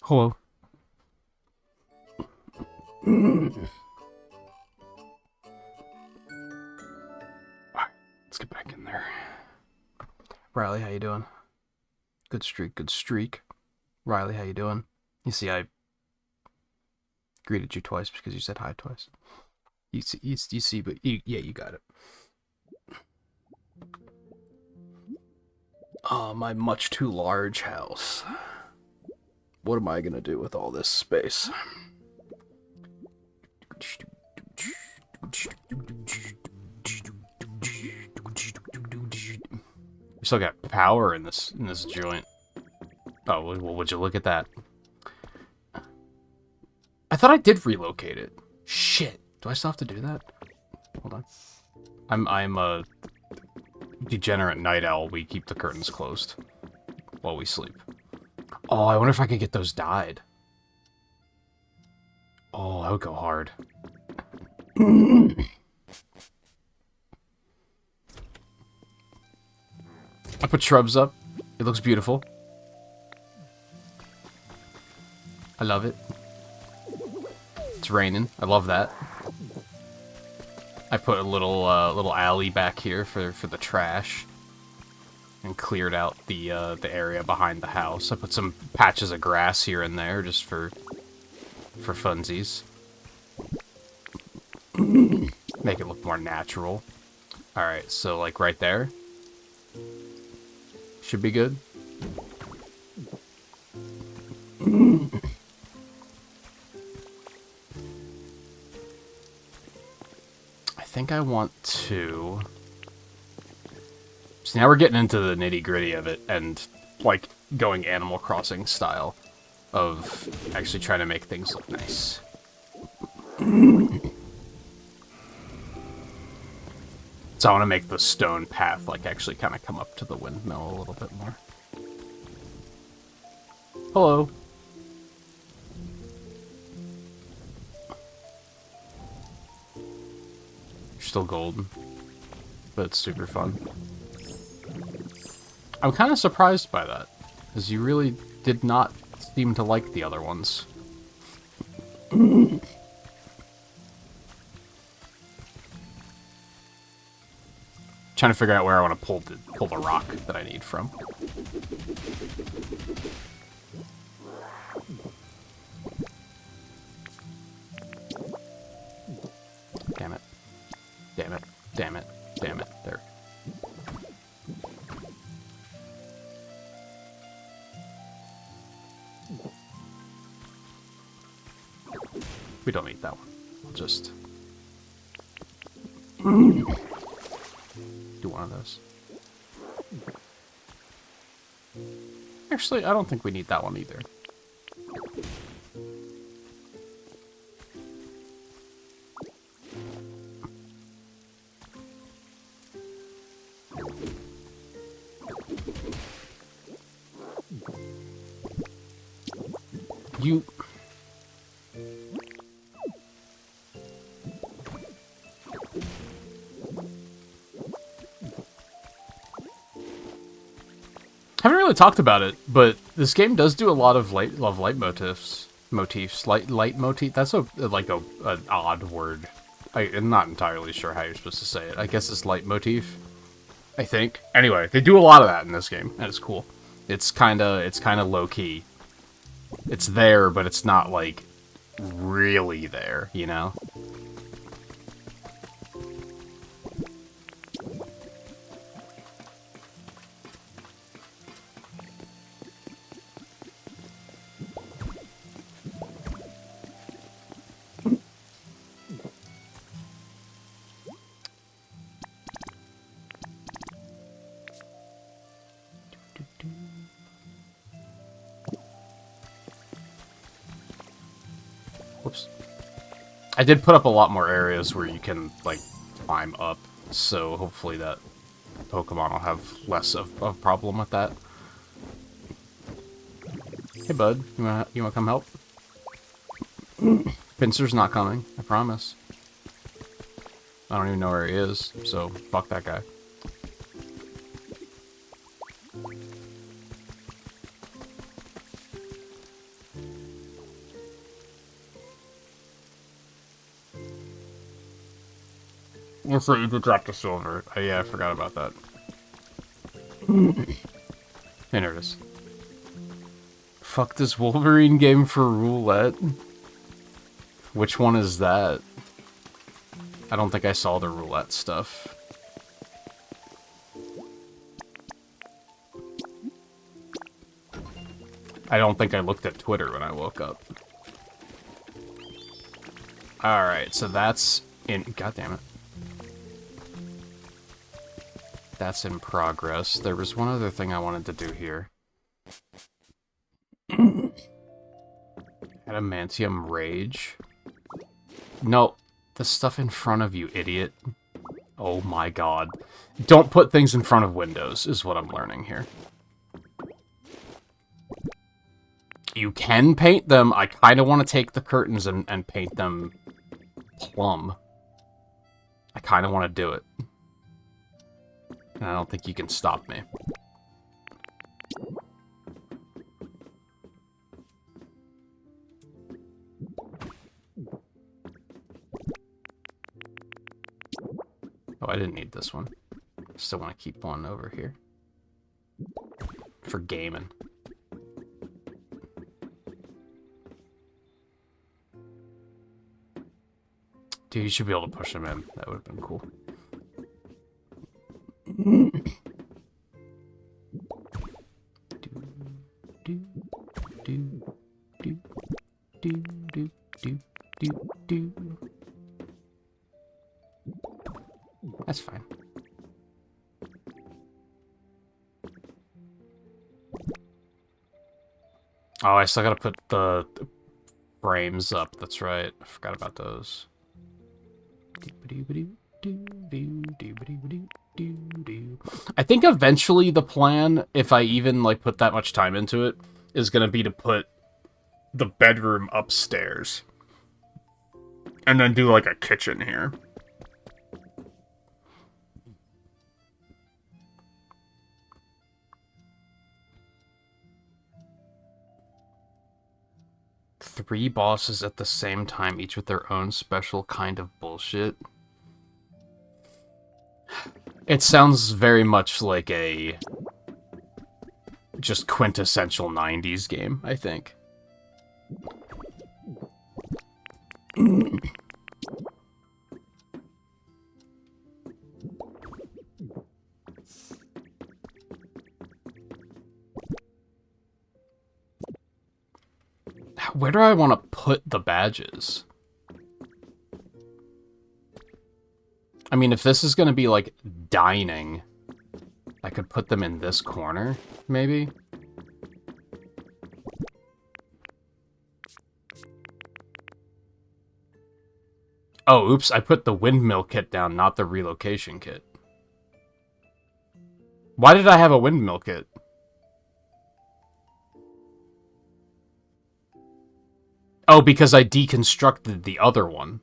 Hello. Alright, let's get back in there. Riley, how you doing? Good streak, good streak. Riley, how you doing? You see, I greeted you twice because you said hi twice. You see, but yeah, you got it. My much too large house. What am I gonna do with all this space? We still got power in this joint. Oh, well, would you look at that? I thought I did relocate it. Shit. Do I still have to do that? Hold on. I'm a degenerate night owl. We keep the curtains closed while we sleep. Oh, I wonder if I could get those dyed. Oh, that would go hard. I put shrubs up. It looks beautiful. I love it. It's raining. I love that. I put a little little alley back here for the trash, and cleared out the area behind the house. I put some patches of grass here and there just for funsies. Make it look more natural. All right, so like right there should be good. I think I want to... So now we're getting into the nitty-gritty of it, and, like, going Animal Crossing style of actually trying to make things look nice. So I want to make the stone path, like, actually kind of come up to the windmill a little bit more. Hello. You're still golden, but it's super fun. I'm kind of surprised by that, because you really did not seem to like the other ones. Trying to figure out where I want to pull the rock that I need from. Damn it. Damn it. Damn it. Damn it. There. We don't need that one. We'll just do one of those. Actually, I don't think we need that one either. You... haven't really talked about it, but this game does do a lot of light motifs. Light motif. That's an odd word. I'm not entirely sure how you're supposed to say it. I guess it's light motif. I think. Anyway, they do a lot of that in this game, and it's cool. It's kind of low key. It's there, but it's not like really there, you know? Whoops. I did put up a lot more areas where you can, like, climb up, so hopefully that Pokemon will have less of a problem with that. Hey, bud. You wanna come help? Pincer's not coming, I promise. I don't even know where he is, so fuck that guy. So you did drop the silver. Yeah, I forgot about that. Hey, there it is. Fuck this Wolverine game for roulette. Which one is that? I don't think I saw the roulette stuff. I don't think I looked at Twitter when I woke up. Alright, so that's in... God damn it. That's in progress. There was one other thing I wanted to do here. Adamantium Rage. No, the stuff in front of you, idiot. Oh my god. Don't put things in front of windows, is what I'm learning here. You can paint them. I kind of want to take the curtains and paint them plum. I kind of want to do it. And I don't think you can stop me. Oh, I didn't need this one. Still want to keep one over here. For gaming. Dude, you should be able to push him in. That would have been cool. That's fine. Oh, I still gotta put the frames up. That's right. I forgot about those. I think eventually the plan, if I even like put that much time into it, is gonna be to put the bedroom upstairs. And then do like a kitchen here. Three bosses at the same time, each with their own special kind of bullshit. It sounds very much like a just quintessential 90s game, I think. Where do I want to put the badges? I mean, if this is going to be, like, dining, I could put them in this corner, maybe? Oh, oops, I put the windmill kit down, not the relocation kit. Why did I have a windmill kit? Oh, because I deconstructed the other one.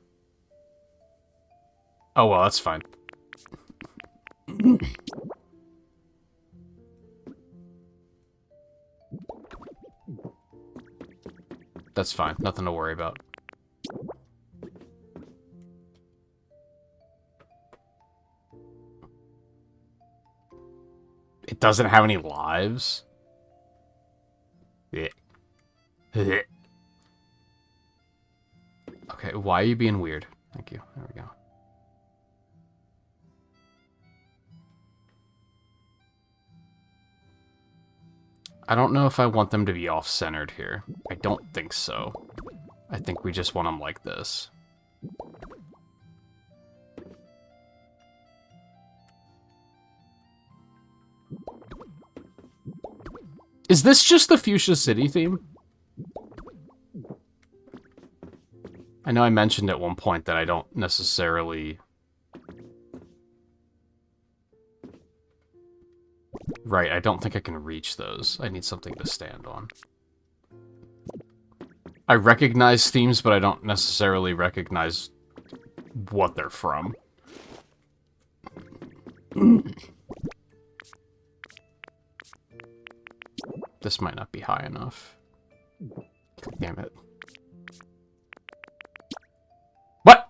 Oh, well, that's fine. That's fine. Nothing to worry about. It doesn't have any lives? Yeah. Okay, why are you being weird? Thank you. There we go. I don't know if I want them to be off-centered here. I don't think so. I think we just want them like this. Is this just the Fuchsia City theme? I know I mentioned at one point that I don't necessarily... Right, I don't think I can reach those. I need something to stand on. I recognize themes, but I don't necessarily recognize what they're from. This might not be high enough. Damn it. What?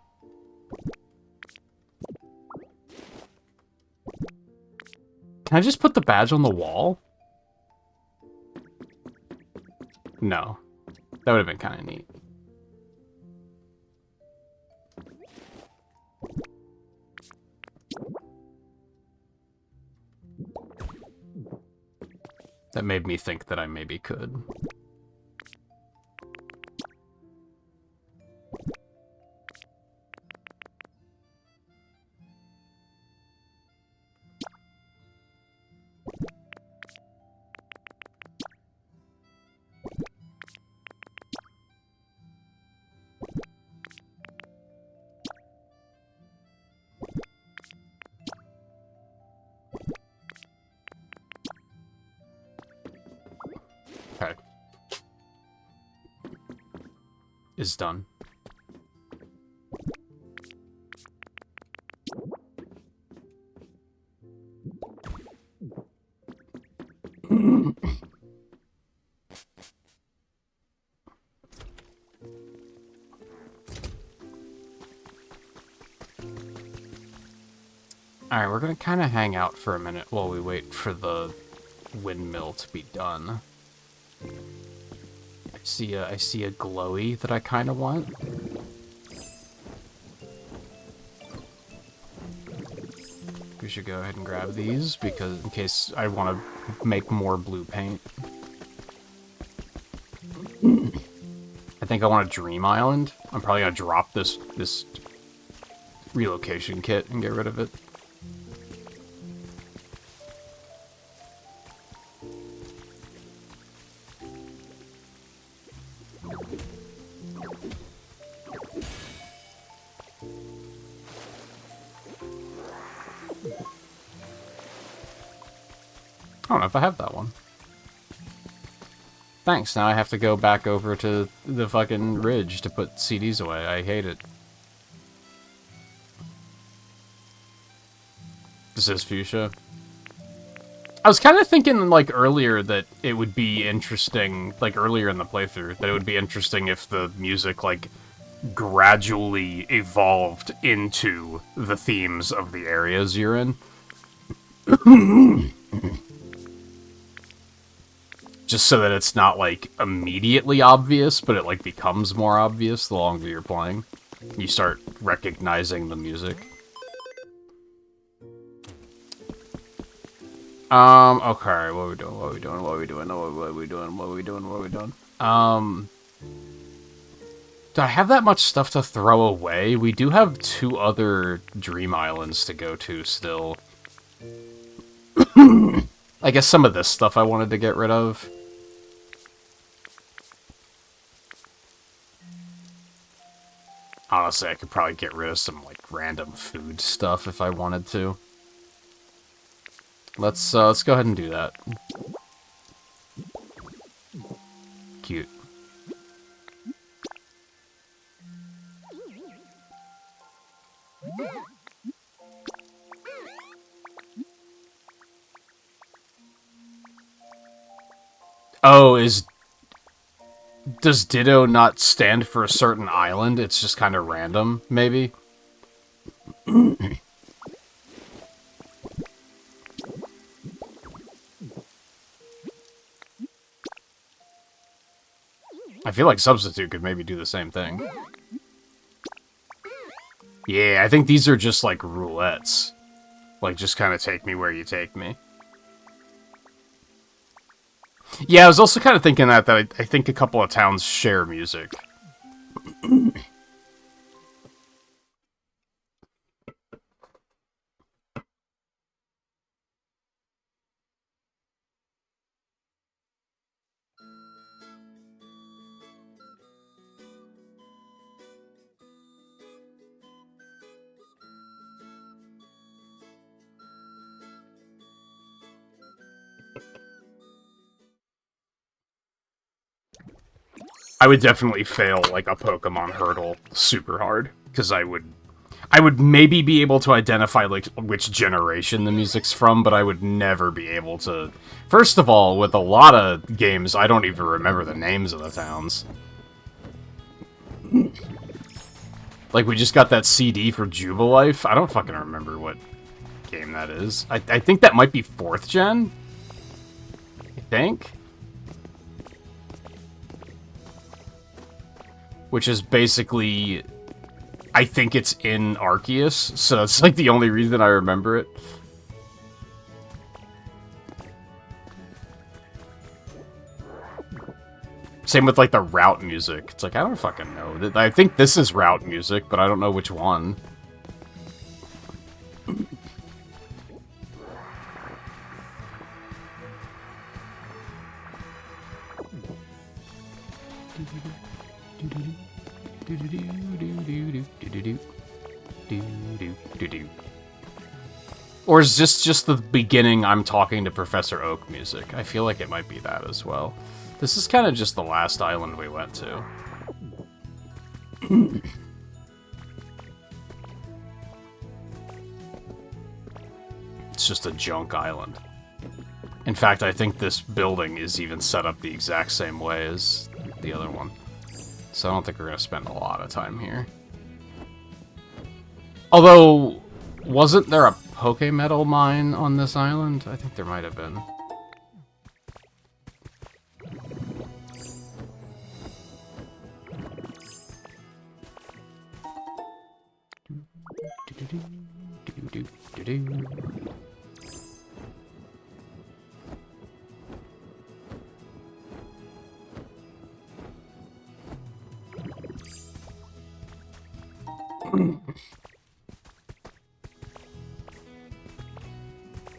Can I just put the badge on the wall? No. That would have been kind of neat. That made me think that I maybe could. Okay. Is done. Alright, we're gonna kind of hang out for a minute while we wait for the windmill to be done. I see a glowy that I kind of want. We should go ahead and grab these because in case I want to make more blue paint. I think I want a Dream Island. I'm probably gonna drop this relocation kit and get rid of it. I don't know if I have that one. Thanks, now I have to go back over to the fucking ridge to put CDs away. I hate it. This is fuchsia. I was kind of thinking, like, earlier that it would be interesting, like, earlier in the playthrough, that it would be interesting if the music, like, gradually evolved into the themes of the areas you're in. Just so that it's not, like, immediately obvious, but it, like, becomes more obvious the longer you're playing. You start recognizing the music. Okay, what are we doing, what are we doing, what are we doing, what are we doing, what are we doing, what are we doing? Do I have that much stuff to throw away? We do have 2 other Dream Islands to go to still. I guess some of this stuff I wanted to get rid of. Honestly, I could probably get rid of some, like, random food stuff if I wanted to. Let's go ahead and do that. Cute. Oh, does Ditto not stand for a certain island? It's just kind of random, maybe? I feel like Substitute could maybe do the same thing. Yeah, I think these are just like roulettes. Like, just kind of take me where you take me. Yeah, I was also kind of thinking that I think a couple of towns share music. I would definitely fail, like, a Pokemon hurdle super hard, because I would maybe be able to identify, like, which generation the music's from, but I would never be able to... First of all, with a lot of games, I don't even remember the names of the towns. Like, we just got that CD for Jubilife. I don't fucking remember what game that is. I think that might be 4th gen. I think. Which is basically... I think it's in Arceus, so it's like the only reason I remember it. Same with, like, the route music. It's like, I don't fucking know. I think this is route music, but I don't know which one. Or is this just the beginning I'm talking to Professor Oak music? I feel like it might be that as well. This is kind of just the last island we went to. It's just a junk island. In fact, I think this building is even set up the exact same way as the other one. So I don't think we're going to spend a lot of time here. Although, wasn't there a Pokemetal mine on this island? I think there might have been.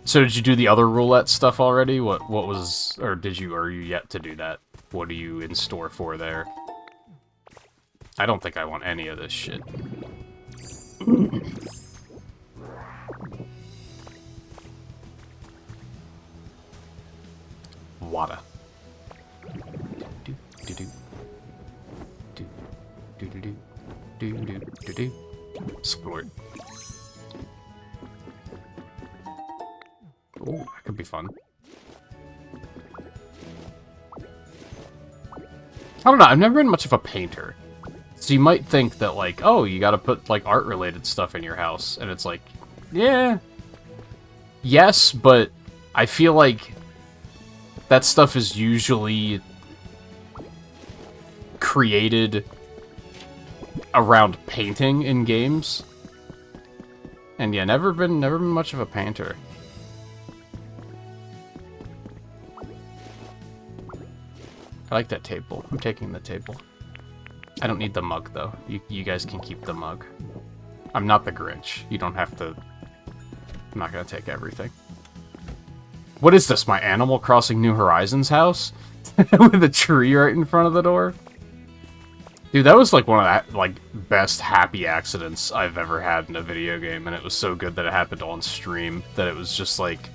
So did you do the other roulette stuff already? What was, or are you yet to do that? What are you in store for there? I don't think I want any of this shit. Water. Squirt. Oh, that could be fun. I don't know, I've never been much of a painter. So you might think that, like, oh, you gotta put, like, art-related stuff in your house. And it's like, yeah. Yes, but I feel like that stuff is usually created around painting in games. And yeah, never been much of a painter. I like that table. I'm taking the table. I don't need the mug, though. You guys can keep the mug. I'm not the Grinch. You don't have to... I'm not gonna take everything. What is this, my Animal Crossing New Horizons house? With a tree right in front of the door? Dude, that was like one of the like best happy accidents I've ever had in a video game, and it was so good that it happened on stream, that it was just like...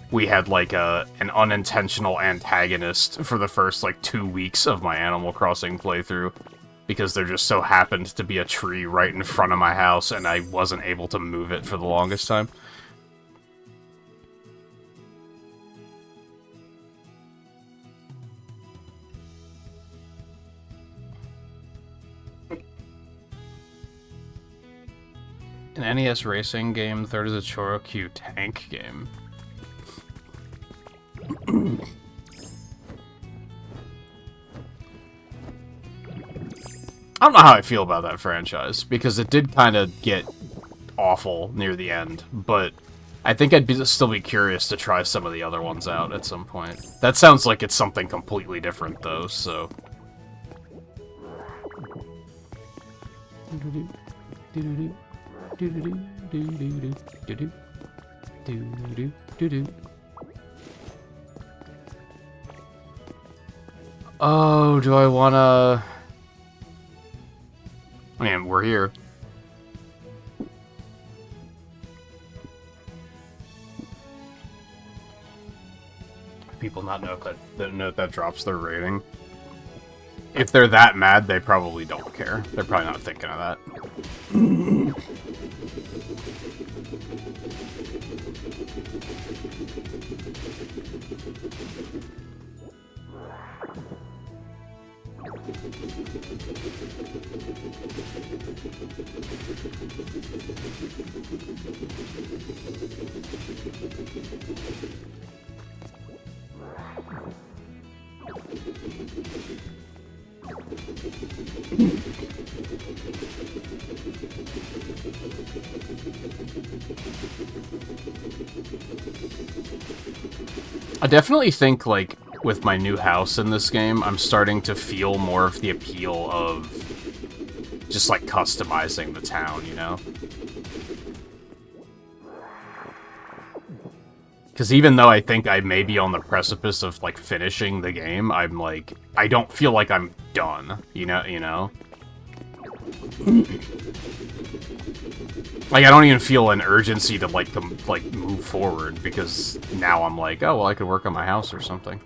We had, like, an unintentional antagonist for the first, like, 2 weeks of my Animal Crossing playthrough. Because there just so happened to be a tree right in front of my house, and I wasn't able to move it for the longest time. An NES racing game, third is a Chorokyu tank game. I don't know how I feel about that franchise, because it did kind of get awful near the end, but I think I'd still be curious to try some of the other ones out at some point. That sounds like it's something completely different, though, so... Oh, do I wanna... I mean, we're here. People not know if that drops their rating. If they're that mad, they probably don't care. They're probably not thinking of that. I definitely think, like, with my new house in this game, I'm starting to feel more of the appeal of just, like, customizing the town, you know? Because even though I think I may be on the precipice of, like, finishing the game, I'm, like, I don't feel like I'm done, you know? Like, I don't even feel an urgency to, like, move forward, because now I'm like, oh, well, I could work on my house or something.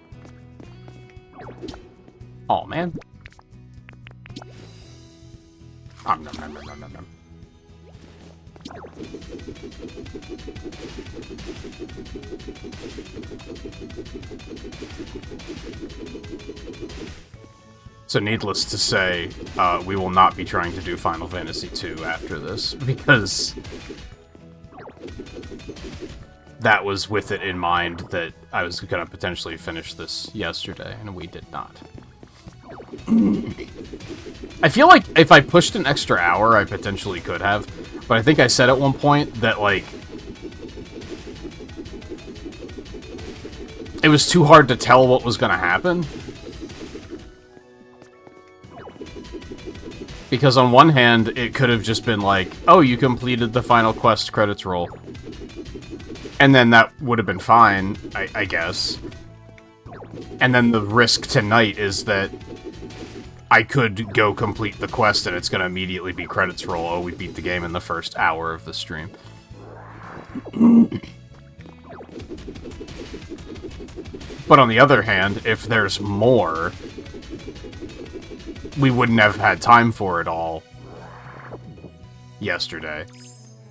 Oh man. Nom, nom, nom, nom, nom, nom. So needless to say, we will not be trying to do Final Fantasy II after this, because that was with it in mind that I was going to potentially finish this yesterday, and we did not. I feel like if I pushed an extra hour, I potentially could have, but I think I said at one point that, like, it was too hard to tell what was going to happen. Because on one hand, it could have just been like, oh, you completed the final quest, credits roll. And then that would have been fine, I guess. And then the risk tonight is that I could go complete the quest and it's going to immediately be credits roll. Oh, we beat the game in the first hour of the stream. But on the other hand, if there's more, we wouldn't have had time for it all yesterday.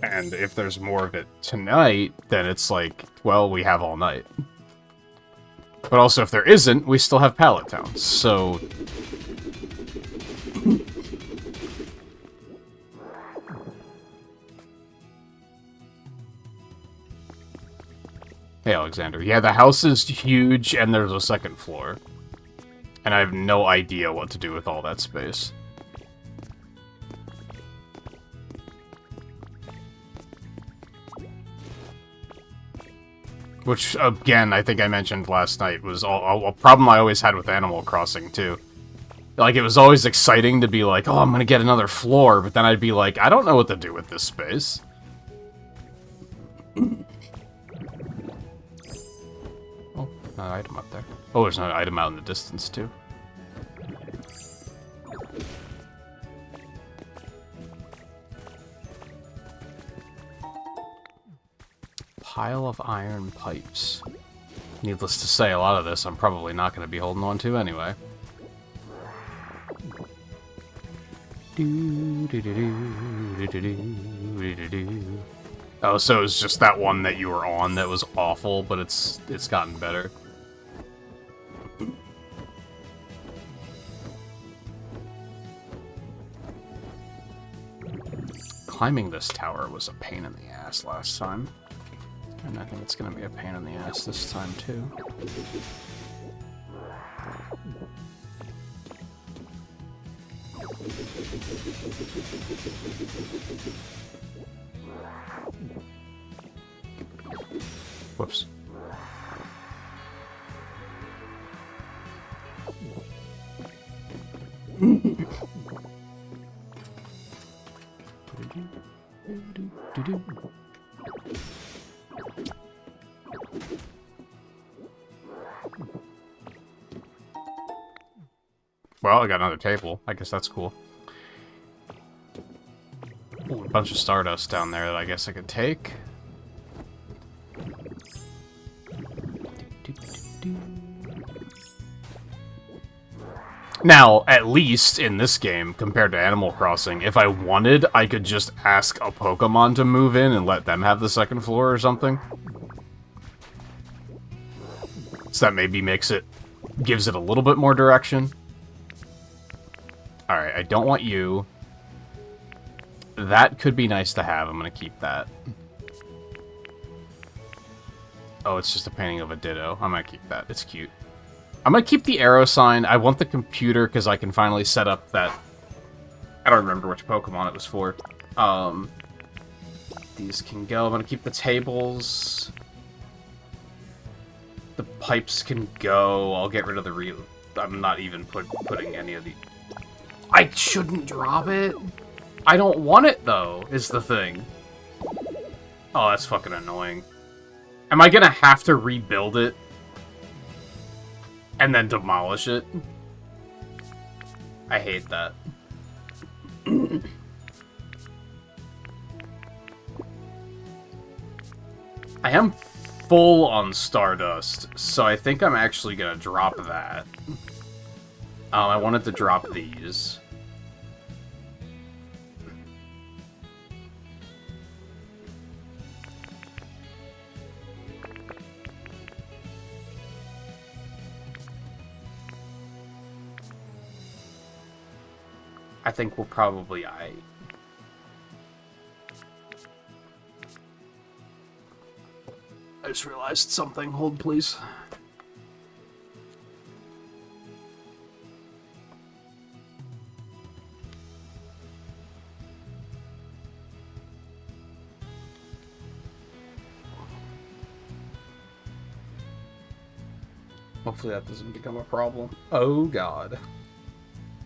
And if there's more of it tonight, then it's like, well, we have all night. But also, if there isn't, we still have Pallet Town, so... Hey, Alexander. Yeah, the house is huge, and there's a second floor. And I have no idea what to do with all that space. Which, again, I think I mentioned last night, was a problem I always had with Animal Crossing, too. Like, it was always exciting to be like, oh, I'm gonna get another floor, but then I'd be like, I don't know what to do with this space. Oh, another item up there. Oh, there's another item out in the distance, too. Pile of iron pipes. Needless to say, a lot of this I'm probably not going to be holding on to anyway. Oh, so it's just that one that you were on that was awful, but it's gotten better. Climbing this tower was a pain in the ass last time. And I think it's going to be a pain in the ass this time, too. Whoops. Well, I got another table. I guess that's cool. Ooh, a bunch of stardust down there that I guess I could take. Now, at least in this game, compared to Animal Crossing, if I wanted, I could just ask a Pokemon to move in and let them have the second floor or something. So that maybe gives it a little bit more direction. Alright, I don't want you. That could be nice to have. I'm gonna keep that. Oh, it's just a painting of a Ditto. I'm gonna keep that. It's cute. I'm gonna keep the arrow sign. I want the computer because I can finally set up that... I don't remember which Pokemon it was for. These can go. I'm gonna keep the tables. The pipes can go. I'll get rid of the I'm not even putting any of the... I shouldn't drop it. I don't want it, though, is the thing. Oh, that's fucking annoying. Am I gonna have to rebuild it? And then demolish it? I hate that. I am full on Stardust, so I think I'm actually gonna drop that. I wanted to drop these. I think we'll probably... I just realized something. Hold, please. Hopefully that doesn't become a problem. Oh god.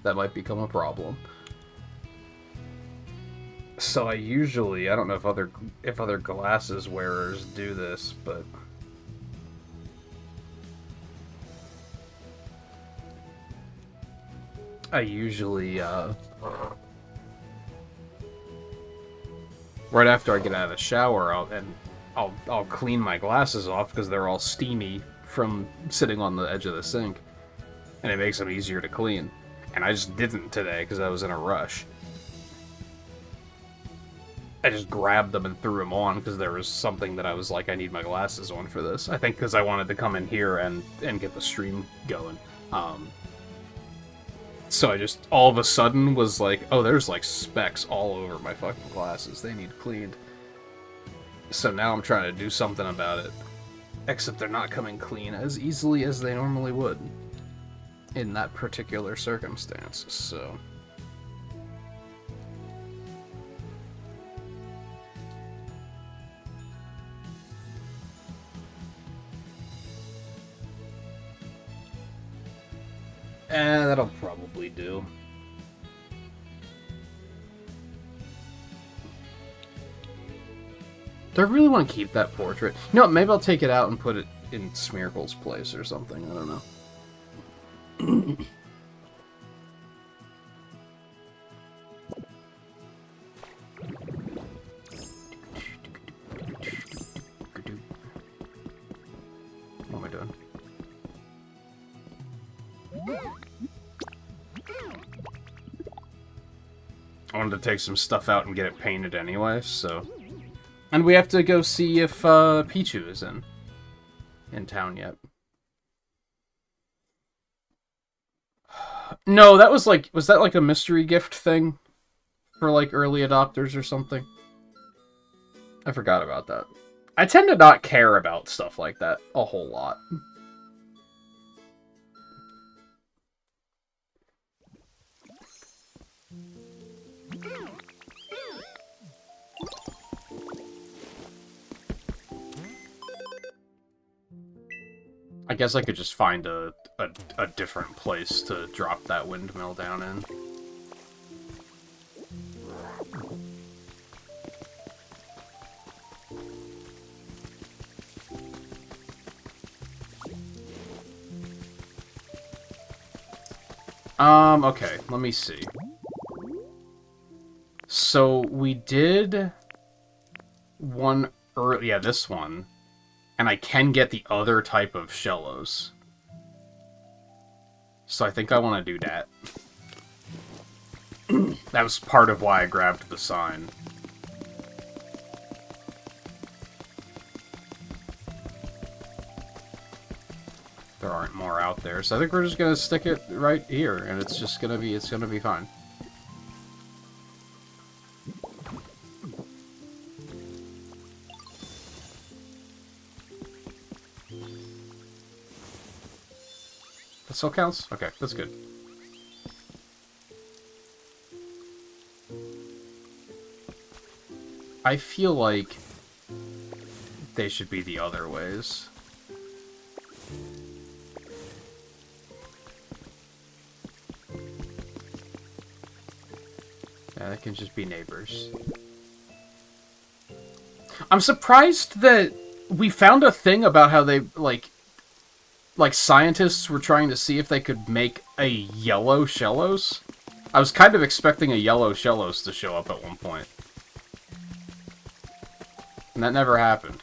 That might become a problem. So I don't know if other glasses wearers do this, but I usually right after I get out of the shower, I'll clean my glasses off because they're all steamy from sitting on the edge of the sink, and it makes them easier to clean. And I just didn't today because I was in a rush. I just grabbed them and threw them on because there was something that I was like, I need my glasses on for this. I think because I wanted to come in here and get the stream going. So I just all of a sudden was like, oh, there's like specks all over my fucking glasses. They need cleaned. So now I'm trying to do something about it. Except they're not coming clean as easily as they normally would in that particular circumstance, so... that'll probably do. Do I really want to keep that portrait? No, maybe I'll take it out and put it in Smeargle's place or something, I don't know. What am I doing? I wanted to take some stuff out and get it painted anyway, so... And we have to go see if Pichu is in town yet. No, that was like... Was that like a mystery gift thing? For like early adopters or something? I forgot about that. I tend to not care about stuff like that a whole lot. I guess I could just find a different place to drop that windmill down in. Okay, let me see. So, we did one early, yeah, this one. And I can get the other type of Shellos. So I think I want to do that. That was part of why I grabbed the sign. There aren't more out there, so I think we're just gonna stick it right here, and it's just gonna be, it's gonna be fine. That still counts? Okay, that's good. I feel like they should be the other ways. Yeah, that can just be neighbors. I'm surprised that we found a thing about how they, like scientists were trying to see if they could make a yellow Shellos. I was kind of expecting a yellow Shellos to show up at one point. And that never happened.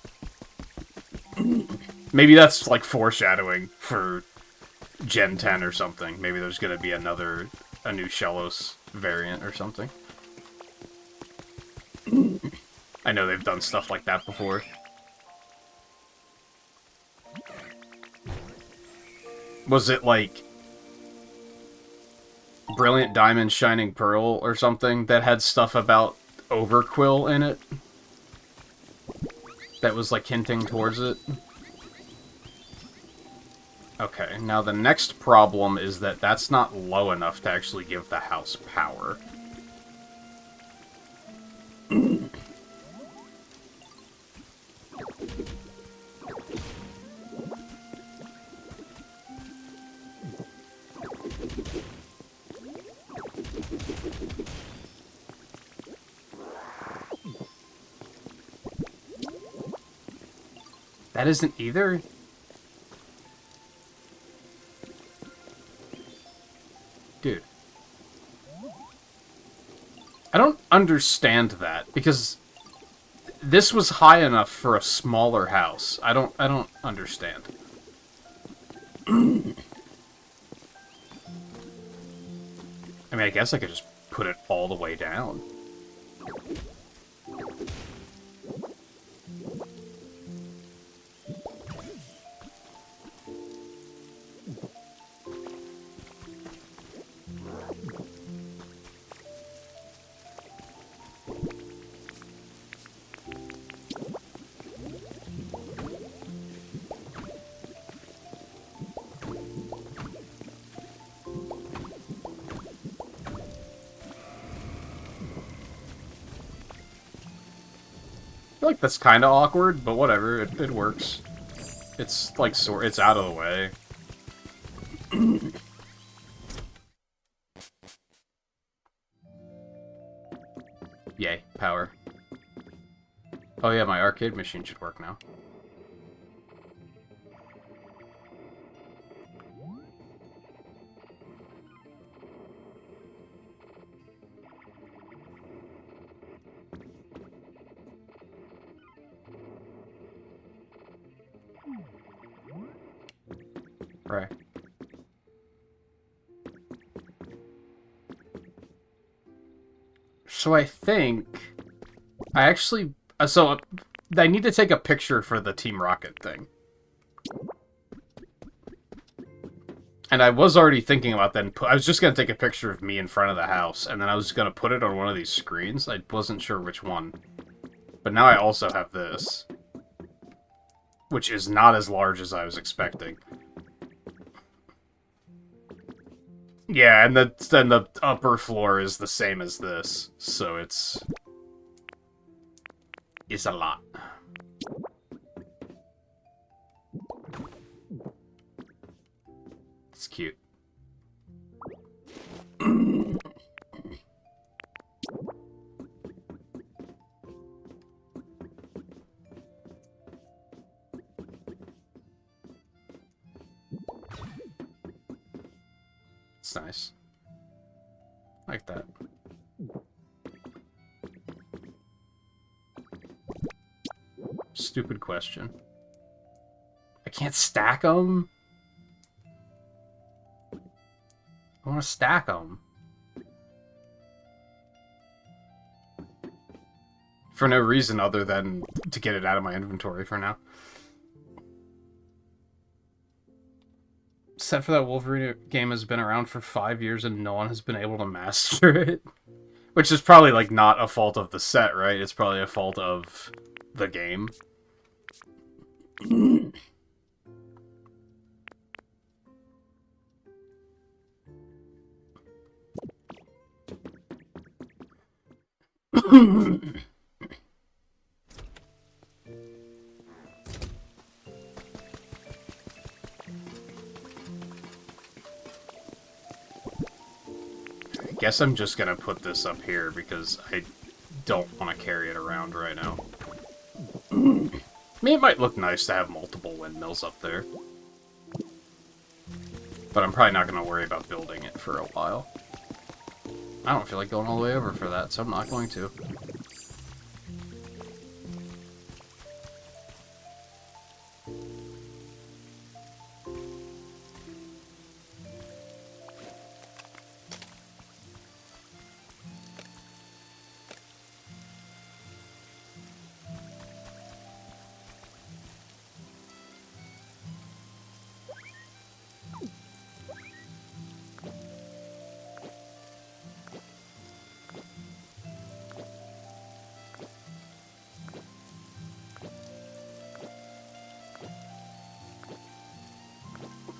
Maybe that's, like, foreshadowing for Gen 10 or something. Maybe there's gonna be a new Shellos variant or something. I know they've done stuff like that before. Was it, like, Brilliant Diamond Shining Pearl or something that had stuff about Overquill in it? That was, like, hinting towards it? Okay, now the next problem is that that's not low enough to actually give the house power. That isn't either? Dude. I don't understand that, because this was high enough for a smaller house. I don't understand. I mean, I guess I could just put it all the way down. I feel like that's kind of awkward, but whatever, it works. It's like it's out of the way. Yay, power. Oh yeah, my arcade machine should work now. Right. So I think I actually I need to take a picture for the Team Rocket thing. And I was already thinking about that. I was just going to take a picture of me in front of the house, and then I was going to put it on one of these screens. I wasn't sure which one. But now I also have this, which is not as large as I was expecting. Yeah, and then the upper floor is the same as this, so it's a lot. It's cute. It's nice. Like that. Stupid question. I can't stack them? I want to stack them. For no reason other than to get it out of my inventory for now. Except for that Wolverine game has been around for 5 years and no one has been able to master it. Which is probably, like, not a fault of the set, right? It's probably a fault of the game. guess I'm just gonna put this up here because I don't want to carry it around right now. I mean, it might look nice to have multiple windmills up there. But I'm probably not going to worry about building it for a while. I don't feel like going all the way over for that, so I'm not going to.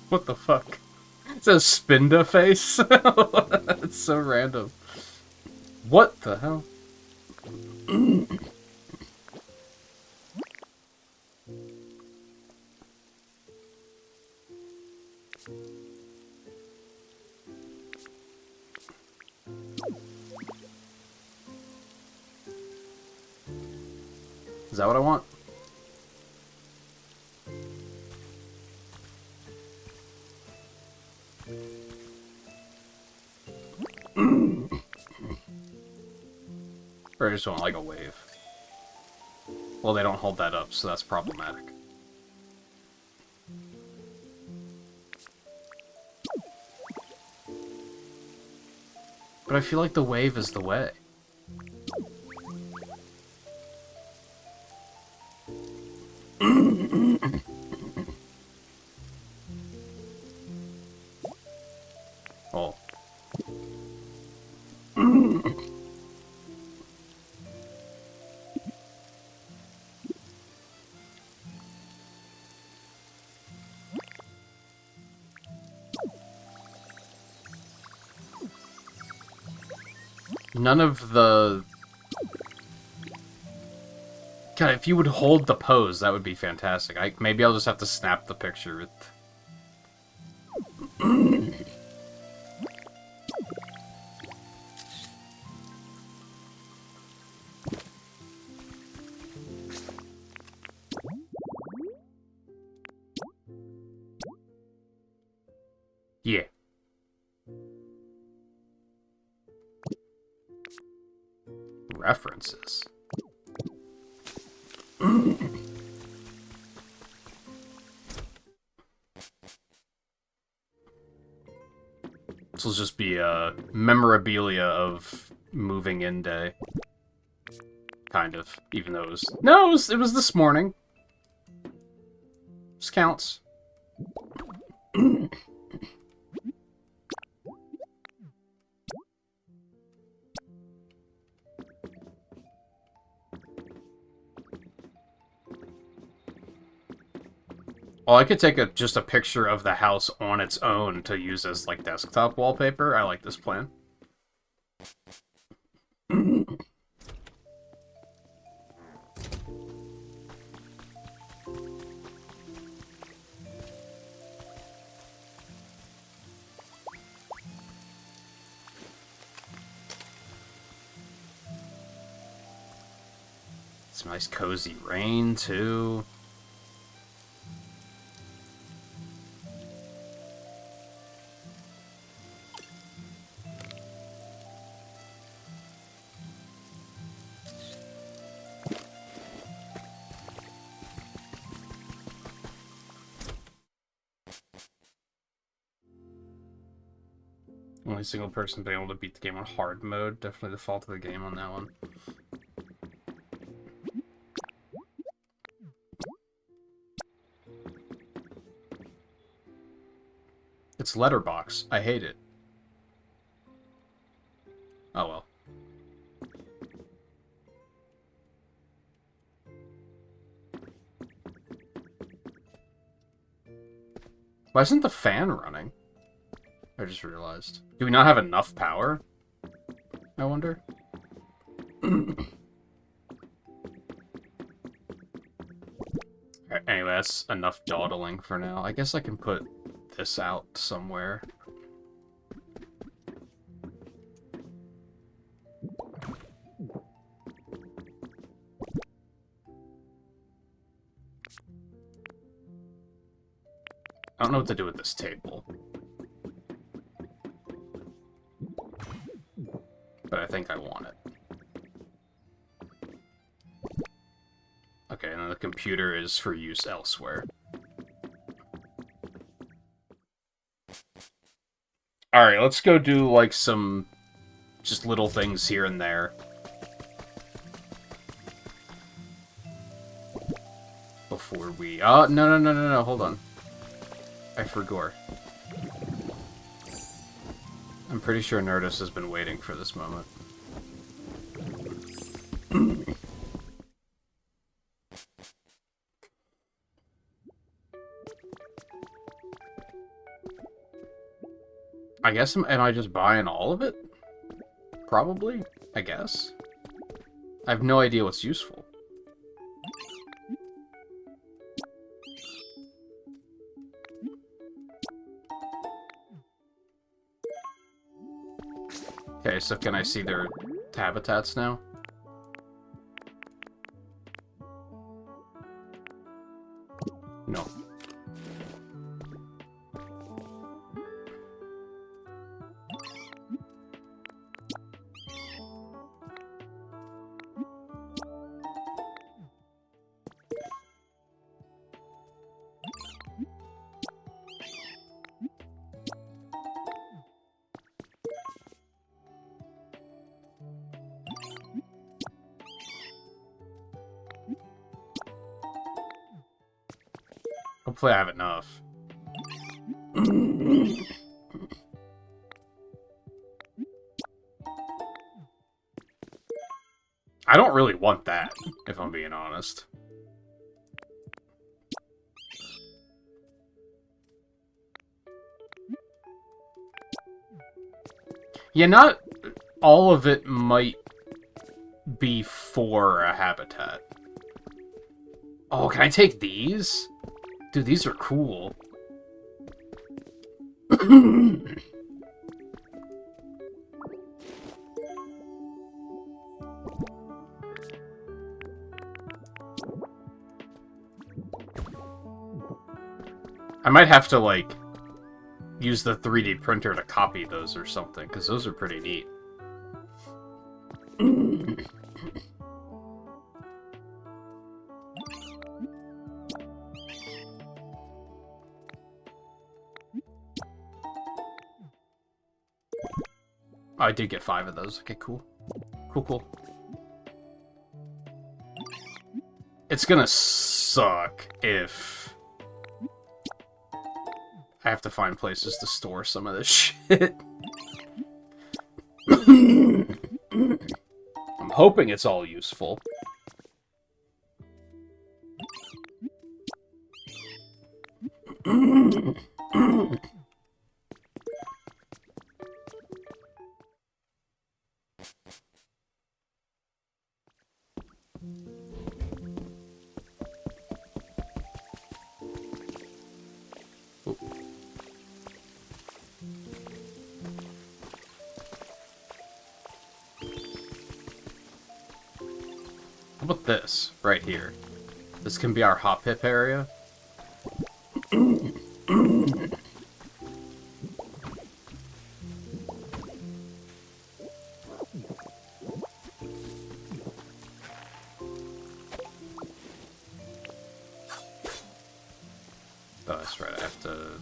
What the fuck? It says Spinda face? That's so random. What the hell? Is that what I want? Or I just want, like, a wave. Well, they don't hold that up, so that's problematic. But I feel like the wave is the way. Oh. None of the... God, if you would hold the pose, that would be fantastic. Maybe I'll just have to snap the picture with... Yeah. References. This will just be a memorabilia of moving in day. Kind of. Even though it was... No, it was this morning. This counts. Well, I could take just a picture of the house on its own to use as, like, desktop wallpaper. I like this plan. Some nice cozy rain, too. Only single person being able to beat the game on hard mode. Definitely the fault of the game on that one. It's letterbox. I hate it. Oh well. Why isn't the fan running? I just realized. Do we not have enough power? I wonder. Alright, anyway, that's enough dawdling for now. I guess I can put this out somewhere. I don't know what to do with this table. But I think I want it. Okay, and then the computer is for use elsewhere. Alright, let's go do, like, some just little things here and there. Before we... Oh, no, hold on. I forgot. I'm pretty sure Nerdus has been waiting for this moment. I guess, am I just buying all of it? Probably, I guess. I have no idea what's useful. Okay, so can I see their habitats now? No. Hopefully I have enough. I don't really want that, if I'm being honest. Yeah, not all of it might be for a habitat. Oh, can I take these? Dude, these are cool. I might have to, like, use the 3D printer to copy those or something, because those are pretty neat. Oh, I did get 5 of those. Okay, cool. Cool. It's gonna suck if I have to find places to store some of this shit. I'm hoping it's all useful. How about this, right here? This can be our hop pip area. Oh, that's right, I have to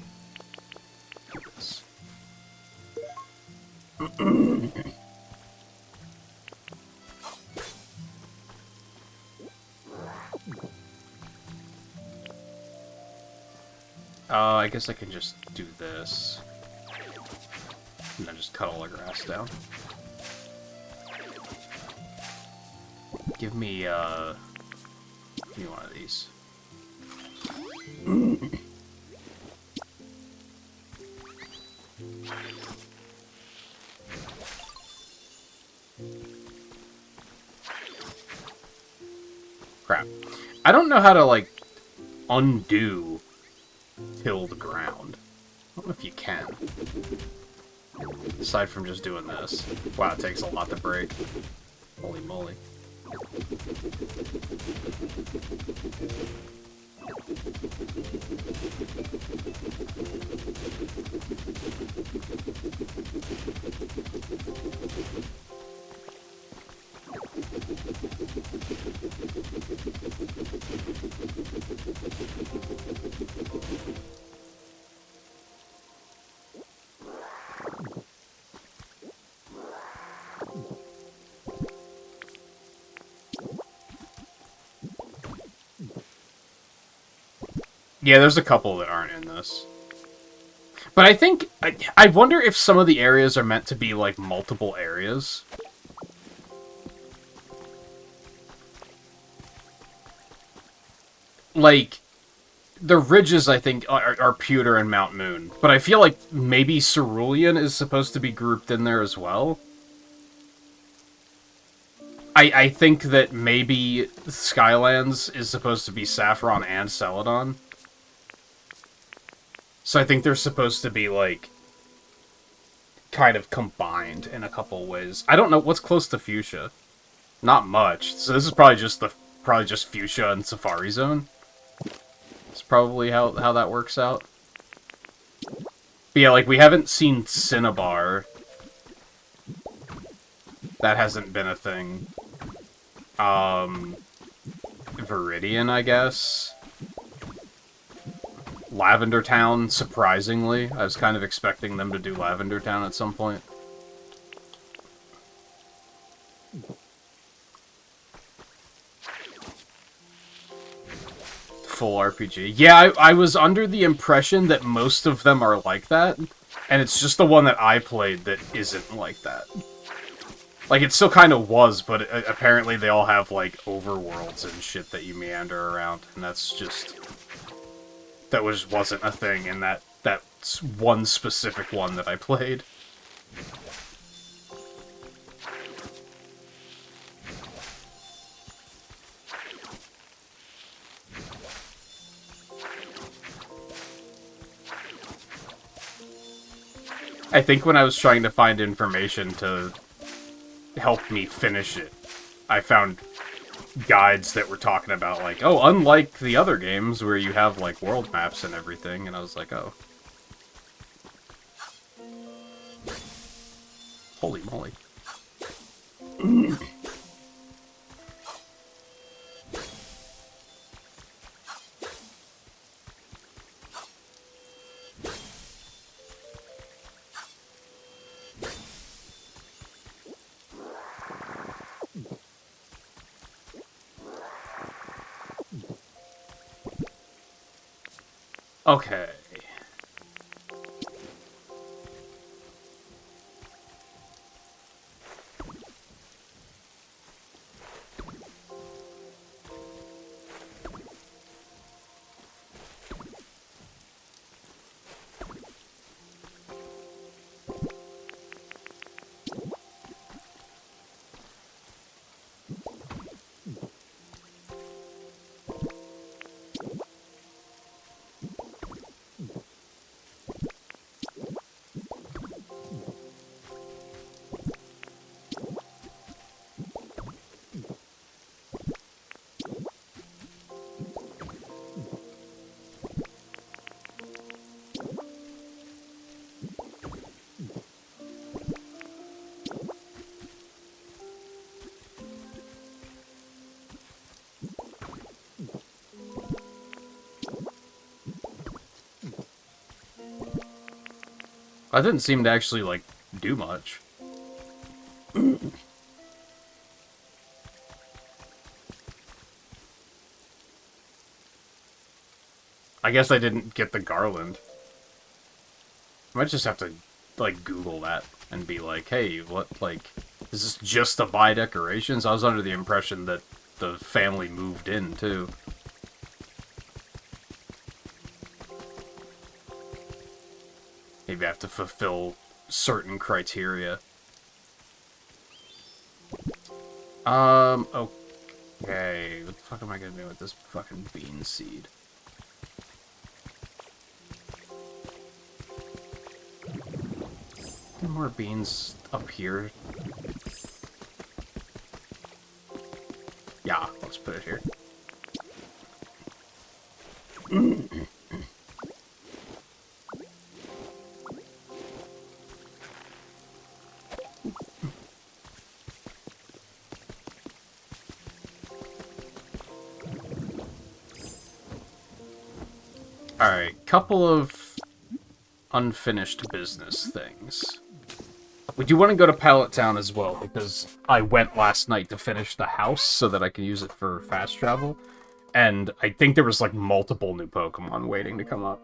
do this. I guess I can just do this. And then just cut all the grass down. Give me one of these. Crap. I don't know how to, like, undo tilled ground. I don't know if you can. Aside from just doing this. Wow, it takes a lot to break. Holy moly. Yeah, there's a couple that aren't in this. But I think... I wonder if some of the areas are meant to be, like, multiple areas. Like, the ridges, I think, are Pewter and Mount Moon. But I feel like maybe Cerulean is supposed to be grouped in there as well. I think that maybe Skylands is supposed to be Saffron and Celadon. So I think they're supposed to be, like, kind of combined in a couple ways. I don't know what's close to Fuchsia. Not much. So this is probably just Fuchsia and Safari Zone. It's probably how that works out. But yeah, like, we haven't seen Cinnabar. That hasn't been a thing. Viridian, I guess. Lavender Town, surprisingly. I was kind of expecting them to do Lavender Town at some point. Full RPG. Yeah, I was under the impression that most of them are like that, and it's just the one that I played that isn't like that. Like, it still kind of was, but apparently they all have, like, overworlds and shit that you meander around, and that's just... That wasn't a thing in that one specific one that I played. I think when I was trying to find information to help me finish it, I found guides that were talking about, like, oh, unlike the other games where you have, like, world maps and everything, and I was like, oh. Holy moly. Okay. I didn't seem to actually, like, do much. I guess I didn't get the garland. I might just have to, like, Google that and be like, hey, what, like, is this just to buy decorations? I was under the impression that the family moved in, too. Maybe I have to fulfill certain criteria. Okay. What the fuck am I gonna do with this fucking bean seed? Any more beans up here? Yeah, let's put it here. Alright, couple of unfinished business things. We do want to go to Pallet Town as well, because I went last night to finish the house so that I can use it for fast travel. And I think there was, like, multiple new Pokemon waiting to come up.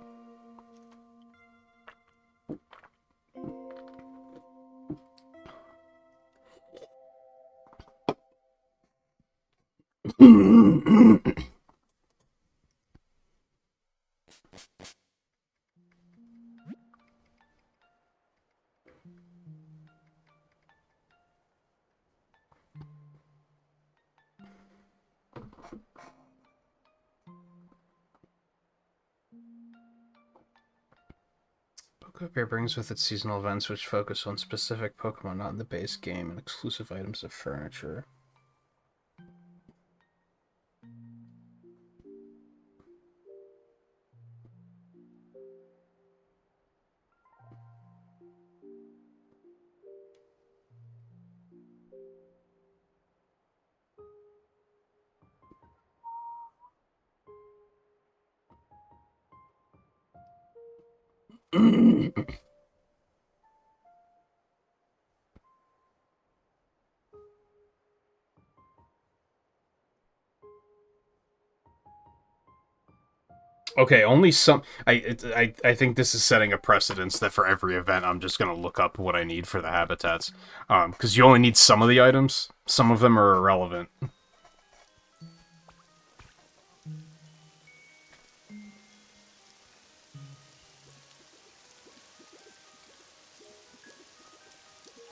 Pokopia brings with it seasonal events which focus on specific Pokemon not in the base game and exclusive items of furniture. Okay, only some. I think this is setting a precedence that for every event, I'm just gonna look up what I need for the habitats, because you only need some of the items. Some of them are irrelevant.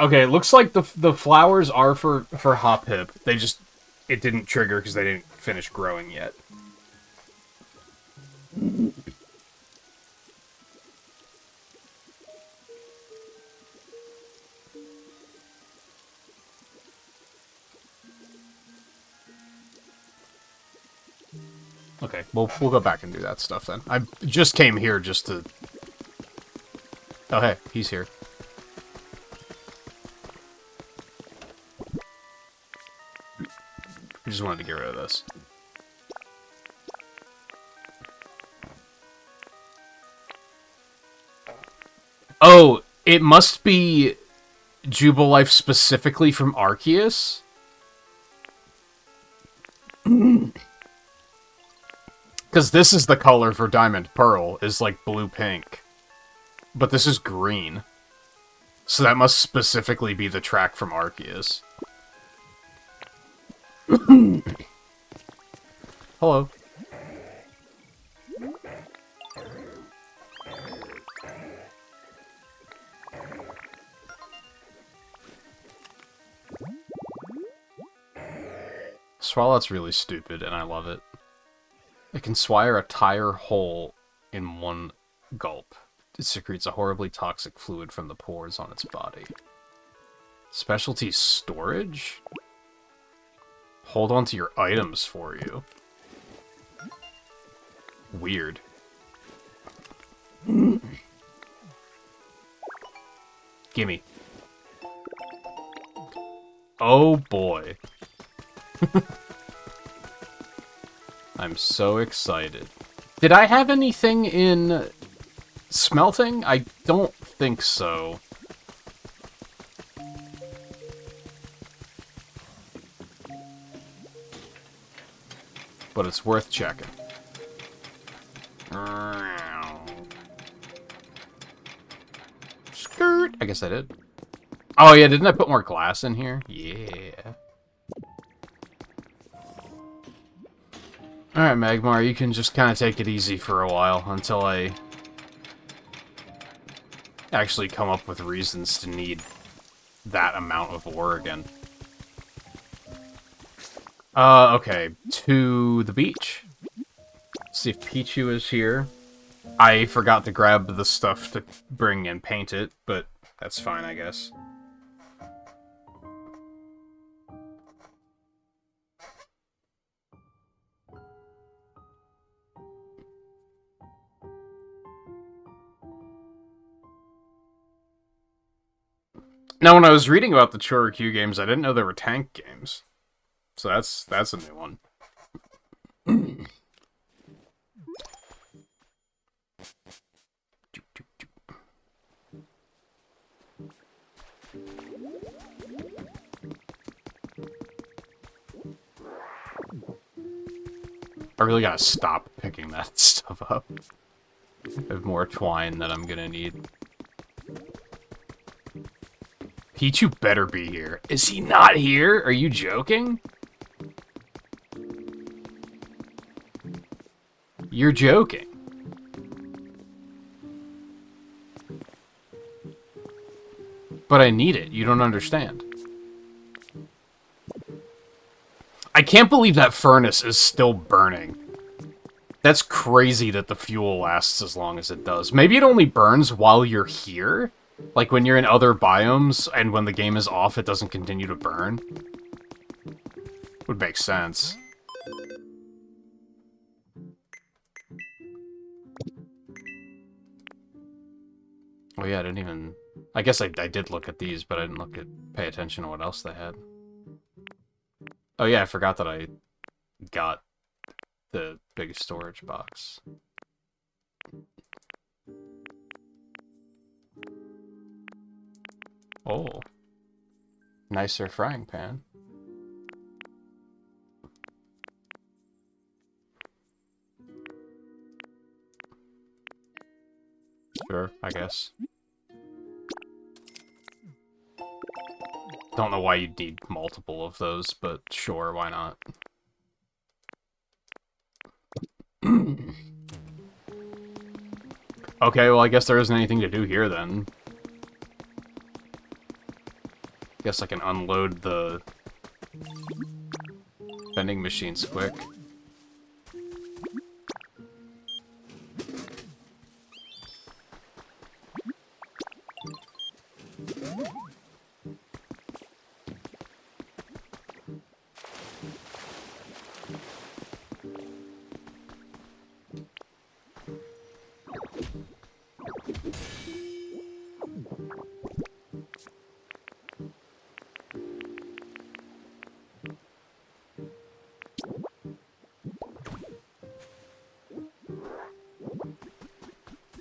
Okay, it looks like the flowers are for Hoppip. It didn't trigger because they didn't finish growing yet. Okay, we'll go back and do that stuff then. I just came here just to... Oh, hey, he's here. I just wanted to get rid of this. Oh, it must be Jubilife specifically from Arceus? Because this is the color for Diamond Pearl, is like blue-pink. But this is green. So that must specifically be the track from Arceus. Hello. Swalot's really stupid, and I love it. It can swire a tire whole in one gulp. It secretes a horribly toxic fluid from the pores on its body. Specialty storage? Hold on to your items for you. Weird. Gimme. Oh boy. I'm so excited. Did I have anything in smelting? I don't think so. But it's worth checking. Skirt! I guess I did. Oh yeah, didn't I put more glass in here? Yeah. Alright, Magmar, you can just kind of take it easy for a while until I actually come up with reasons to need that amount of ore again. Okay, to the beach. See if Pichu is here. I forgot to grab the stuff to bring and paint it, but that's fine, I guess. Now, when I was reading about the Chorikyu games, I didn't know there were tank games. So that's a new one. I really gotta stop picking that stuff up. I have more twine that I'm gonna need. Pichu better be here. Is he not here? Are you joking? You're joking. But I need it. You don't understand. I can't believe that furnace is still burning. That's crazy that the fuel lasts as long as it does. Maybe it only burns while you're here? Like when you're in other biomes and when the game is off it doesn't continue to burn? Would make sense. Oh yeah, I didn't even... I guess I did look at these, but I didn't pay attention to what else they had. Oh yeah, I forgot that I got the big storage box. Oh. Nicer frying pan. Sure, I guess. Don't know why you'd need multiple of those, but sure, why not? Okay, well I guess there isn't anything to do here then. Guess I can unload the vending machines quick.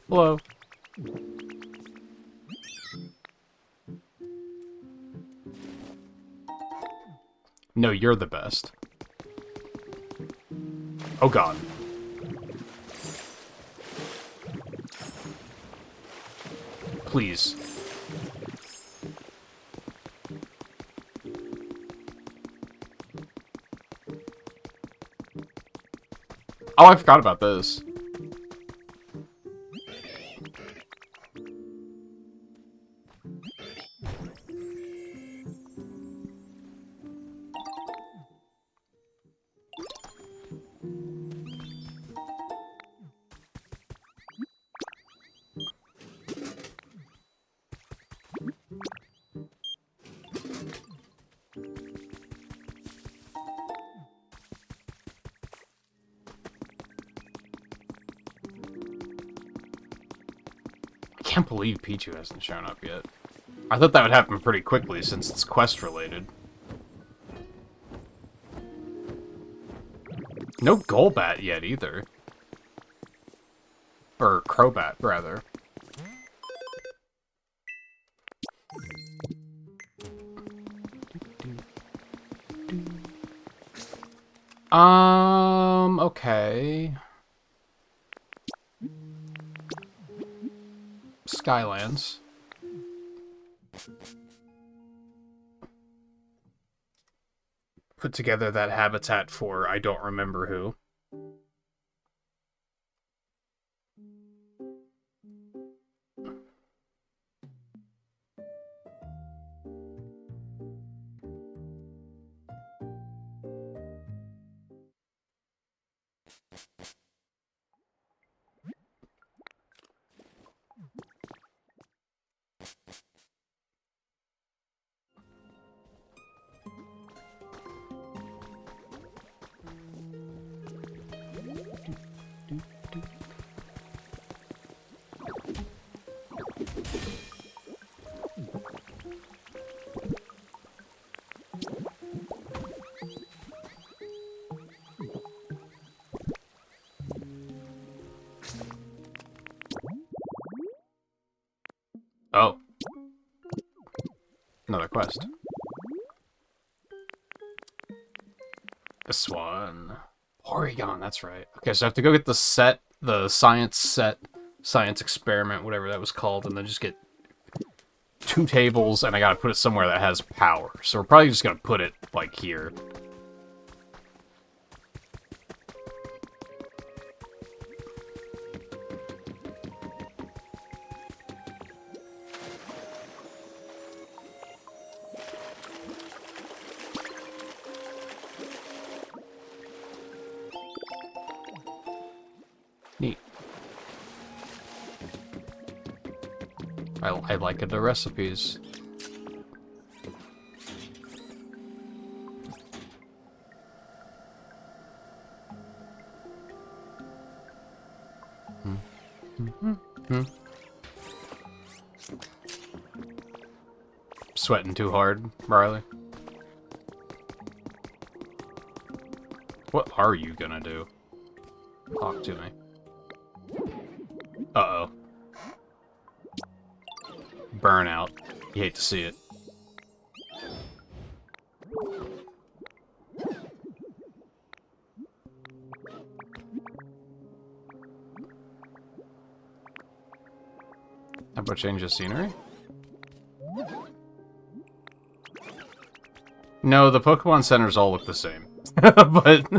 Hello. No, you're the best. Oh god. Please. Oh, I forgot about this. I can't believe Pichu hasn't shown up yet. I thought that would happen pretty quickly since it's quest related. No Golbat yet either. Or Crobat, rather. Okay. Skylands. Put together that habitat for I don't remember who. Oh. Another quest. This one. Porygon, that's right. Okay, so I have to go get the set, the science experiment, whatever that was called, and then just get 2 tables, and I gotta put it somewhere that has power. So we're probably just gonna put it, like, here. Neat. I like the recipes. Sweating too hard, Riley. What are you gonna do? Talk to me. Uh-oh. Burnout. You hate to see it. How about change of scenery? No, the Pokemon centers all look the same. But...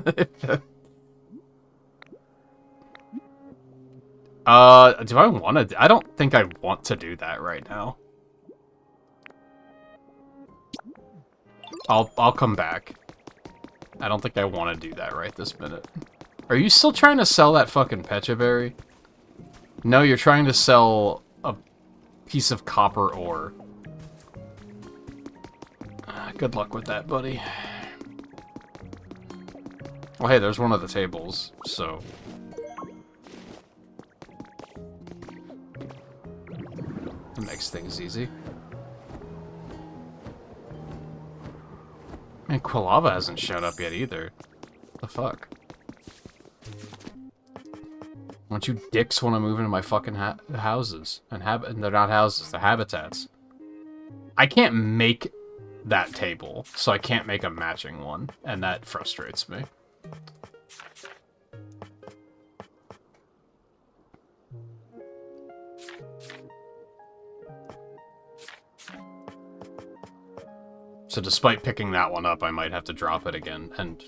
do I want to... I don't think I want to do that right now. I'll come back. I don't think I want to do that right this minute. Are you still trying to sell that fucking Pecha Berry? No, you're trying to sell a piece of copper ore. Good luck with that, buddy. Well, hey, there's one of the tables, so... That makes things easy. Man, Quilava hasn't showed up yet either. What the fuck? Don't you dicks want to move into my fucking houses? And they're not houses, they're habitats. I can't make that table, so I can't make a matching one, and that frustrates me. So despite picking that one up, I might have to drop it again and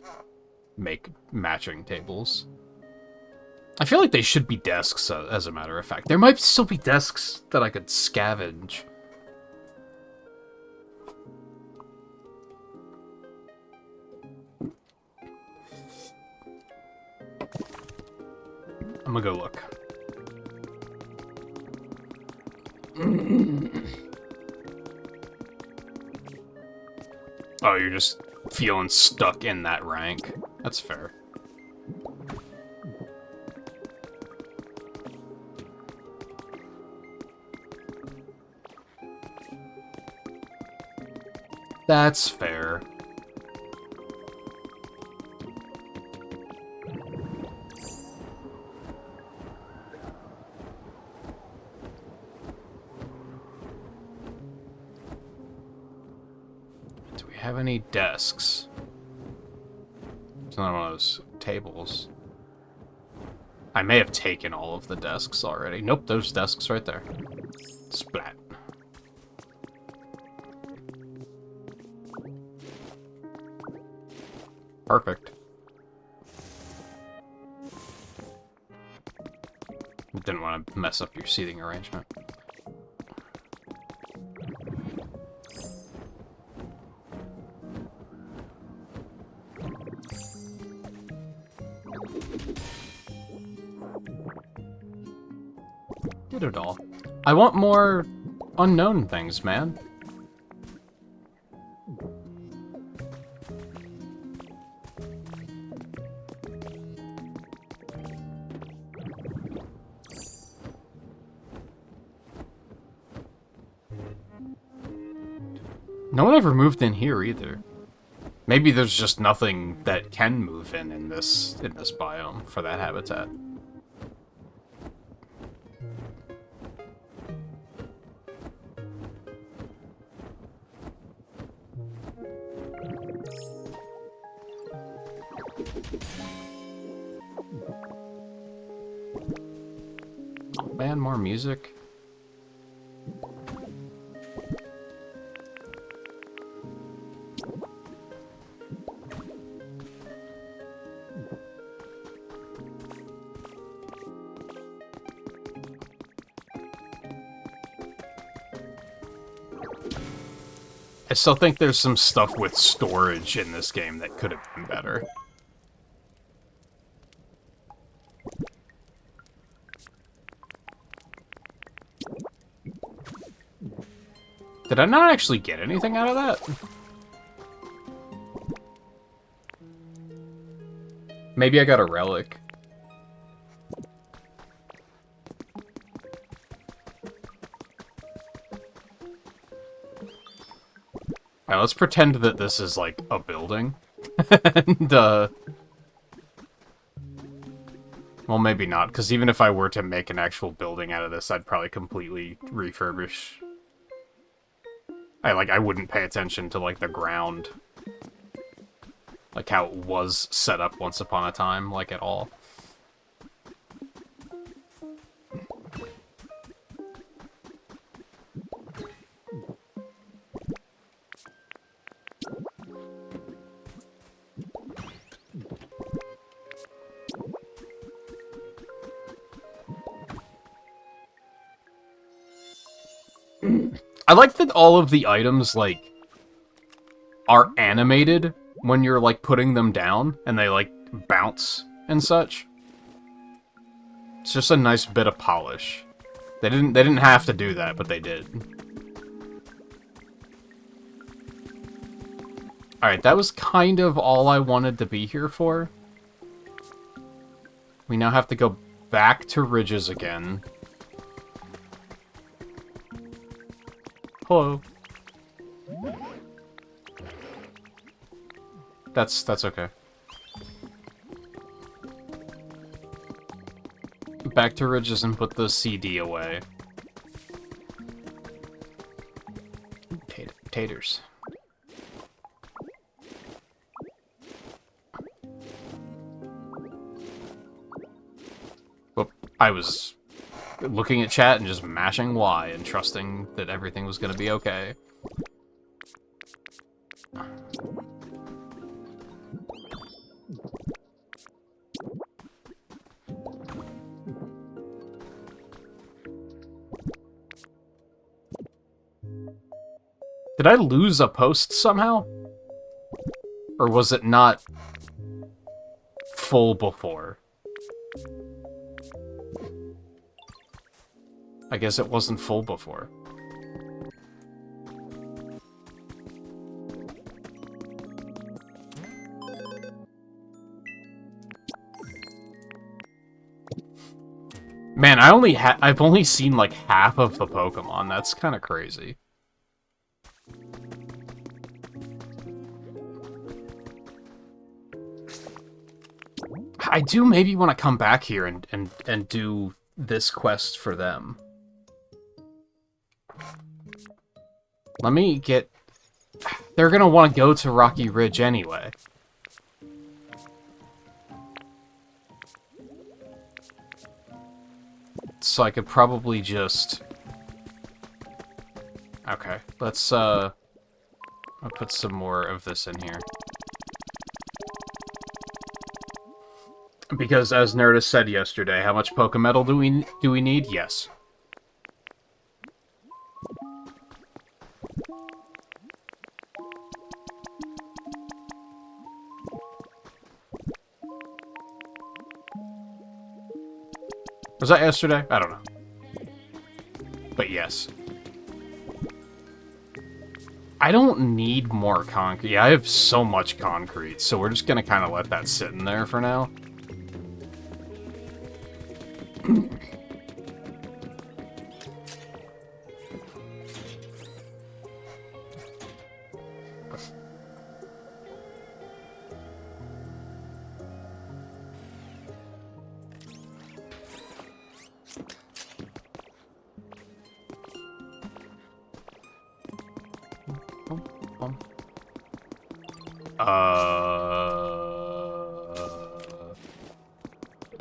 make matching tables. I feel like they should be desks, as a matter of fact. There might still be desks that I could scavenge. I'm gonna go look. Oh, you're just feeling stuck in that rank. That's fair. That's fair. Do we have any desks? It's not one of those tables. I may have taken all of the desks already. Nope, those desks right there. Splat. Perfect. Didn't want to mess up your seating arrangement. Did it all. I want more unknown things, man. No one ever moved in here either. Maybe there's just nothing that can move in this biome for that habitat. Oh man, more music. I still think there's some stuff with storage in this game that could have been better. Did I not actually get anything out of that? Maybe I got a relic. Now let's pretend that this is like a building. And well, maybe not, because even if I were to make an actual building out of this, I'd probably completely refurbish. I wouldn't pay attention to, like, the ground. Like, how it was set up once upon a time, like, at all. I like that all of the items, like, are animated when you're, like, putting them down, and they, like, bounce and such. It's just a nice bit of polish. They didn't have to do that, but they did. Alright, that was kind of all I wanted to be here for. We now have to go back to Ridges again. Hello. That's okay. Back to Ridges and put the CD away. Taters. Whoop. I was looking at chat and just mashing Y and trusting that everything was going to be okay. Did I lose a post somehow? Or was it not full before? I guess it wasn't full before. Man, I've only seen like half of the Pokemon. That's kind of crazy. I do maybe want to come back here and do this quest for them. Let me get... They're gonna want to go to Rocky Ridge anyway. So I could probably just... Okay, let's, I'll put some more of this in here. Because, as Nerdist said yesterday, how much Pokemetal do we need? Yes. Was that yesterday? I don't know. But yes. I don't need more concrete. I have so much concrete, so we're just gonna kind of let that sit in there for now.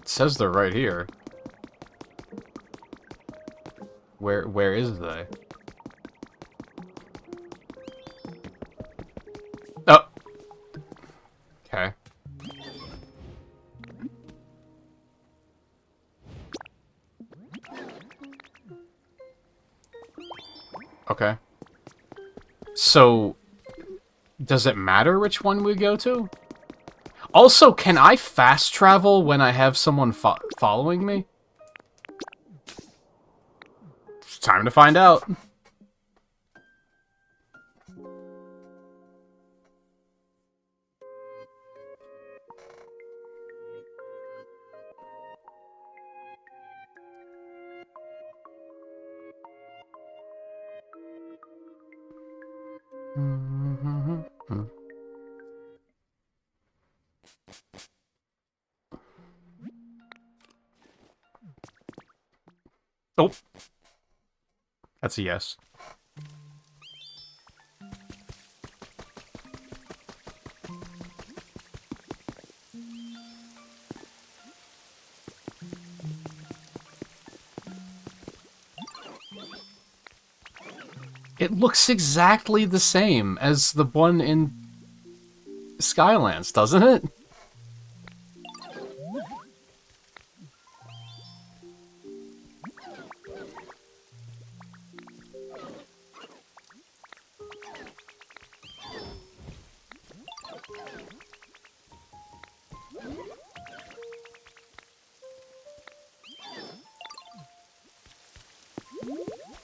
It says they're right here. Where is they? Oh. Okay. Okay. So, does it matter which one we go to? Also, can I fast travel when I have someone following me? It's time to find out. Oh. That's a yes. It looks exactly the same as the one in Skylands, doesn't it?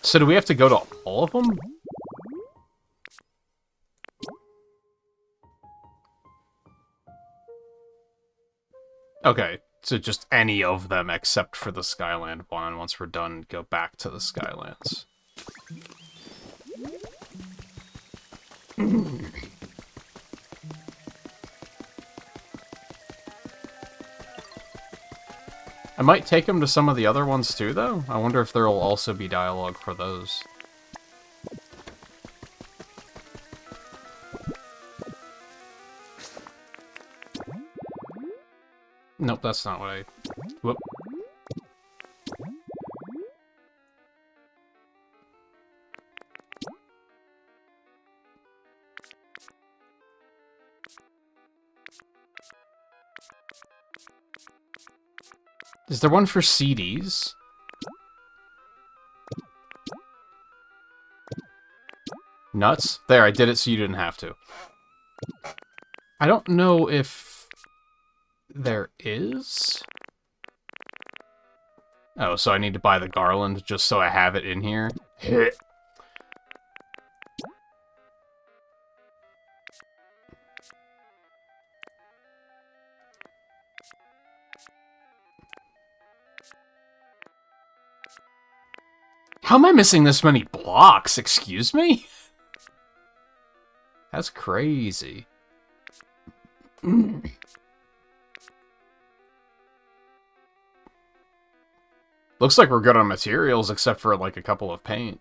So do we have to go to all of them? Okay, so just any of them except for the Skyland one. Once we're done, go back to the Skylands. I might take him to some of the other ones too, though. I wonder if there'll also be dialogue for those. Nope, that's not what I... Whoop. Is there one for CDs? Nuts? There, I did it so you didn't have to. I don't know if there is. Oh, so I need to buy the garland just so I have it in here. How am I missing this many blocks? Excuse me? That's crazy. Looks like we're good on materials, except for, like, a couple of paint.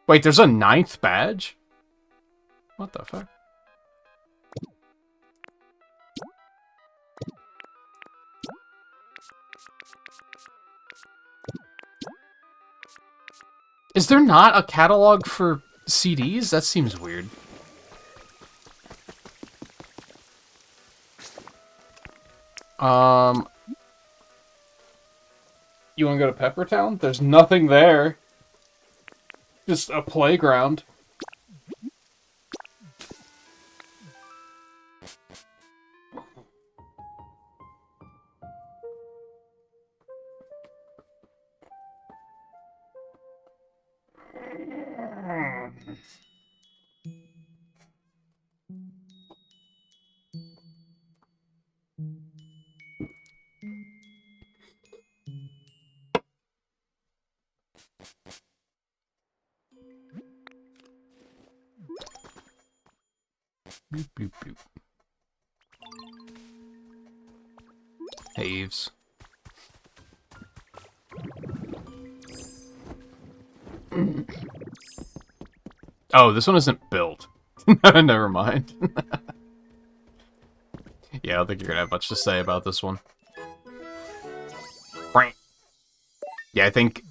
Wait, there's a 9th badge? What the fuck? Is there not a catalog for CDs? That seems weird. You want to go to Peppertown? There's nothing there. Just a playground. Bloop, bloop, bloop. Haves. Oh, this one isn't built. Never mind. Yeah, I don't think you're gonna have much to say about this one. Yeah, I think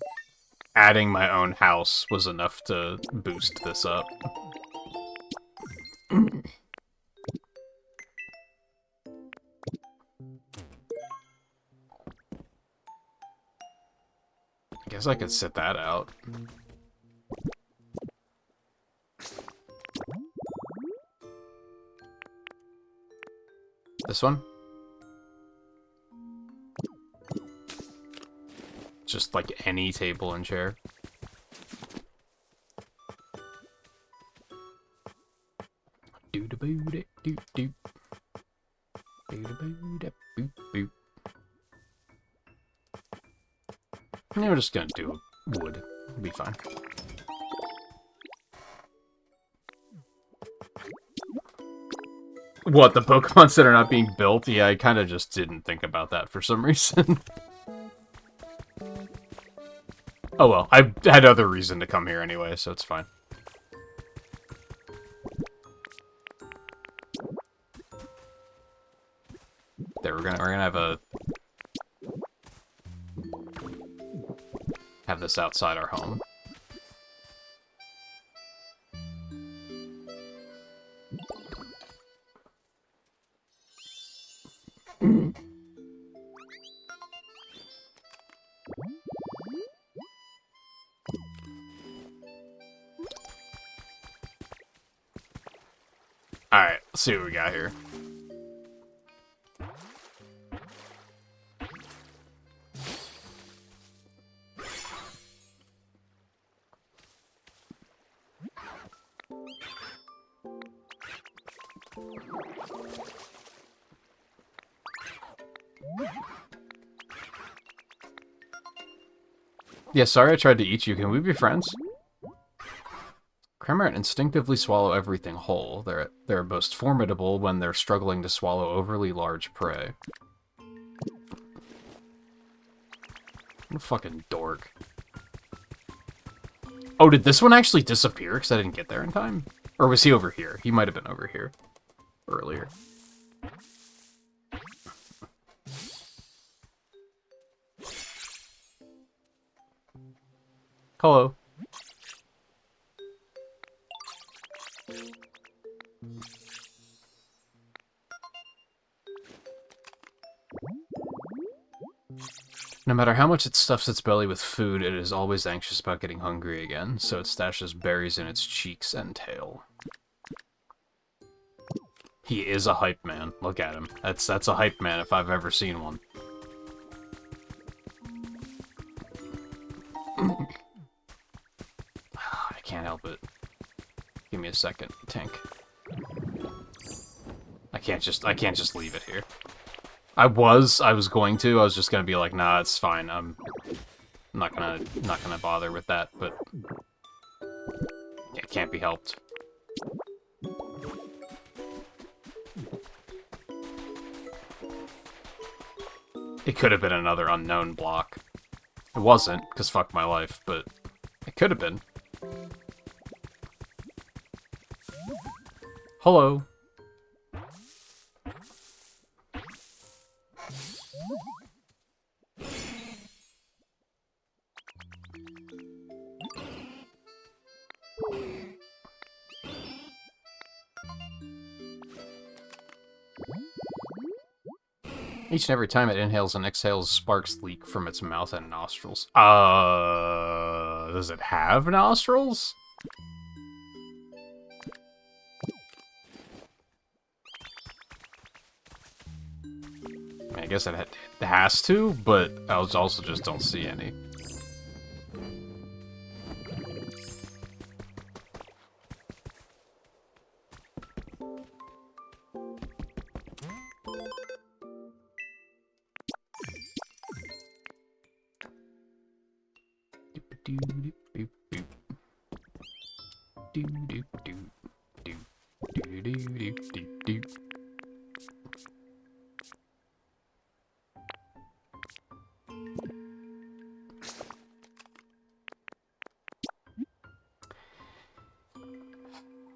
adding my own house was enough to boost this up. I guess I could sit that out. This one? Just like any table and chair. Doo-da-boo-da-doo-doo. Doo-da-boo-da-boop-boop. Yeah, we're just gonna do wood. It'll be fine. What, the Pokemons that are not being built? Yeah, I kind of just didn't think about that for some reason. Oh well, I had other reason to come here anyway, so it's fine. There, we're gonna have this outside our home. Alright, let's see what we got here. Yeah, sorry I tried to eat you. Can we be friends? Cramorant instinctively swallow everything whole. They're most formidable when they're struggling to swallow overly large prey. What a fucking dork. Oh, did this one actually disappear because I didn't get there in time? Or was he over here? He might have been over here earlier. Hello. No matter how much it stuffs its belly with food, it is always anxious about getting hungry again, so it stashes berries in its cheeks and tail. He is a hype man. Look at him. That's a hype man if I've ever seen one. I can't help it. Give me a second, tank. I can't just leave it here. I was going to. I was just gonna be like, nah, it's fine. I'm not gonna bother with that, but it can't be helped. It could have been another unknown block. It wasn't, because fuck my life, but it could have been. Hello. Each and every time it inhales and exhales, sparks leak from its mouth and nostrils. Does it have nostrils? I guess it has to, but I also just don't see any.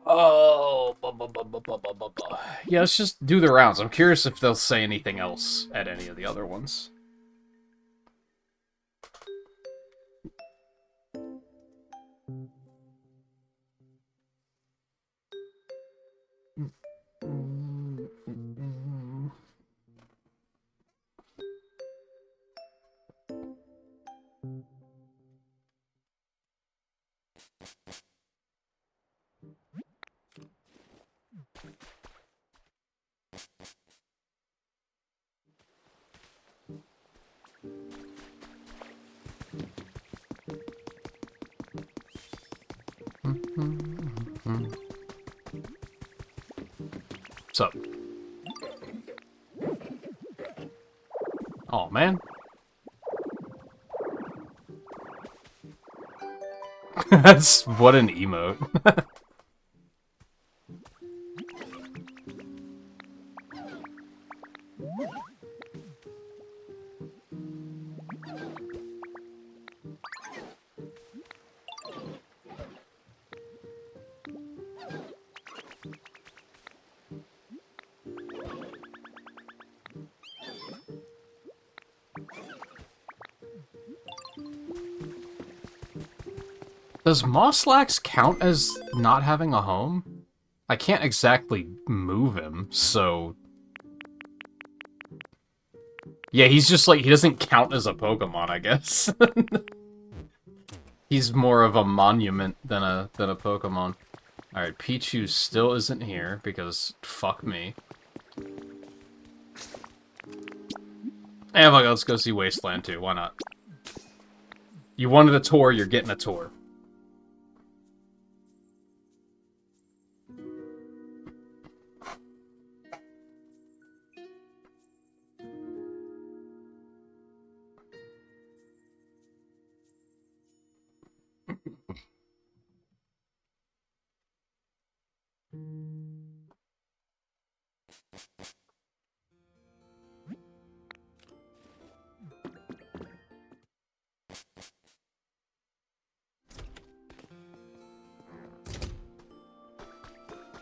Oh, Yeah, let's just do the rounds. I'm curious if they'll say anything else at any of the other ones. What's up? Oh man. That's what an emote. Does Mosslax count as not having a home? I can't exactly move him, so... Yeah, he's just like, he doesn't count as a Pokemon, I guess. He's more of a monument than a Pokemon. Alright, Pichu still isn't here, because fuck me. And fuck, let's go see Wasteland 2, why not? You wanted a tour, you're getting a tour.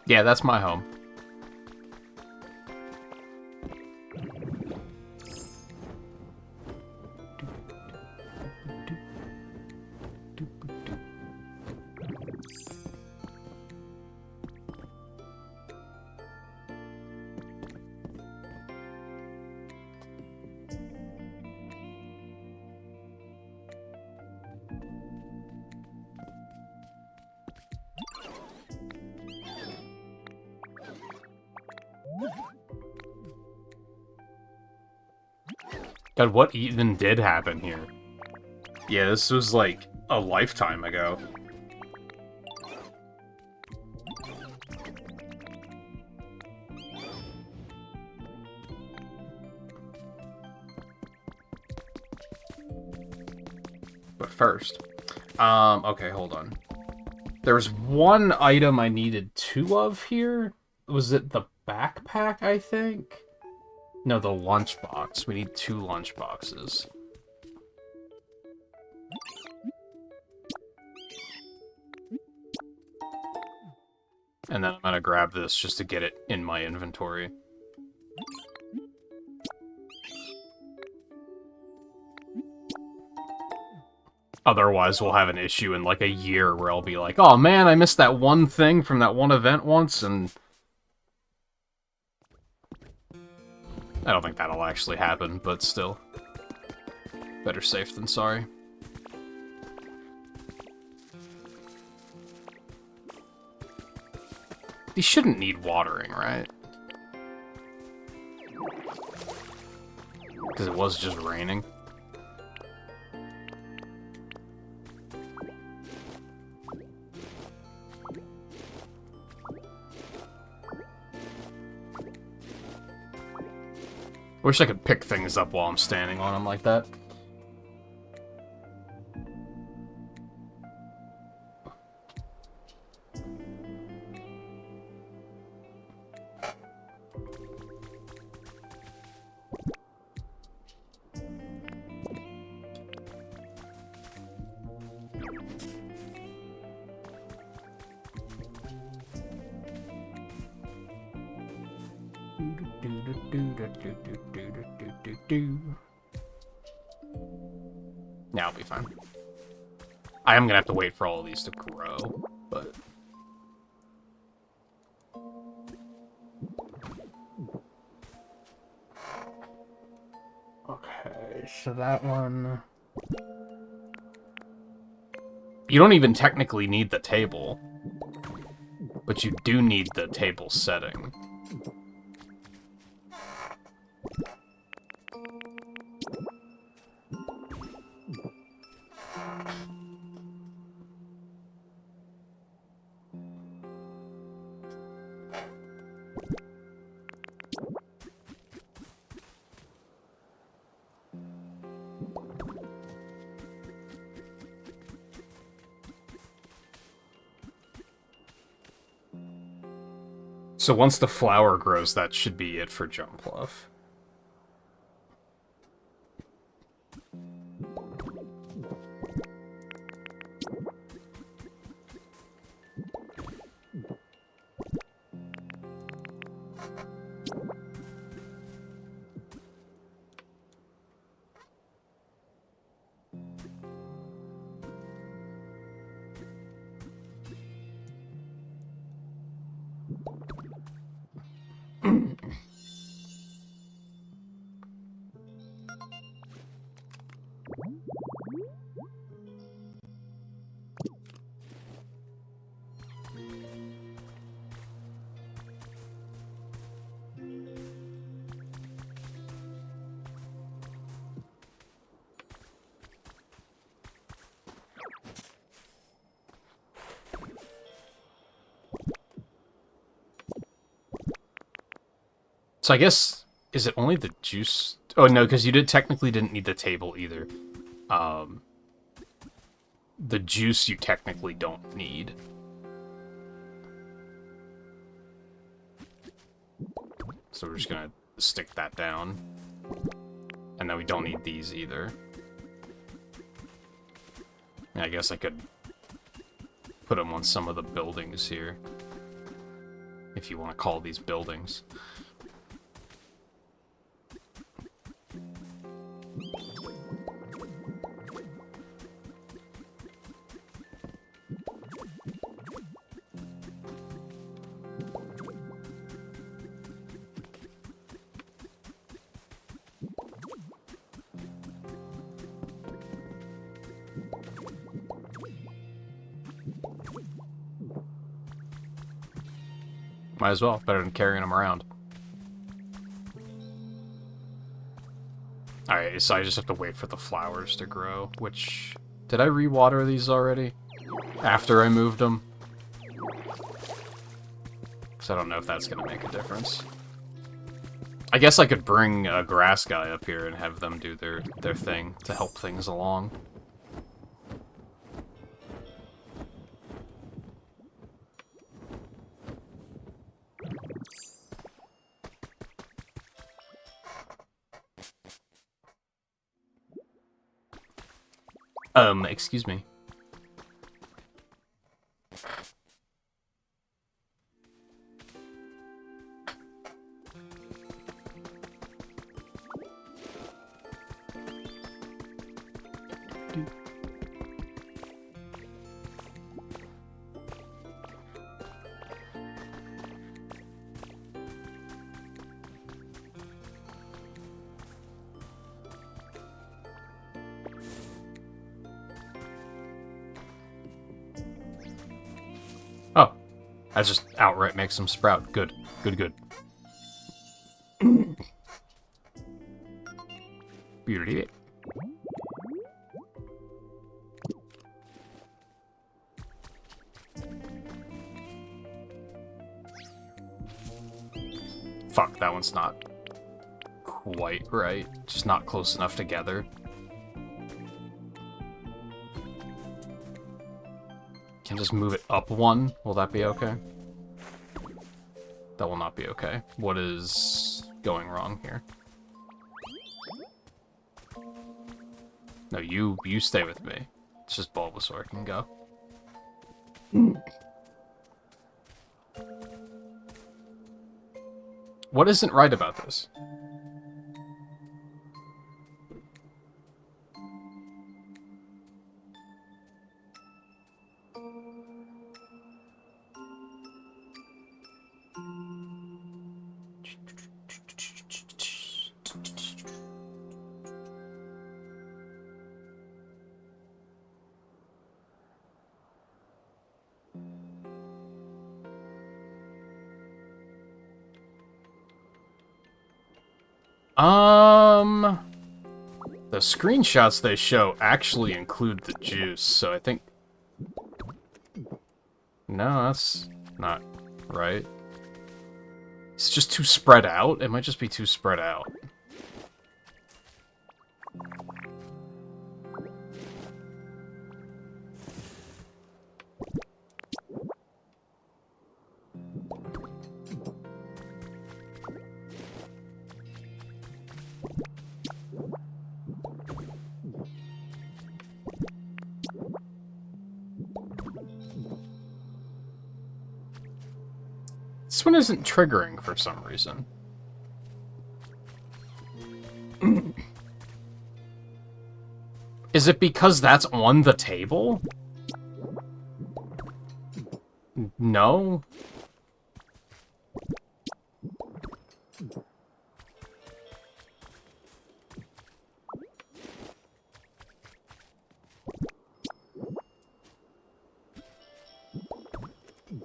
Yeah, that's my home. God, what even did happen here? Yeah, this was like a lifetime ago. But first, okay, hold on. There's one item I needed 2 of here. Was it the backpack, I think? No, the lunchbox. We need 2 lunchboxes. And then I'm gonna grab this just to get it in my inventory. Otherwise, we'll have an issue in like a year where I'll be like, oh man, I missed that one thing from that one event once, and... I don't think that'll actually happen, but still. Better safe than sorry. These shouldn't need watering, right? Because it was just raining. Wish I could pick things up while I'm standing on them like that. Yeah, I'll be fine. I am gonna have to wait for all of these to grow, but... Okay, so that one... You don't even technically need the table, but you do need the table setting. So once the flower grows, that should be it for Jumpluff. So I guess, is it only the juice? Oh, no, because you technically didn't need the table either. The juice you technically don't need. So we're just gonna stick that down. And then we don't need these either. I guess I could put them on some of the buildings here. If you want to call these buildings. Might as well. Better than carrying them around. Alright, so I just have to wait for the flowers to grow, which... Did I re-water these already? After I moved them? So I don't know if that's going to make a difference. I guess I could bring a grass guy up here and have them do their thing to help things along. Excuse me. Oh, that just outright makes them sprout. Good, good, good. Beauty. Fuck, that one's not quite right. Just not close enough together. Can just move it up one. Will that be okay? That will not be okay. What is going wrong here? No, you stay with me. It's just Bulbasaur can go. What isn't right about this? The screenshots they show actually include the juice, so I think... No, that's not right. It's just too spread out? It might just be too spread out. This one isn't triggering for some reason. Is it because that's on the table? No?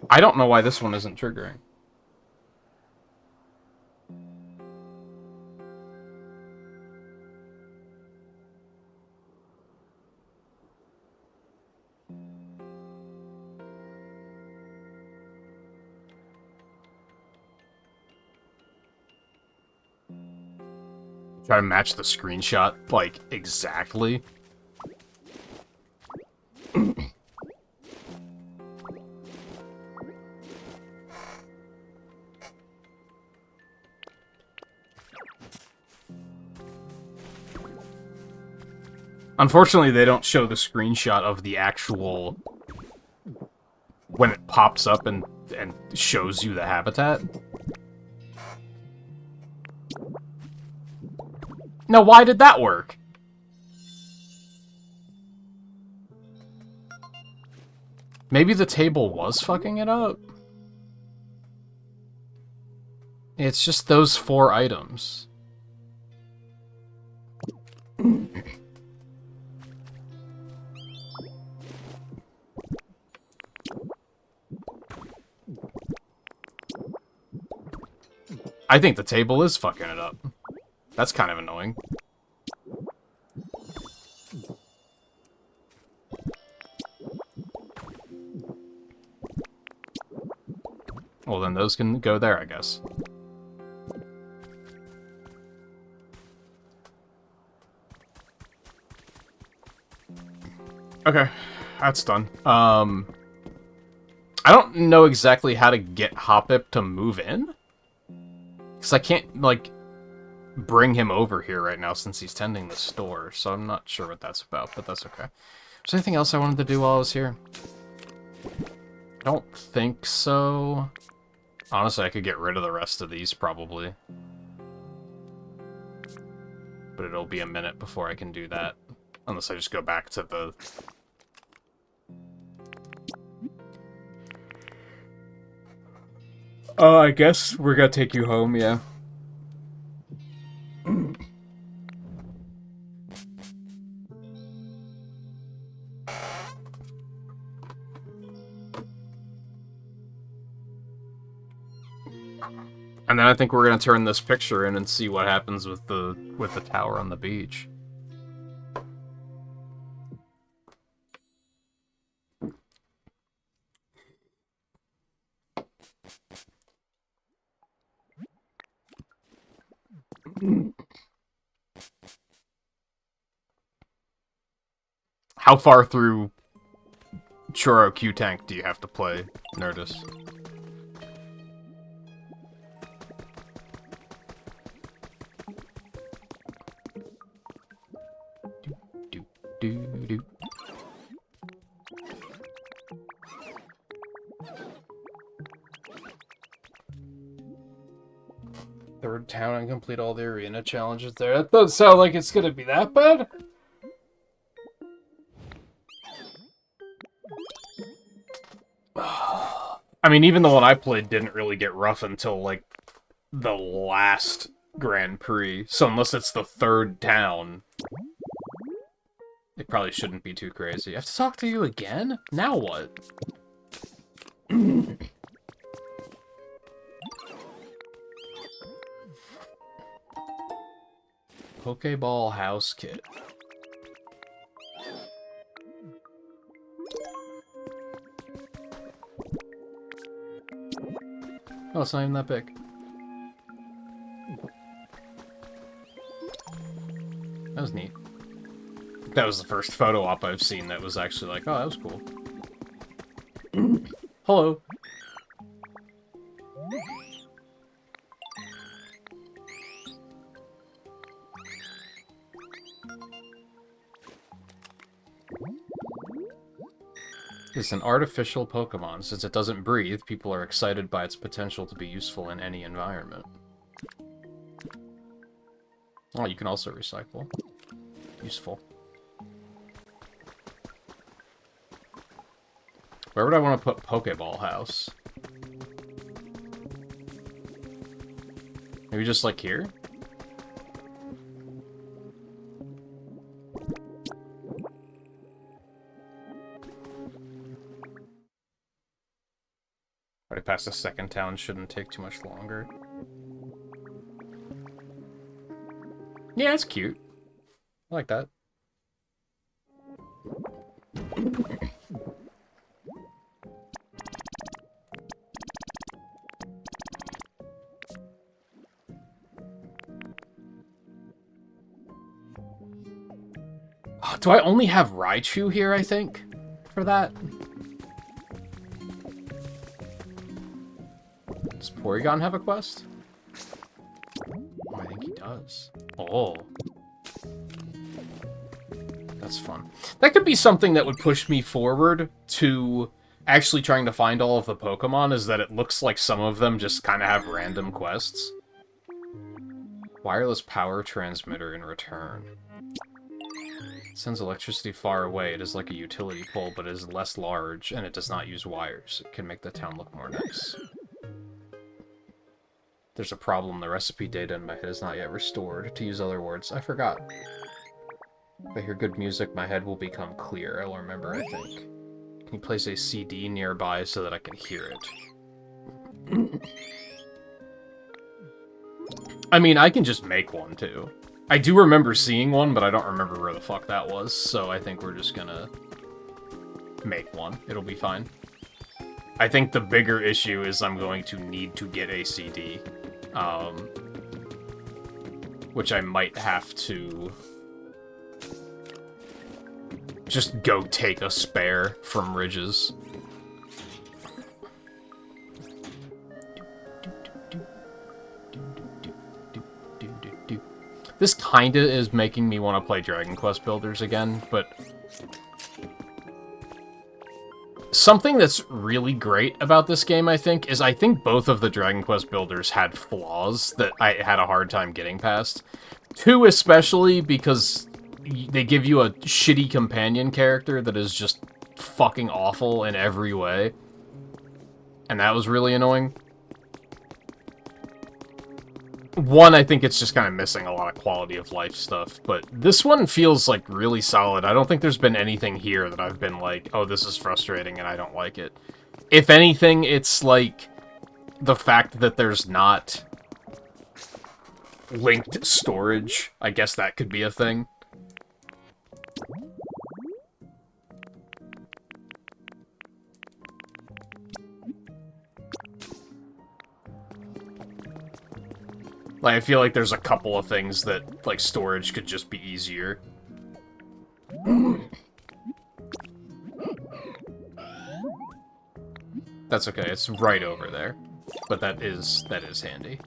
I don't know why this one isn't triggering. Try to match the screenshot, like, exactly. Unfortunately, they don't show the screenshot of the actual... when it pops up and shows you the habitat. Now, why did that work? Maybe the table was fucking it up? It's just those 4 items. I think the table is fucking it up. That's kind of annoying. Well, then those can go there, I guess. Okay, that's done. I don't know exactly how to get Hoppip to move in. Because I can't, like, bring him over here right now since he's tending the store, so I'm not sure what that's about, but that's okay. Is there anything else I wanted to do while I was here? I don't think so. Honestly, I could get rid of the rest of these, probably. But it'll be a minute before I can do that. Unless I just go back to the... I guess we're gonna take you home, yeah. And then I think we're gonna turn this picture in and see what happens with the tower on the beach. How far through Churro Q-Tank do you have to play, Nerdus? Do. town and complete all the arena challenges there. That doesn't sound like it's gonna be that bad. I mean, even the one I played didn't really get rough until, like, the last Grand Prix. So unless it's the third town, it probably shouldn't be too crazy. I have to talk to you again? Now what? Pokeball house kit. Oh, it's not even that big. That was neat. That was the first photo op I've seen that was actually like, oh, that was cool. Hello. It's an artificial Pokemon. Since it doesn't breathe, people are excited by its potential to be useful in any environment. Oh, you can also recycle. Useful. Where would I want to put Pokeball House? Maybe just like here? Already past the second town, shouldn't take too much longer. Yeah, it's cute. I like that. Oh, do I only have Raichu here, I think, for that? Does Porygon have a quest? Oh, I think he does. Oh. That's fun. That could be something that would push me forward to actually trying to find all of the Pokemon, is that it looks like some of them just kind of have random quests. Wireless power transmitter in return. Sends electricity far away. It is like a utility pole, but it is less large, and it does not use wires. It can make the town look more nice. There's a problem. The recipe data in my head is not yet restored. To use other words, I forgot. If I hear good music, my head will become clear. I will remember, I think. Can you place a CD nearby so that I can hear it? I mean, I can just make one, too. I do remember seeing one, but I don't remember where the fuck that was, so I think we're just gonna make one. It'll be fine. I think the bigger issue is I'm going to need to get a CD, which I might have to just go take a spare from Ridge's. This kinda is making me want to play Dragon Quest Builders again, but something that's really great about this game, I think, is I think both of the Dragon Quest Builders had flaws that I had a hard time getting past. 2 especially, because they give you a shitty companion character that is just fucking awful in every way. And that was really annoying. 1, I think it's just kind of missing a lot of quality of life stuff, but this one feels, like, really solid. I don't think there's been anything here that I've been like, oh, this is frustrating and I don't like it. If anything, it's, like, the fact that there's not linked storage. I guess that could be a thing. Like, I feel like there's a couple of things that, like, storage could just be easier. That's okay, it's right over there. But that is handy.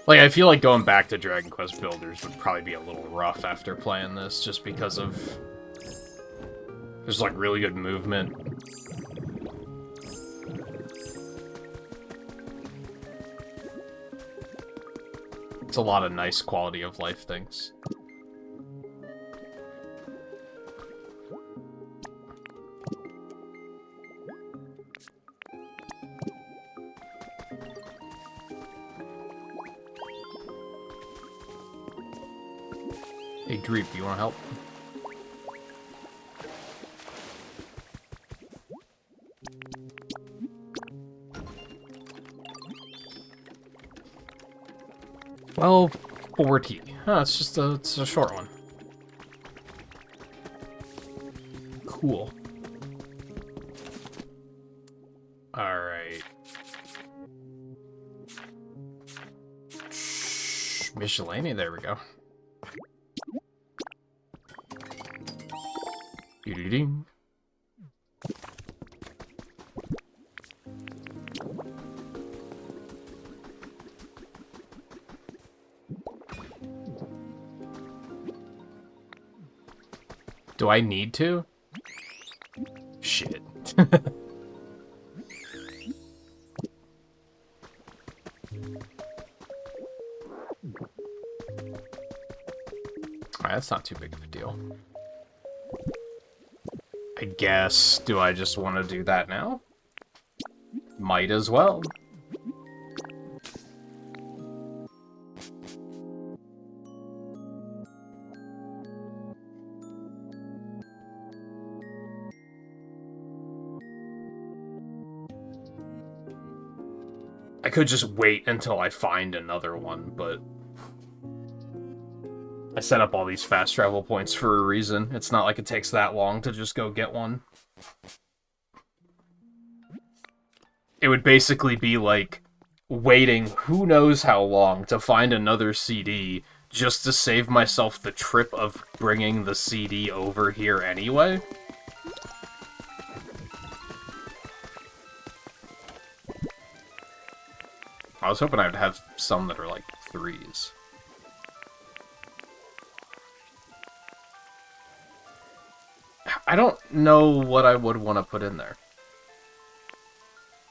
Like, I feel like going back to Dragon Quest Builders would probably be a little rough after playing this, just because of... There's, like, really good movement. It's a lot of nice quality of life things. Hey, Dreep, you want to help? Well, 40. Huh, it's a short one. Cool. Alright. Miscellany, there we go. Ding. Do I need to? Shit. Alright, that's not too big of a deal. I guess, do I just want to do that now? Might as well. I could just wait until I find another one, but... I set up all these fast travel points for a reason. It's not like it takes that long to just go get one. It would basically be like waiting who knows how long to find another CD just to save myself the trip of bringing the CD over here anyway. I was hoping I'd have some that are like 3s. I don't know what I would want to put in there.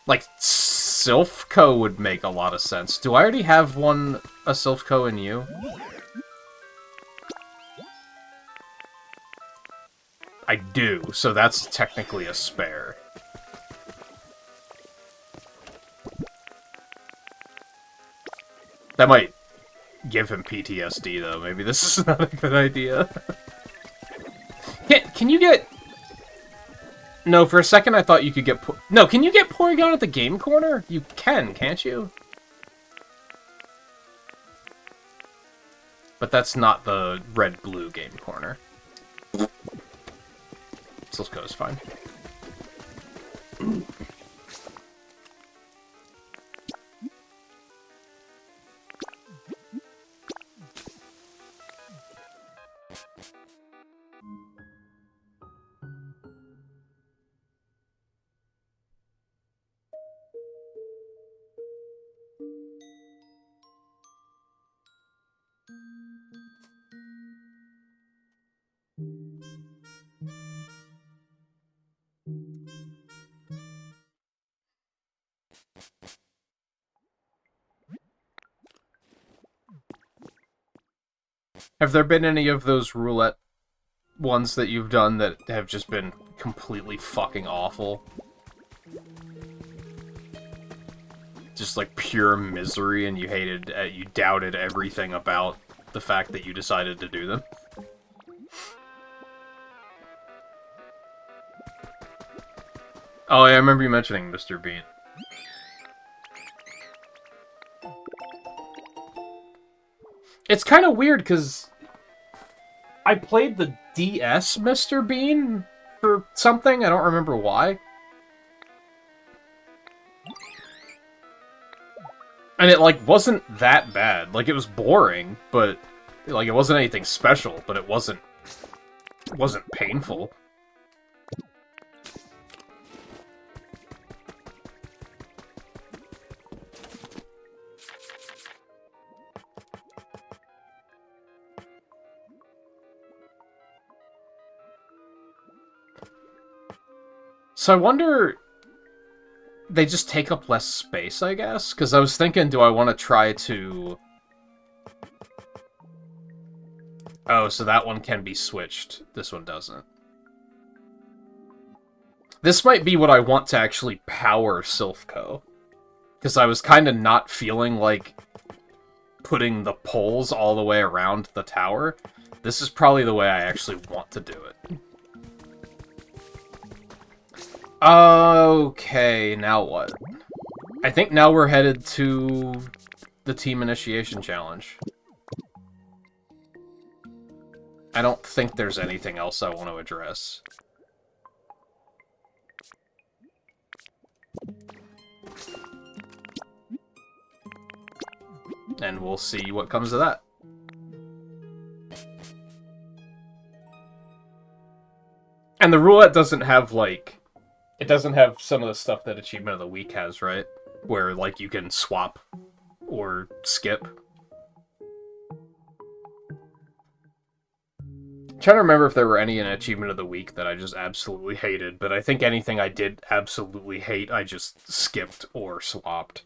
Like, Silphco would make a lot of sense. Do I already have a Silphco in you? I do, so that's technically a spare. That might give him PTSD, though. Maybe this is not a good idea. Can you get... No, for a second I thought you could get... No, can you get Porygon at the game corner? You can, can't you? But that's not the red-blue game corner. Silphco is fine. Have there been any of those roulette ones that you've done that have just been completely fucking awful? Just like pure misery, and you you doubted everything about the fact that you decided to do them? Oh, yeah, I remember you mentioning Mr. Bean. It's kind of weird, because I played the DS Mr. Bean for something. I don't remember why. And it, like, wasn't that bad. Like, it was boring, but, like, it wasn't anything special, but it wasn't painful. So I wonder... They just take up less space, I guess? Because I was thinking, do I want to try to... Oh, so that one can be switched. This one doesn't. This might be what I want to actually power Silphco. Because I was kind of not feeling like putting the poles all the way around the tower. This is probably the way I actually want to do it. Okay, now what? I think now we're headed to the team initiation challenge. I don't think there's anything else I want to address. And we'll see what comes of that. And the roulette doesn't have, like... It doesn't have some of the stuff that Achievement of the Week has, right? Where, like, you can swap or skip. I'm trying to remember if there were any in Achievement of the Week that I just absolutely hated, but I think anything I did absolutely hate, I just skipped or swapped.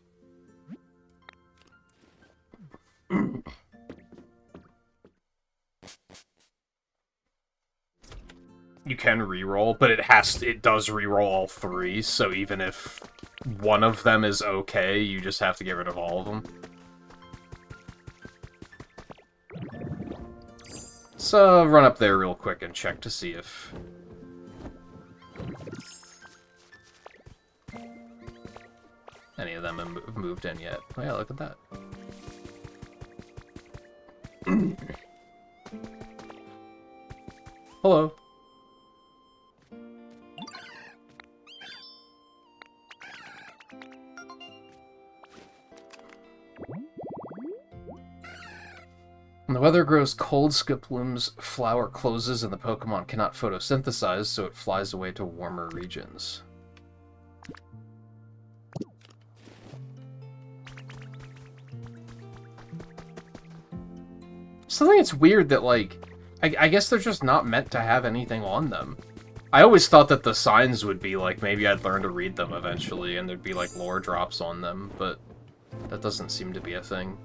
You can reroll, but it does reroll all three, so even if one of them is okay, you just have to get rid of all of them. So, run up there real quick and check to see if... any of them have moved in yet. Oh yeah, look at that. Hello. When the weather grows cold, Skiploom's flower closes and the Pokemon cannot photosynthesize, so it flies away to warmer regions. So I think it's weird that, like, I guess they're just not meant to have anything on them. I always thought that the signs would be, like, maybe I'd learn to read them eventually, and there'd be, like, lore drops on them, but that doesn't seem to be a thing.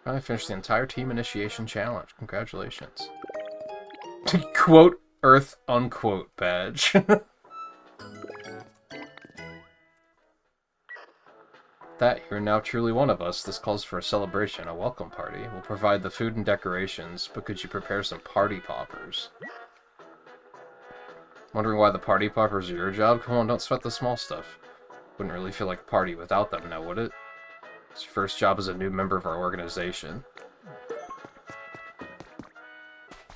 I finished the entire team initiation challenge. Congratulations. Quote, Earth, unquote badge. That you're now truly one of us. This calls for a celebration, a welcome party. We'll provide the food and decorations, but could you prepare some party poppers? Wondering why the party poppers are your job? Come on, don't sweat the small stuff. Wouldn't really feel like a party without them now, would it? It's your first job as a new member of our organization.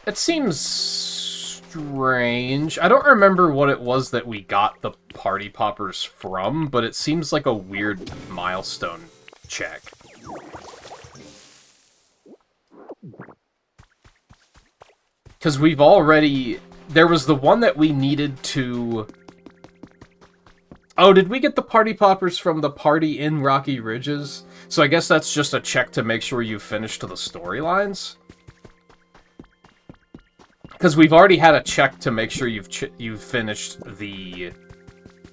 It seems strange. I don't remember what it was that we got the party poppers from, but it seems like a weird milestone check. Because we've already... There was the one that we needed to... Oh, did we get the party poppers from the party in Rocky Ridges? So I guess that's just a check to make sure you've finished the storylines? Because we've already had a check to make sure you've finished the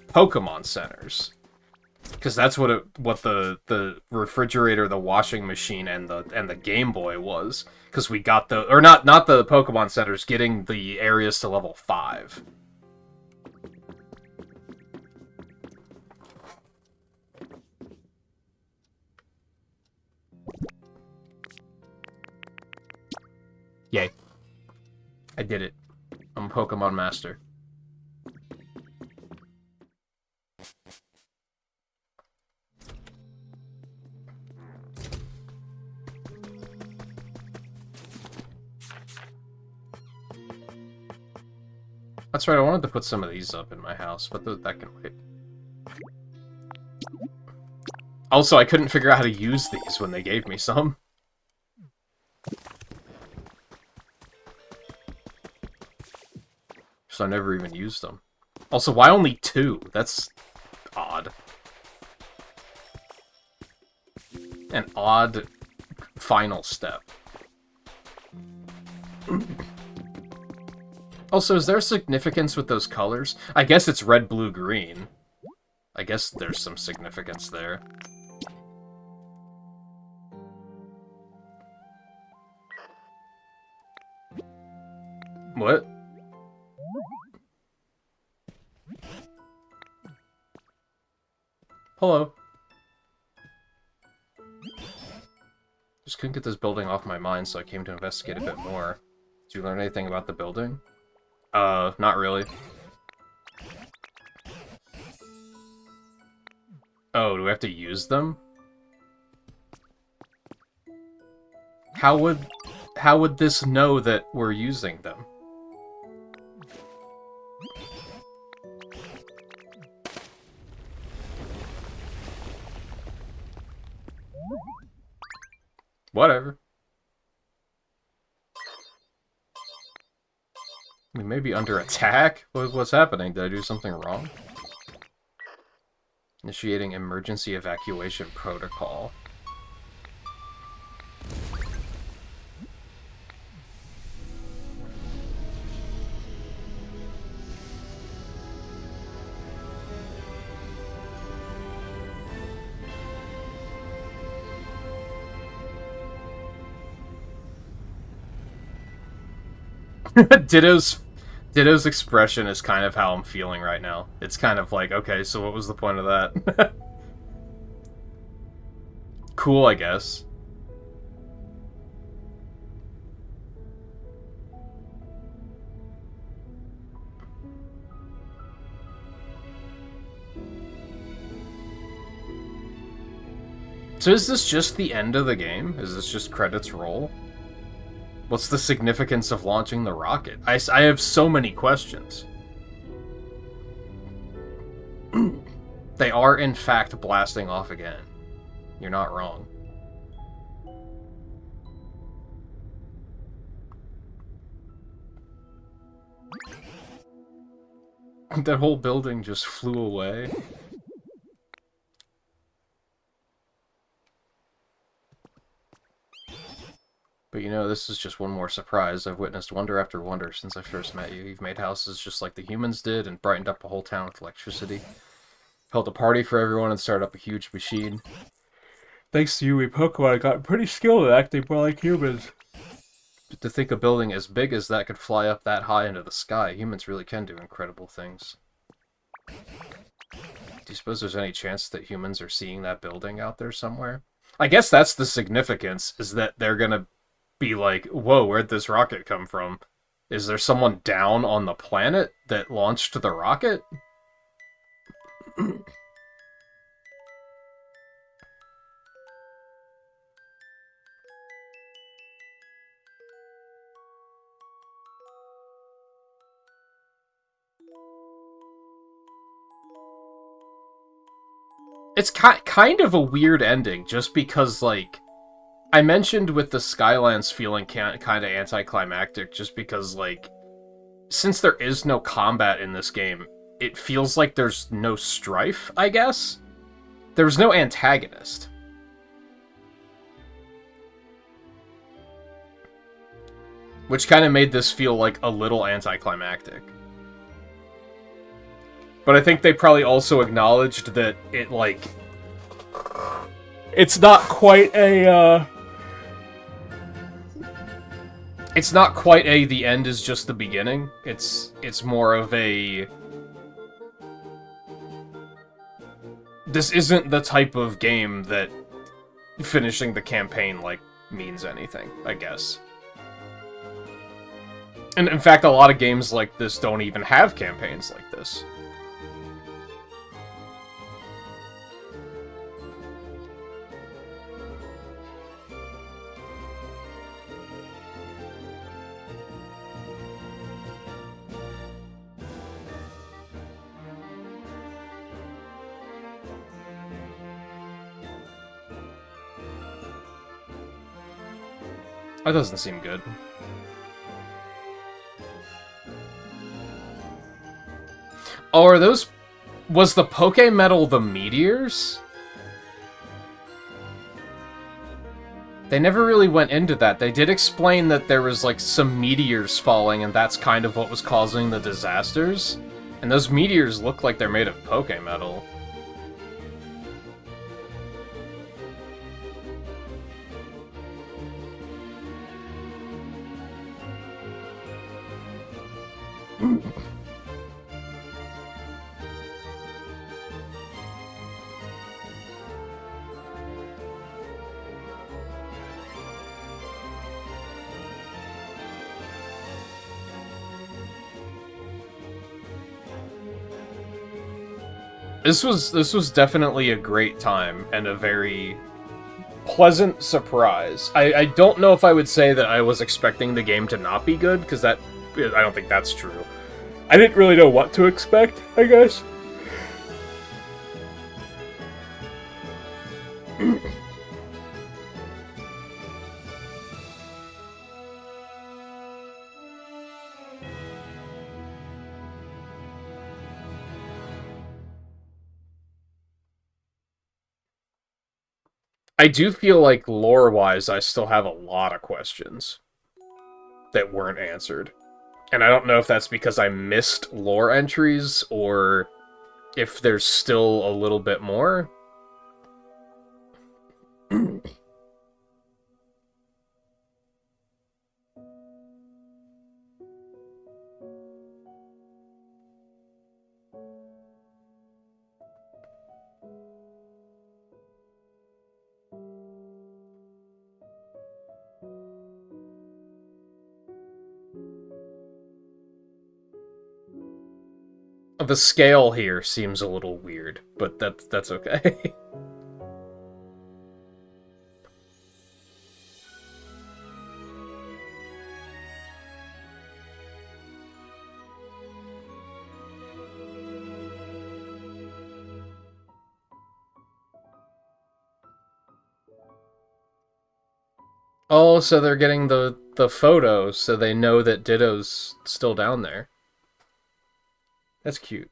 Pokemon centers. Because that's what the refrigerator, the washing machine, and the Game Boy was. Because we got the... Or not the Pokemon centers, getting the areas to level 5. Yay. I did it. I'm a Pokemon master. That's right, I wanted to put some of these up in my house, but that can wait. Also, I couldn't figure out how to use these when they gave me some. So I never even used them. Also, why only 2? That's odd. An odd final step. Also, is there significance with those colors? I guess it's red, blue, green. I guess there's some significance there. What? Hello. Just couldn't get this building off my mind, so I came to investigate a bit more. Did you learn anything about the building? Not really. Oh, do we have to use them? How would this know that we're using them? Whatever. We may be under attack? What's happening? Did I do something wrong? Initiating emergency evacuation protocol. Ditto's expression is kind of how I'm feeling right now. It's kind of like, okay, so what was the point of that? Cool, I guess. So is this just the end of the game? Is this just credits roll? What's the significance of launching the rocket? I have so many questions. They are, in fact, blasting off again. You're not wrong. That whole building just flew away. But you know, this is just one more surprise. I've witnessed wonder after wonder since I first met you. You've made houses just like the humans did and brightened up a whole town with electricity. Held a party for everyone and started up a huge machine. Thanks to you, we Pokemon got pretty skilled at acting more like humans. But to think a building as big as that could fly up that high into the sky, humans really can do incredible things. Do you suppose there's any chance that humans are seeing that building out there somewhere? I guess that's the significance, is that they're gonna be like, whoa, where'd this rocket come from? Is there someone down on the planet that launched the rocket? It's kind of a weird ending, just because, like, I mentioned with the Skylands feeling kind of anticlimactic, just because, like, since there is no combat in this game, it feels like there's no strife, I guess? There's no antagonist. Which kind of made this feel, like, a little anticlimactic. But I think they probably also acknowledged that it, like... It's not quite a, It's not quite a the end is just the beginning. It's more of a... This isn't the type of game that finishing the campaign, like, means anything, I guess. And in fact, a lot of games like this don't even have campaigns like this. That doesn't seem good. Oh, are those... Was the Pokemetal the meteors? They never really went into that. They did explain that there was, like, some meteors falling, and that's kind of what was causing the disasters. And those meteors look like they're made of Pokemetal. This was definitely a great time and a very pleasant surprise. I don't know if I would say that I was expecting the game to not be good, because I don't think that's true. I didn't really know what to expect, I guess. I do feel like, lore-wise, I still have a lot of questions that weren't answered. And I don't know if that's because I missed lore entries, or if there's still a little bit more. The scale here seems a little weird, but that's okay. Oh, so they're getting the photos, so they know that Ditto's still down there. That's cute.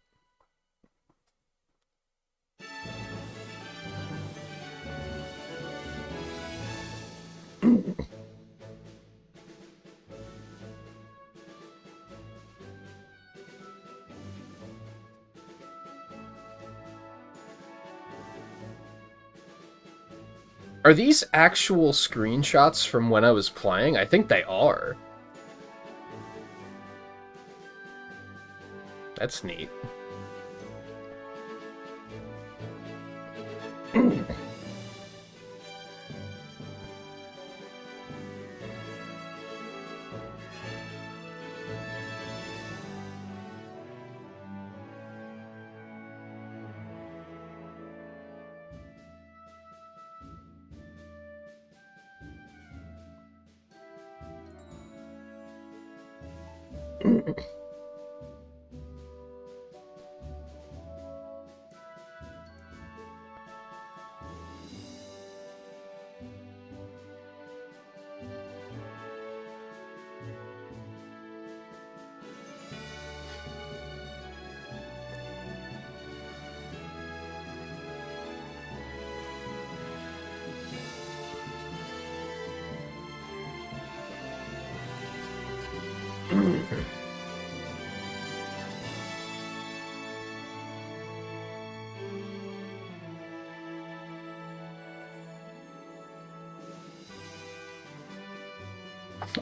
Are these actual screenshots from when I was playing? I think they are. That's neat.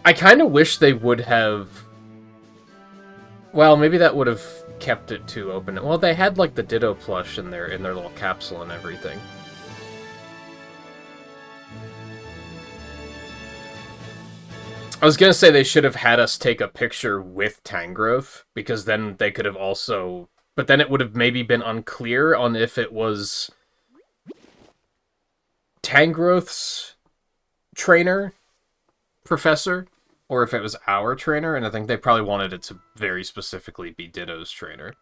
I kind of wish they would have... Well, maybe that would have kept it too open. Well, they had, like, the Ditto plush in their little capsule and everything. I was gonna say they should have had us take a picture with Tangrowth, because then they could have also... But then it would have maybe been unclear on if it was Tangrowth's trainer, professor, or if it was our trainer, and I think they probably wanted it to very specifically be Ditto's trainer.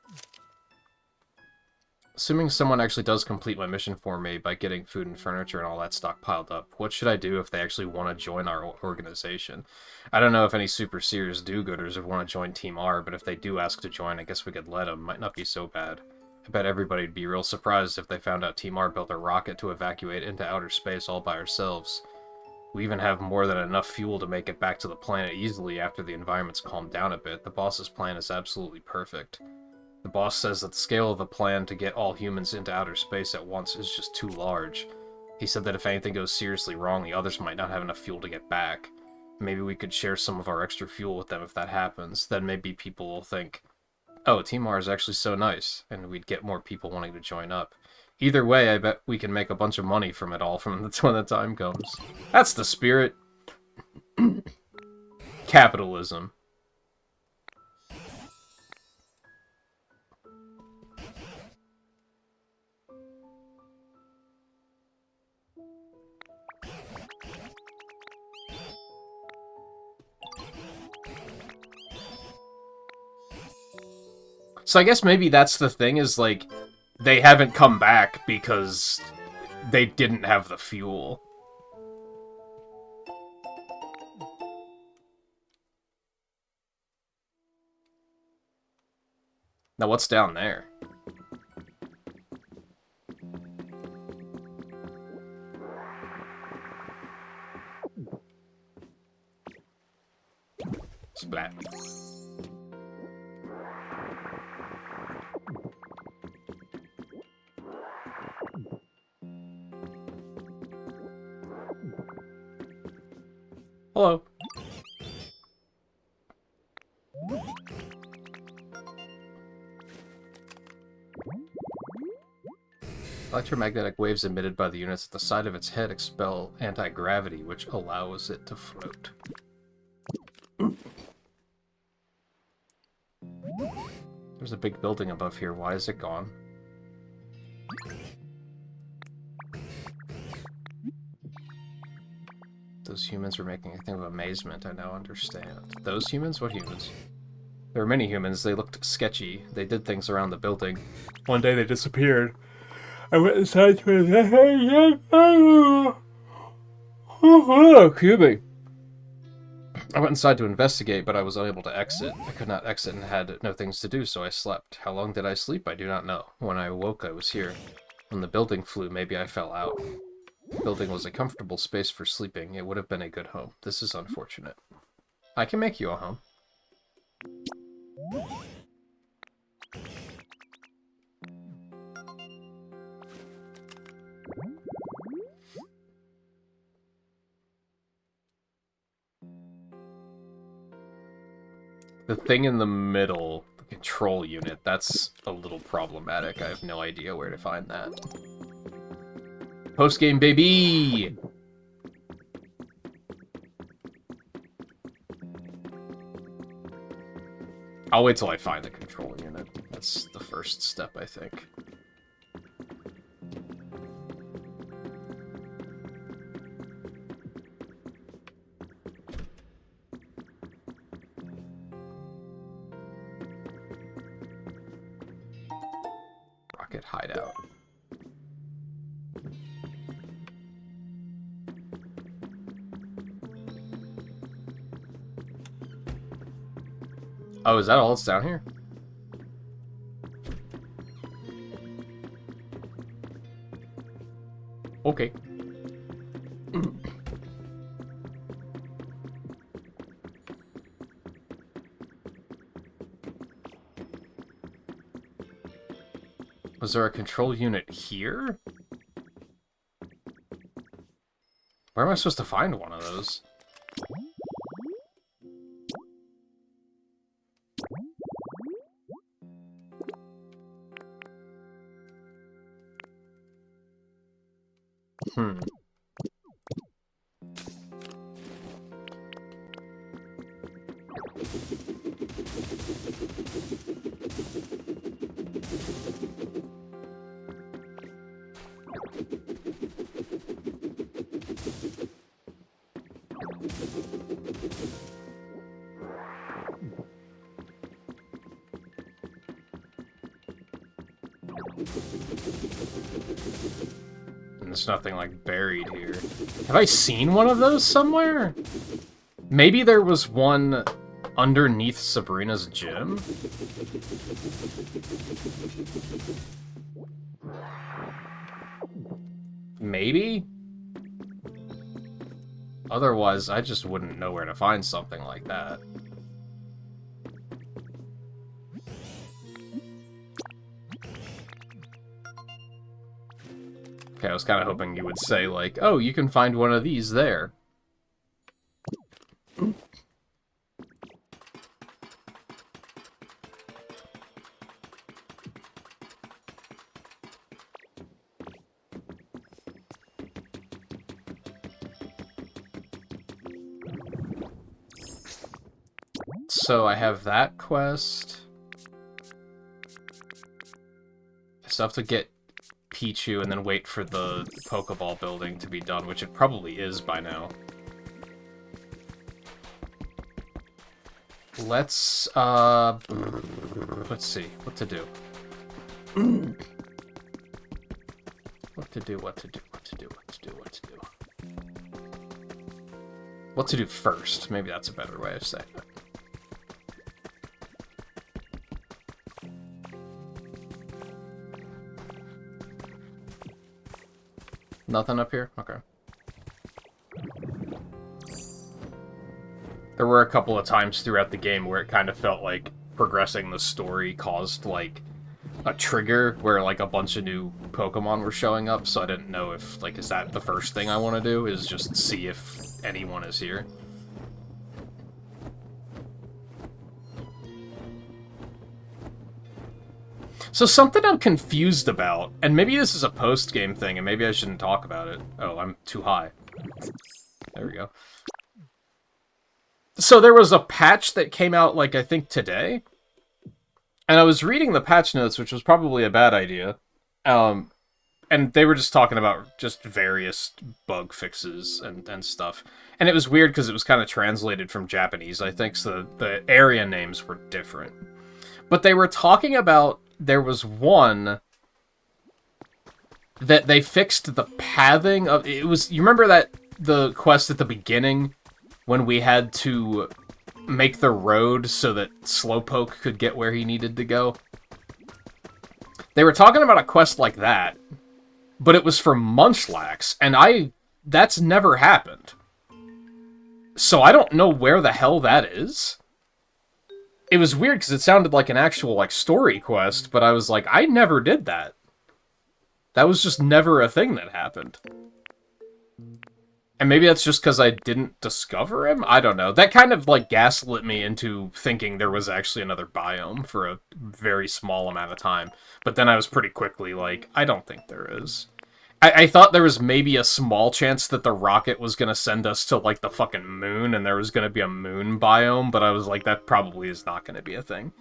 Assuming someone actually does complete my mission for me by getting food and furniture and all that stock piled up, what should I do if they actually want to join our organization? I don't know if any super serious do-gooders would want to join Team R, but if they do ask to join, I guess we could let them. Might not be so bad. I bet everybody'd be real surprised if they found out Team R built a rocket to evacuate into outer space all by ourselves. We even have more than enough fuel to make it back to the planet easily after the environment's calmed down a bit. The boss's plan is absolutely perfect. The boss says that the scale of the plan to get all humans into outer space at once is just too large. He said that if anything goes seriously wrong, the others might not have enough fuel to get back. Maybe we could share some of our extra fuel with them if that happens. Then maybe people will think, oh, Team R is actually so nice, and we'd get more people wanting to join up. Either way, I bet we can make a bunch of money from it all when the time comes. That's the spirit. Capitalism. So I guess maybe that's the thing, is like, they haven't come back because they didn't have the fuel. Now what's down there? Splat. Hello. Electromagnetic waves emitted by the units at the side of its head expel anti-gravity, which allows it to float. There's a big building above here. Why is it gone? Those humans were making a thing of amazement. I now understand. Those humans? What humans? There were many humans. They looked sketchy. They did things around the building. One day they disappeared. I went inside to... Oh, excuse me. I went inside to investigate, but I was unable to exit. I could not exit and had no things to do, so I slept. How long did I sleep? I do not know. When I awoke, I was here. When the building flew, maybe I fell out. The building was a comfortable space for sleeping. It would have been a good home. This is unfortunate. I can make you a home. The thing in the middle, the control unit, that's a little problematic. I have no idea where to find that. Post-game, baby! I'll wait till I find the control unit. That's the first step, I think. Rocket hideout. Oh, is that all that's down here? Okay. Was there a control unit here? Where am I supposed to find one of those? And there's nothing, like, buried here. Have I seen one of those somewhere? Maybe there was one underneath Sabrina's gym? Maybe? Otherwise, I just wouldn't know where to find something like that. Okay, I was kind of hoping you would say, like, oh, you can find one of these there. So I have that quest. I still have to get Pichu and then wait for the Pokeball building to be done, which it probably is by now. Let's see, what to do. What to do. What to do first, maybe that's a better way of saying it. Nothing up here? Okay. There were a couple of times throughout the game where it kind of felt like progressing the story caused, like, a trigger where, like, a bunch of new Pokemon were showing up, so I didn't know if, like, is that the first thing I want to do, is just see if anyone is here. So something I'm confused about, and maybe this is a post-game thing, and maybe I shouldn't talk about it. Oh, I'm too high. There we go. So there was a patch that came out, like, I think today, and I was reading the patch notes, which was probably a bad idea, and they were just talking about just various bug fixes and stuff. And it was weird because it was kind of translated from Japanese, I think, so the area names were different. But they were talking about there was one that they fixed the pathing of... It was... You remember that the quest at the beginning when we had to make the road so that Slowpoke could get where he needed to go? They were talking about a quest like that, but it was for Munchlax, and that's never happened. So I don't know where the hell that is. It was weird because it sounded like an actual, like, story quest, but I was like, I never did that. That was just never a thing that happened. And maybe that's just because I didn't discover him? I don't know. That kind of, like, gaslit me into thinking there was actually another biome for a very small amount of time. But then I was pretty quickly like, I don't think there is. I thought there was maybe a small chance that the rocket was going to send us to, like, the fucking moon, and there was going to be a moon biome, but I was like, that probably is not going to be a thing.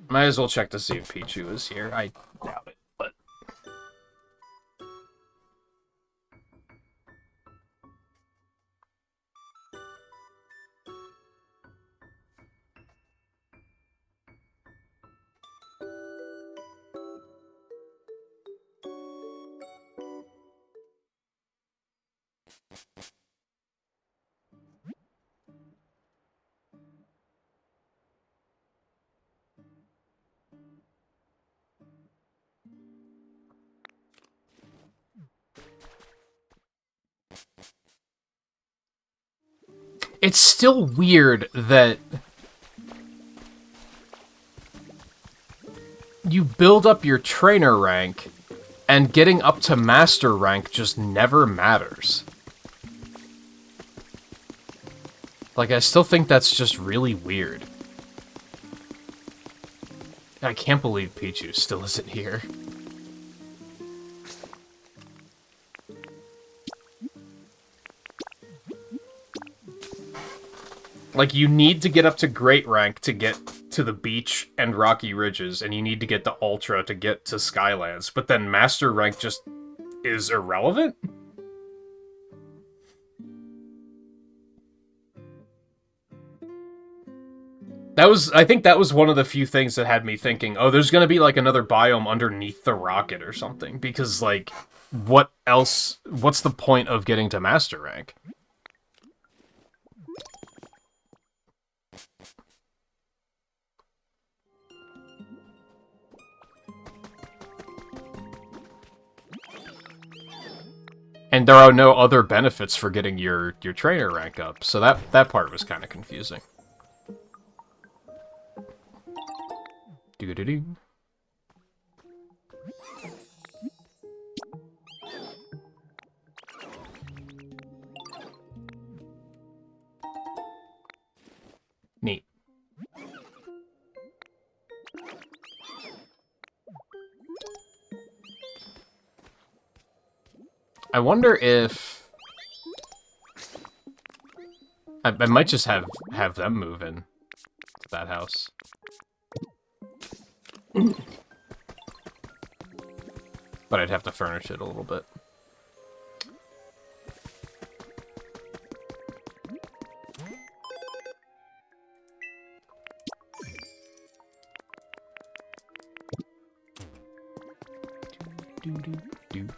Might as well check to see if Pichu is here. I doubt it, but... It's still weird that you build up your trainer rank, and getting up to master rank just never matters. Like, I still think that's just really weird. I can't believe Pichu still isn't here. Like, you need to get up to great rank to get to the beach and rocky ridges, and you need to get to ultra to get to Skylands, but then master rank just is irrelevant? I think that was one of the few things that had me thinking, oh, there's gonna be, like, another biome underneath the rocket or something, because, like, what else, what's the point of getting to master rank? And there are no other benefits for getting your trainer rank up, so that part was kind of confusing. Do-do-do. Neat. I wonder if I might just have them move in to that house. But I'd have to furnish it a little bit. Do.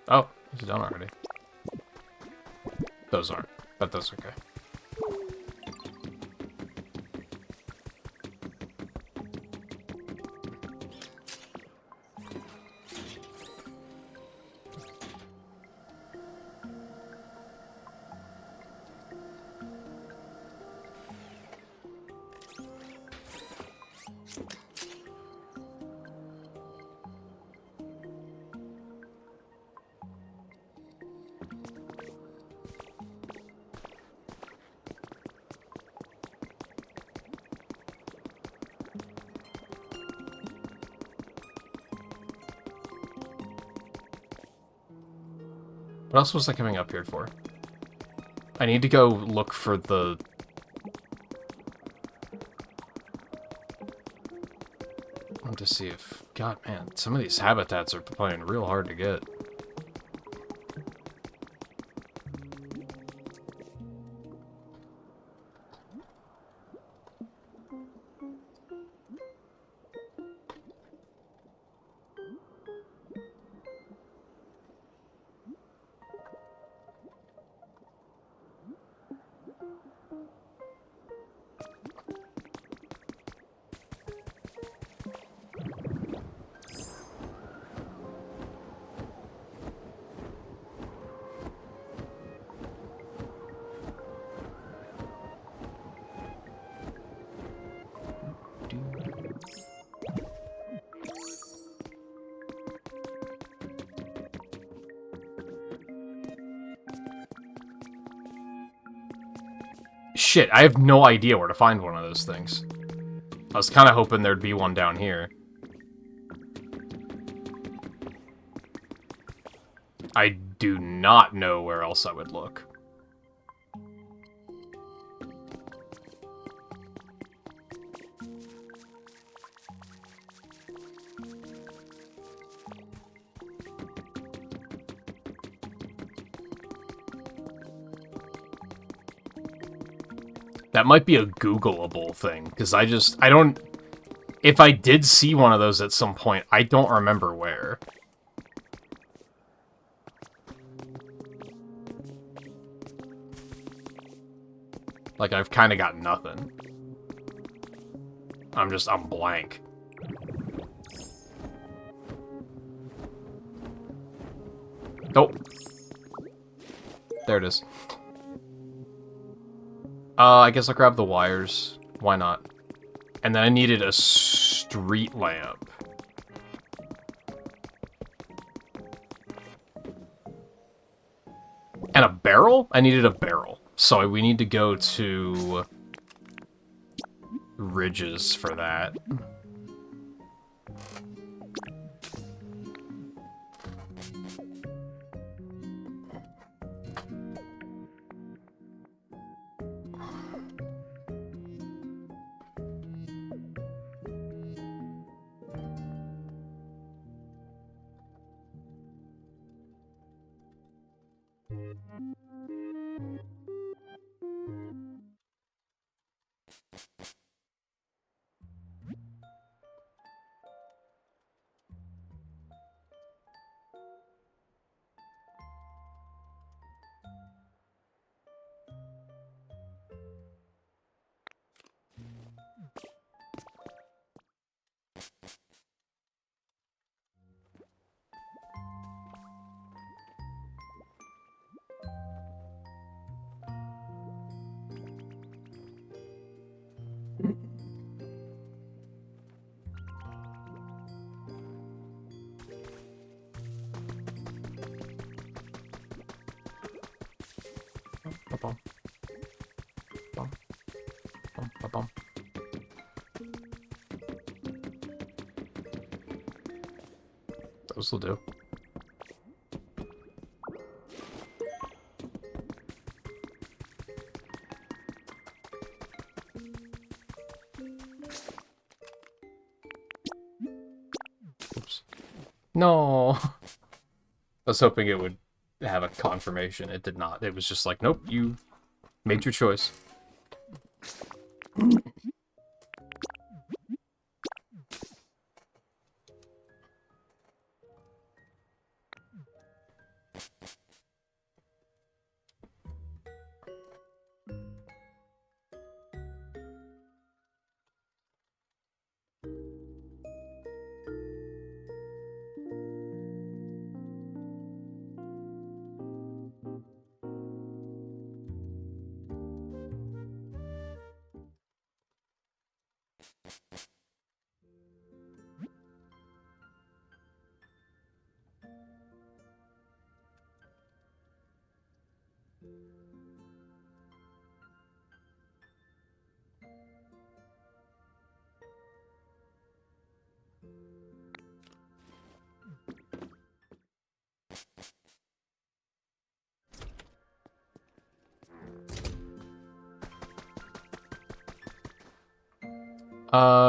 Oh, it's done already. Those aren't, but that's okay. What else was I coming up here for? I need to go look for the... I want to see if... God, man, some of these habitats are playing real hard to get. Shit, I have no idea where to find one of those things. I was kind of hoping there'd be one down here. I do not know where else I would look. That might be a Googleable thing, because I don't... If I did see one of those at some point, I don't remember where. Like, I've kind of got nothing. I'm blank. Nope. There it is. I guess I'll grab the wires. Why not? And then I needed a street lamp. And a barrel? I needed a barrel. So we need to go to Ridges for that. Bum, bum, bum, bum, bum. Those will do. Oops. No. I was hoping it would have a confirmation. It did not. It was just like, nope, you made your choice.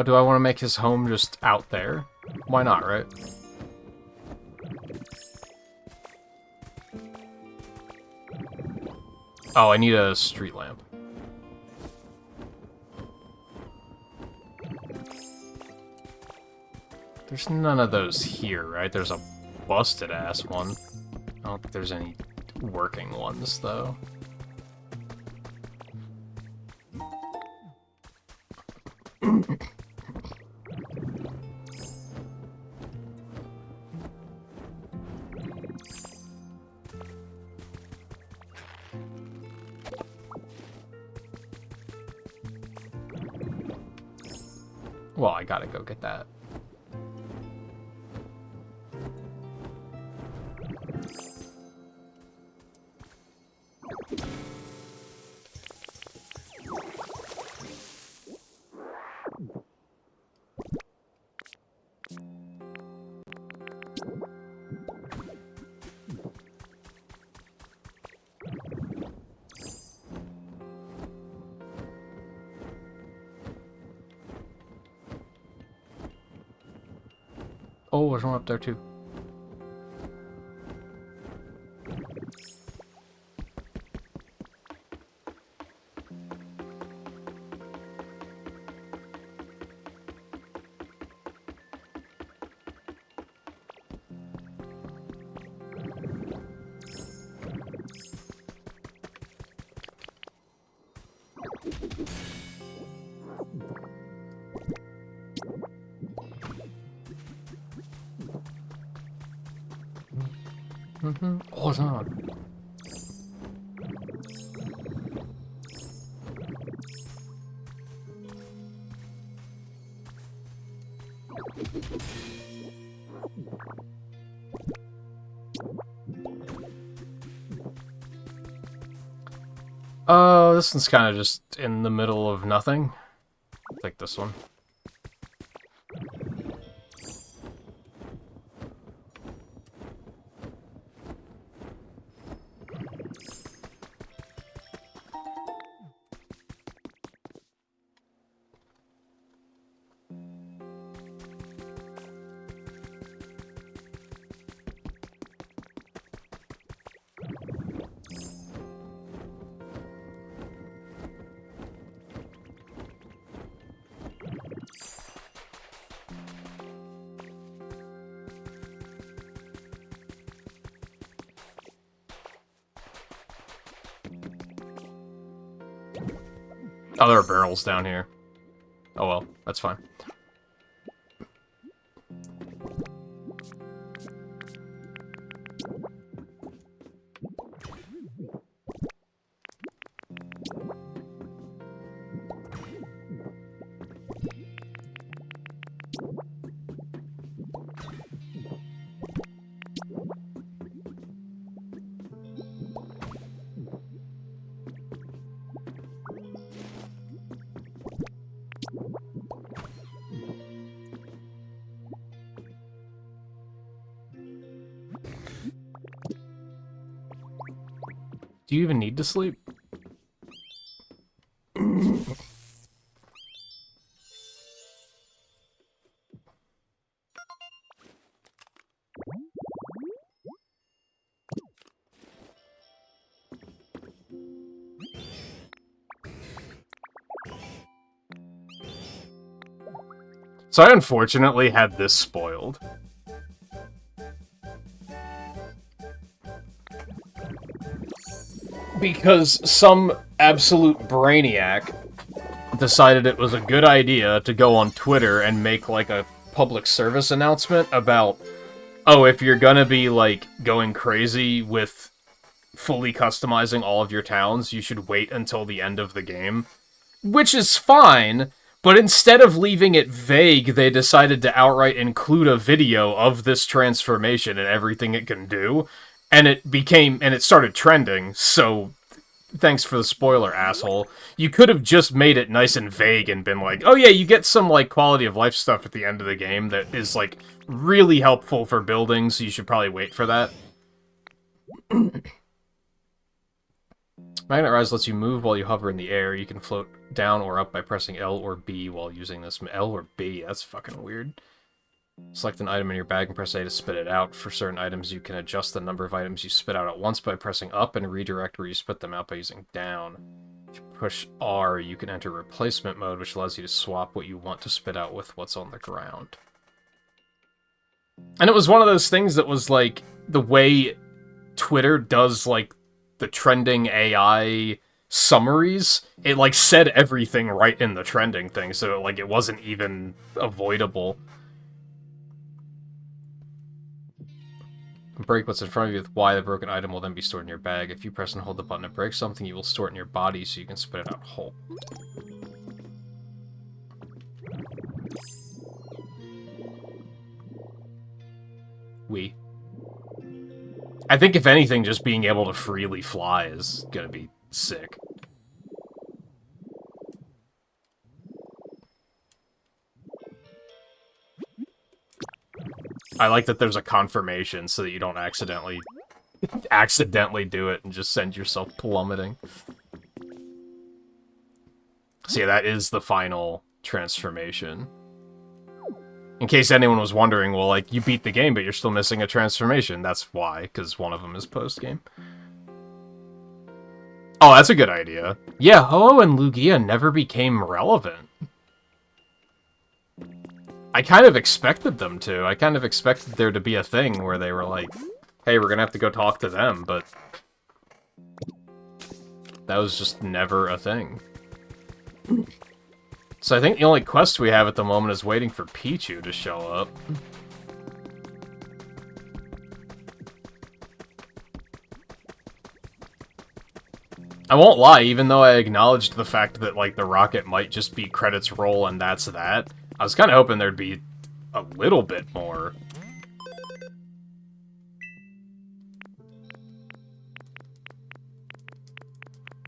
Do I want to make his home just out there? Why not, right? Oh, I need a street lamp. There's none of those here, right? There's a busted-ass one. I don't think there's any working ones, though. Well, I gotta go get that. Oh, there's one up there too. Oh, it's not. Oh, this one's kind of just in the middle of nothing. Like this one. Oh, there are barrels down here. Oh well, that's fine. Do you even need to sleep? So I unfortunately had this spoiled. Because some absolute brainiac decided it was a good idea to go on Twitter and make, like, a public service announcement about, oh, if you're gonna be, like, going crazy with fully customizing all of your towns, you should wait until the end of the game. Which is fine, but instead of leaving it vague, they decided to outright include a video of this transformation and everything it can do. And it started trending, so thanks for the spoiler, asshole. You could have just made it nice and vague and been like, oh yeah, you get some, like, quality of life stuff at the end of the game that is, like, really helpful for building, so you should probably wait for that. Magnet Rise lets you move while you hover in the air. You can float down or up by pressing L or B while using this. L or B? That's fucking weird. Select an item in your bag and press A to spit it out. For certain items, you can adjust the number of items you spit out at once by pressing up and redirect where you spit them out by using down. If you push R, you can enter replacement mode, which allows you to swap what you want to spit out with what's on the ground. And it was one of those things that was, like, the way Twitter does, like, the trending AI summaries, it, like, said everything right in the trending thing, so, like, it wasn't even avoidable. Break what's in front of you with Y, the broken item will then be stored in your bag. If you press and hold the button to break something, you will store it in your body so you can spit it out whole. I think, if anything, just being able to freely fly is gonna be sick. I like that there's a confirmation so that you don't accidentally do it and just send yourself plummeting. So yeah, that is the final transformation. In case anyone was wondering, well, like, you beat the game, but you're still missing a transformation. That's why, because one of them is post-game. Oh, that's a good idea. Yeah, Ho-Oh and Lugia never became relevant. I kind of expected them to. I kind of expected there to be a thing where they were like, hey, we're gonna have to go talk to them, but that was just never a thing. So I think the only quest we have at the moment is waiting for Pichu to show up. I won't lie, even though I acknowledged the fact that, like, the rocket might just be credits roll and that's that, I was kind of hoping there'd be a little bit more.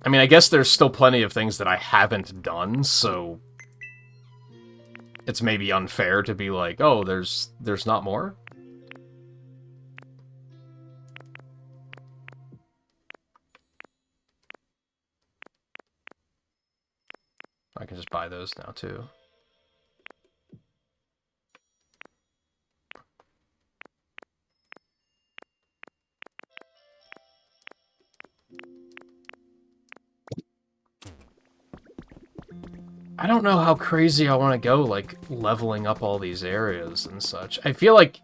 I mean, I guess there's still plenty of things that I haven't done, so it's maybe unfair to be like, oh, there's not more? I can just buy those now, too. I don't know how crazy I want to go, like, leveling up all these areas and such. I feel like...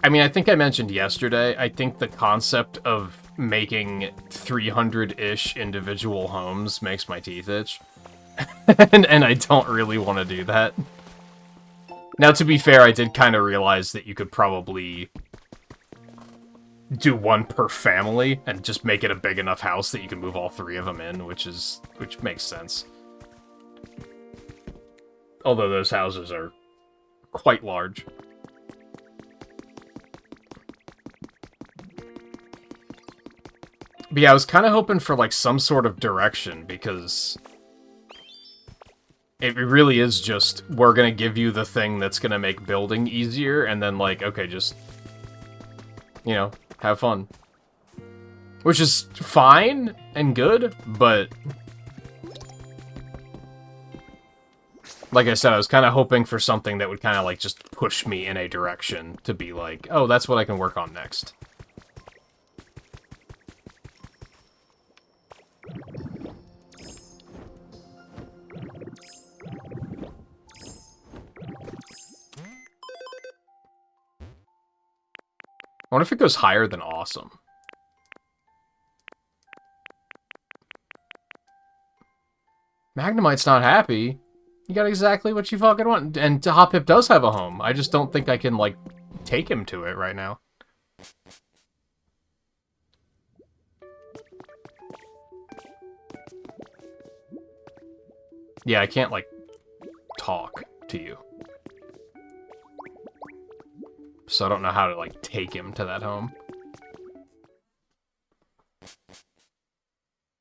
I mean, I think I mentioned yesterday, I think the concept of making 300-ish individual homes makes my teeth itch. and I don't really want to do that. Now, to be fair, I did kind of realize that you could probably do one per family and just make it a big enough house that you can move all 3 of them in, which makes sense. Although those houses are quite large. But yeah, I was kind of hoping for, like, some sort of direction, because it really is just, we're gonna give you the thing that's gonna make building easier, and then, like, okay, just, you know, have fun. Which is fine and good, but like I said, I was kind of hoping for something that would kind of, like, just push me in a direction to be like, oh, that's what I can work on next. I wonder if it goes higher than awesome. Magnemite's not happy. You got exactly what you fucking want. And Hoppip does have a home. I just don't think I can, like, take him to it right now. Yeah, I can't, like, talk to you. So I don't know how to, like, take him to that home.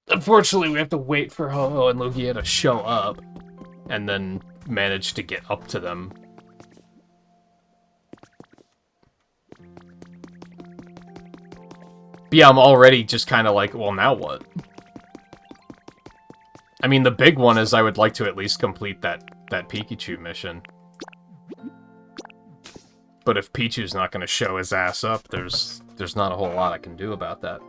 Unfortunately, we have to wait for Ho-Oh and Lugia to show up, and then manage to get up to them. But yeah, I'm already just kind of like, well, now what? I mean, the big one is I would like to at least complete that Pikachu mission. But if Pichu's not going to show his ass up, there's not a whole lot I can do about that.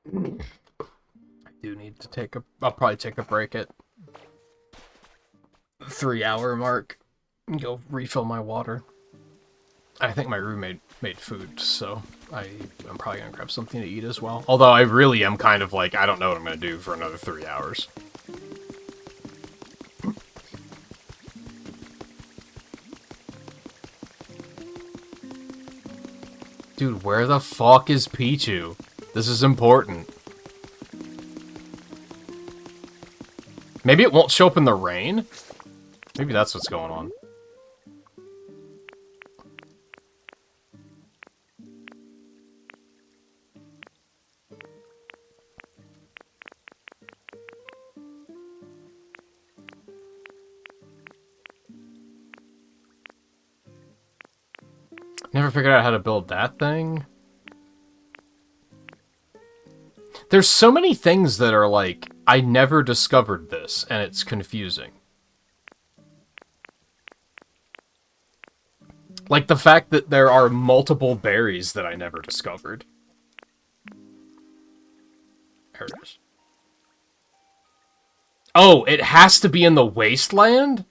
I do need to take a... I'll probably take a break at the 3-hour mark and go refill my water. I think my roommate made food, so I'm probably gonna grab something to eat as well. Although I really am kind of like, I don't know what I'm gonna do for another 3 hours. Dude, where the fuck is Pichu? This is important. Maybe it won't show up in the rain? Maybe that's what's going on. Never figured out how to build that thing. There's so many things that are like, I never discovered this, and it's confusing. Like the fact that there are multiple berries that I never discovered. There it is. Oh, it has to be in the wasteland?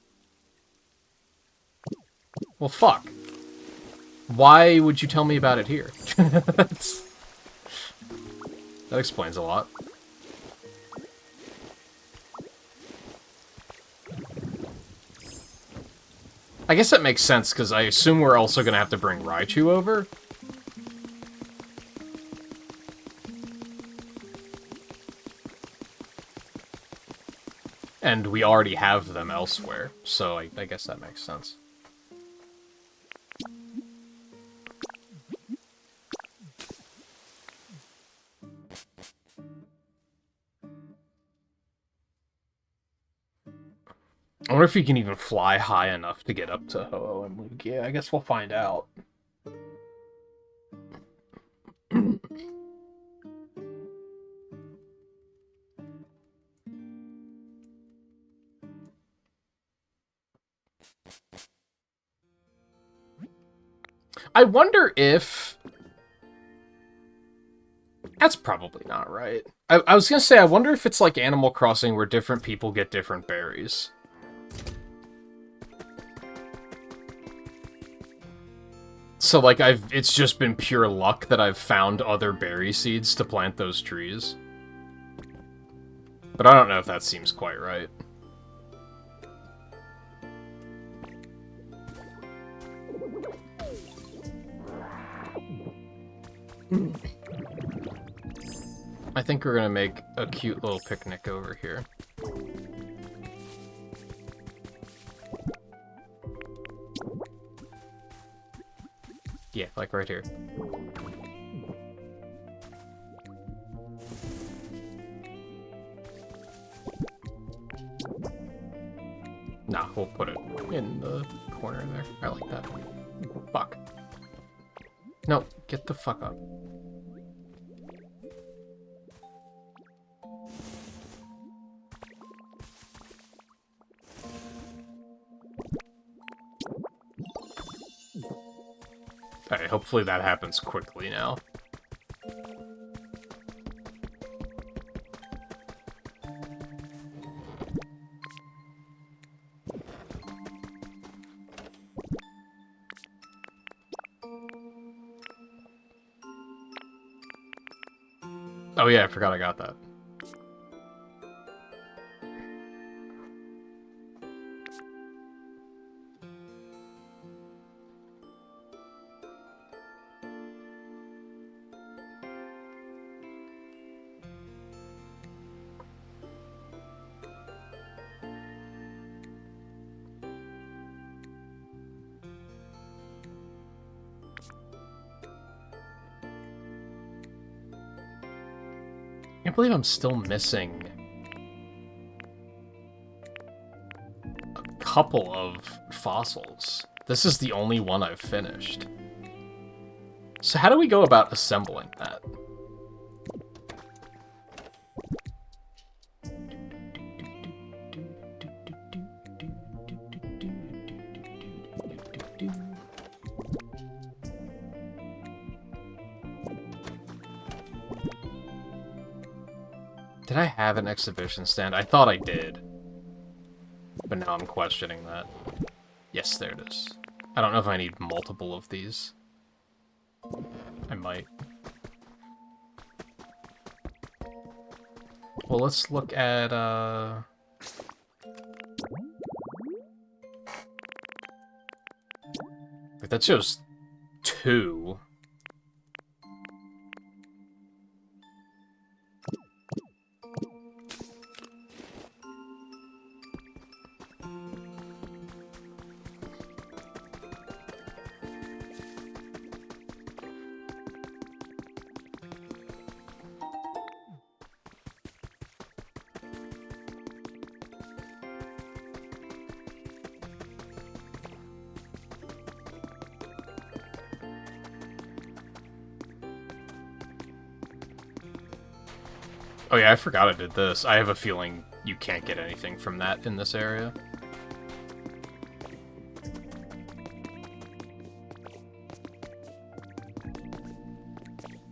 Well, fuck. Why would you tell me about it here? That explains a lot. I guess that makes sense, because I assume we're also going to have to bring Raichu over. And we already have them elsewhere, so I guess that makes sense. I wonder if you can even fly high enough to get up to Ho-Oh and Lugia. I guess we'll find out. I wonder if... That's probably not right. I was gonna say, I wonder if it's like Animal Crossing where different people get different berries. So, like, it's just been pure luck that I've found other berry seeds to plant those trees. But I don't know if that seems quite right. I think we're gonna make a cute little picnic over here. Yeah, like right here. Nah, we'll put it in the corner there. I like that. Fuck. No, get the fuck up. Alright, hopefully that happens quickly now. Oh yeah, I forgot I got that. I can't believe I'm still missing a couple of fossils. This is the only one I've finished. So how do we go about assembling that? Did I have an exhibition stand? I thought I did. But now I'm questioning that. Yes, there it is. I don't know if I need multiple of these. I might. Well, let's look at, Wait, that shows 2. Oh yeah, I forgot I did this. I have a feeling you can't get anything from that in this area.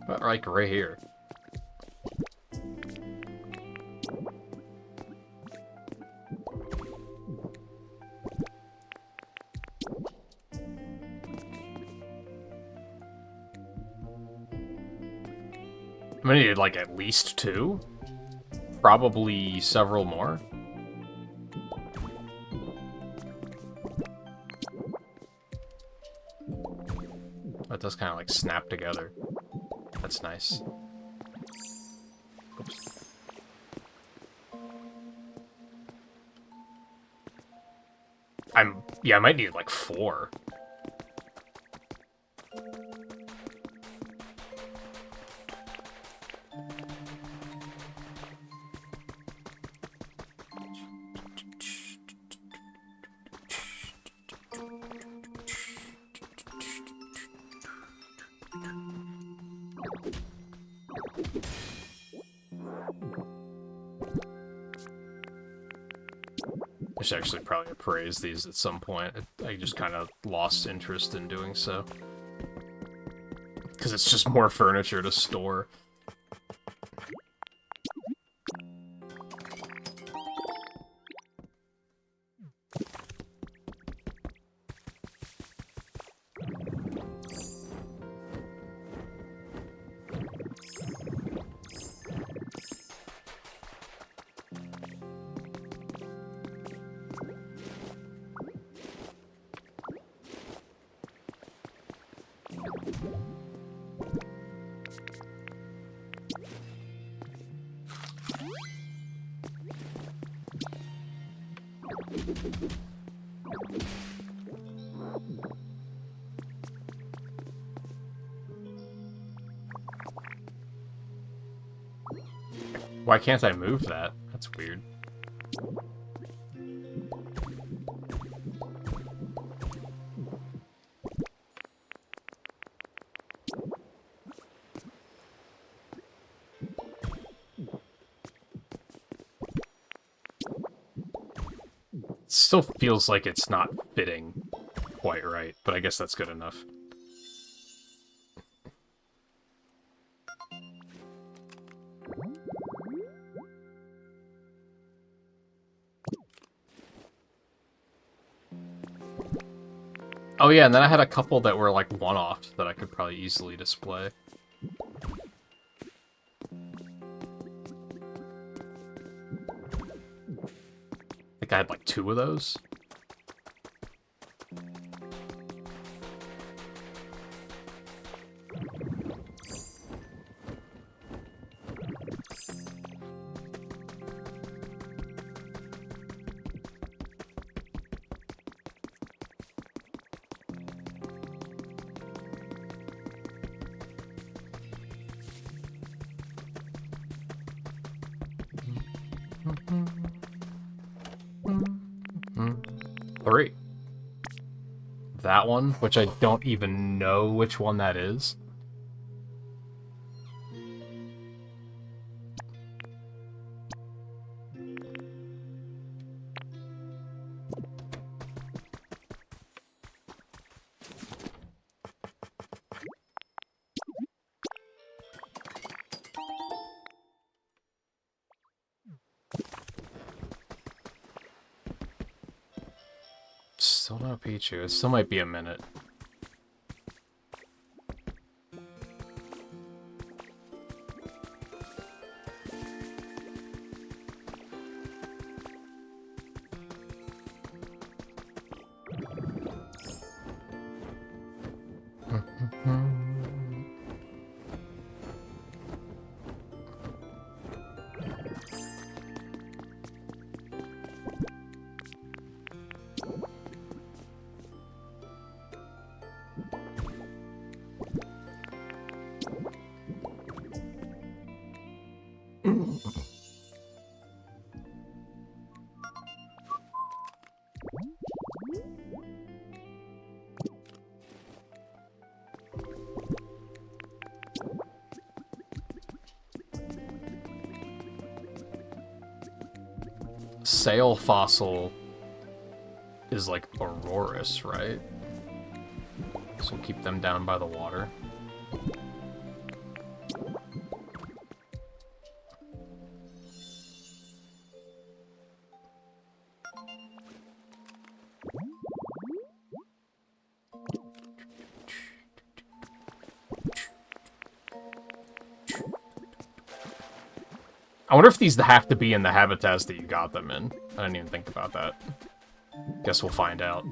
But like right here. I'm gonna need like at least 2. Probably several more. That does kind of like snap together. That's nice. Oops. Yeah, I might need like 4. I should actually probably appraise these at some point. I just kind of lost interest in doing so. because it's just more furniture to store. Why can't I move that? That's weird. Still feels like it's not fitting quite right, but I guess that's good enough. Oh yeah, and then I had a couple that were like one-offs that I could probably easily display. I think I had like 2 of those. Three. That one, which I don't even know which one that is. Still not Pichu. It still might be a minute. Sail fossil is like Aurorus, right? So we'll keep them down by the water. I wonder if these have to be in the habitats that you got them in. I didn't even think about that. Guess we'll find out.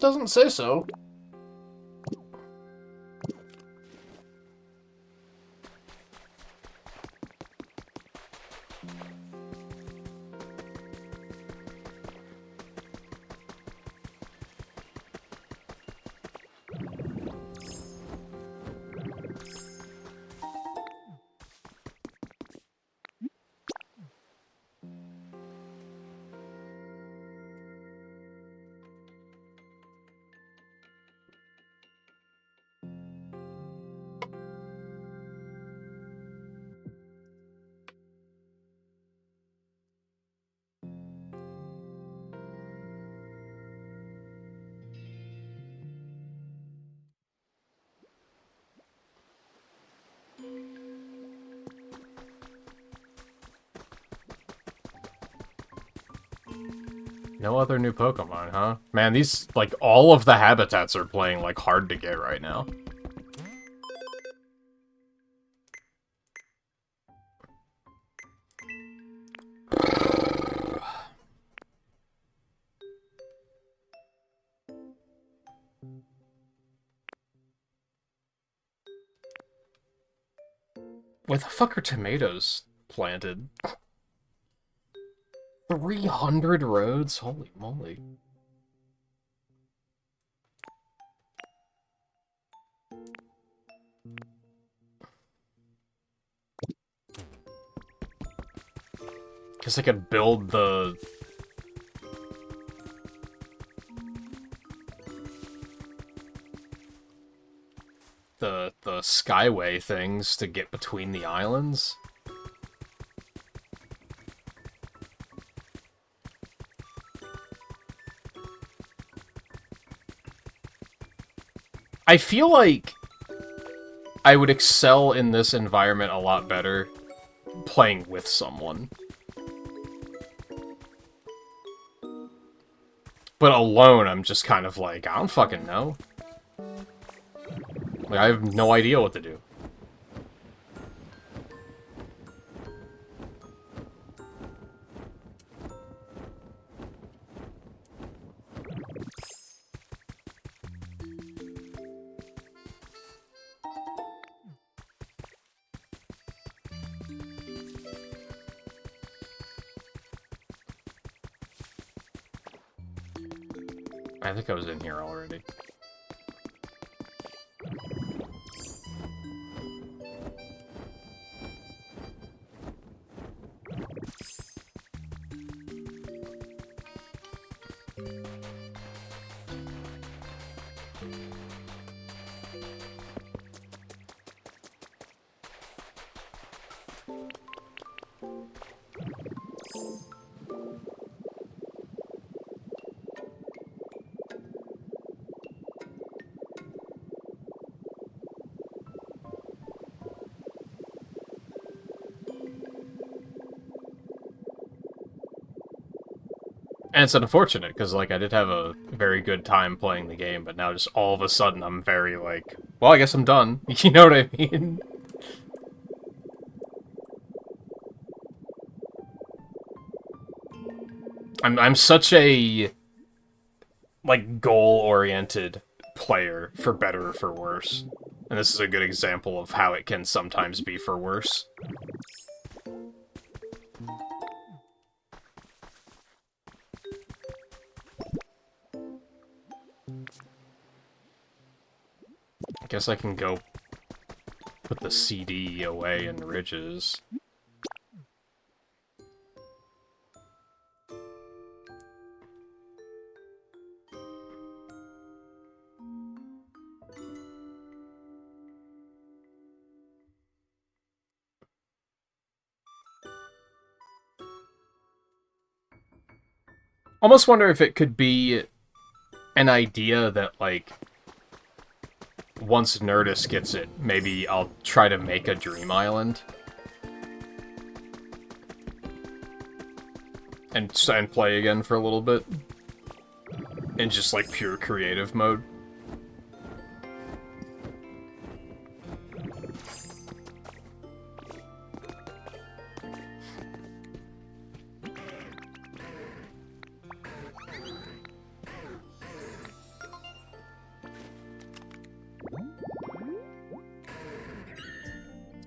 Doesn't say so. No other new Pokemon, huh? Man, these, like, all of the habitats are playing, like, hard to get right now. Where the fuck are tomatoes planted? 300 roads? Holy moly. Guess I could build the skyway things to get between the islands. I feel like I would excel in this environment a lot better playing with someone. But alone, I'm just kind of like, I don't fucking know. Like, I have no idea what to do. I think I was in here already. And it's unfortunate, because, like, I did have a very good time playing the game, but now just all of a sudden I'm very, like, well, I guess I'm done. You know what I mean? I'm such a, like, goal-oriented player, for better or for worse. And this is a good example of how it can sometimes be for worse. I guess I can go put the CD away in Ridges. Almost wonder if it could be an idea that, like, once Nerdist gets it, maybe I'll try to make a Dream Island. And play again for a little bit. In just, like, pure creative mode.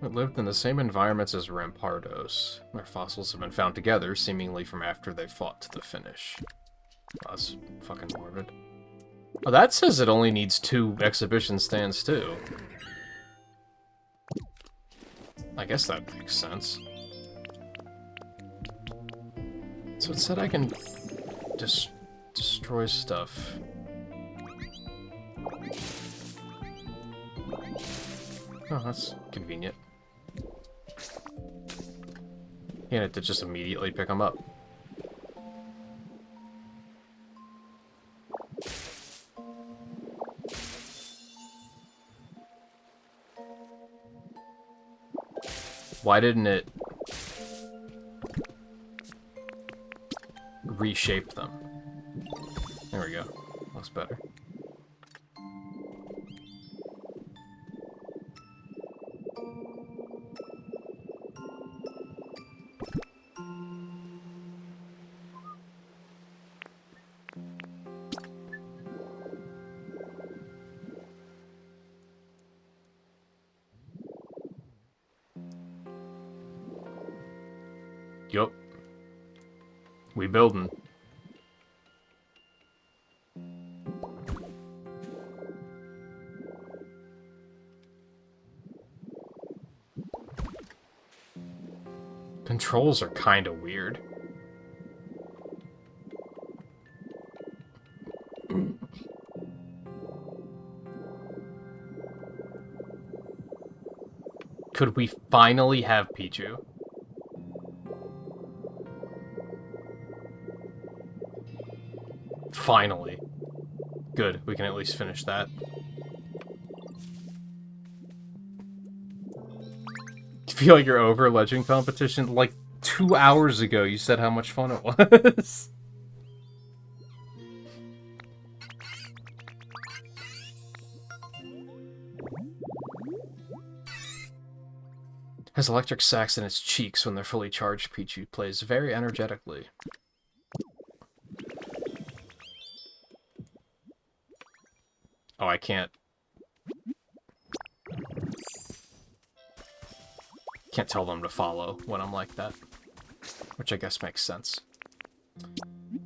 It lived in the same environments as Rampardos. Their fossils have been found together, seemingly from after they fought to the finish. Oh, that's fucking morbid. Oh, that says it only needs 2 exhibition stands, too. I guess that makes sense. So it said I can destroy stuff. Oh, that's convenient. Yeah, to just immediately pick them up. Why didn't it reshape them? There we go. Looks better. Yup. We building. Controls are kind of weird. Could we finally have Pichu? Finally. Good, we can at least finish that. I feel like you're over Legend Competition. Like 2 hours ago, you said how much fun it was. Has electric sacs in its cheeks when they're fully charged. Pichu plays very energetically. Oh, I can't tell them to follow when I'm like that, which I guess makes sense.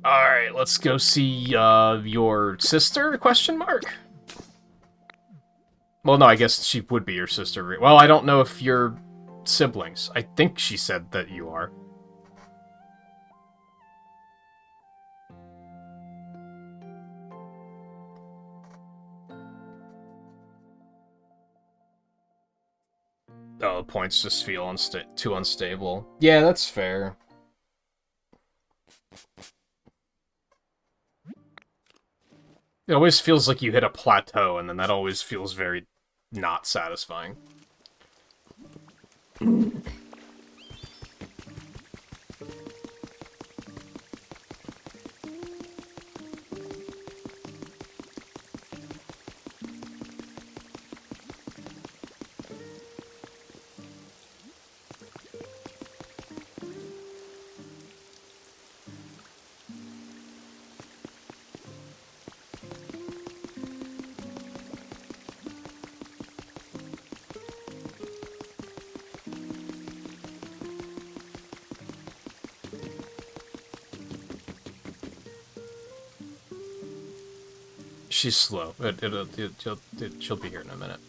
All right, let's go see your sister? Question mark. Well, no, I guess she would be your sister. Well, I don't know if you're siblings. I think she said that you are. Oh, the points just feel too unstable. Yeah, that's fair. It always feels like you hit a plateau, and then that always feels very not satisfying. She's slow. She'll be here in a minute.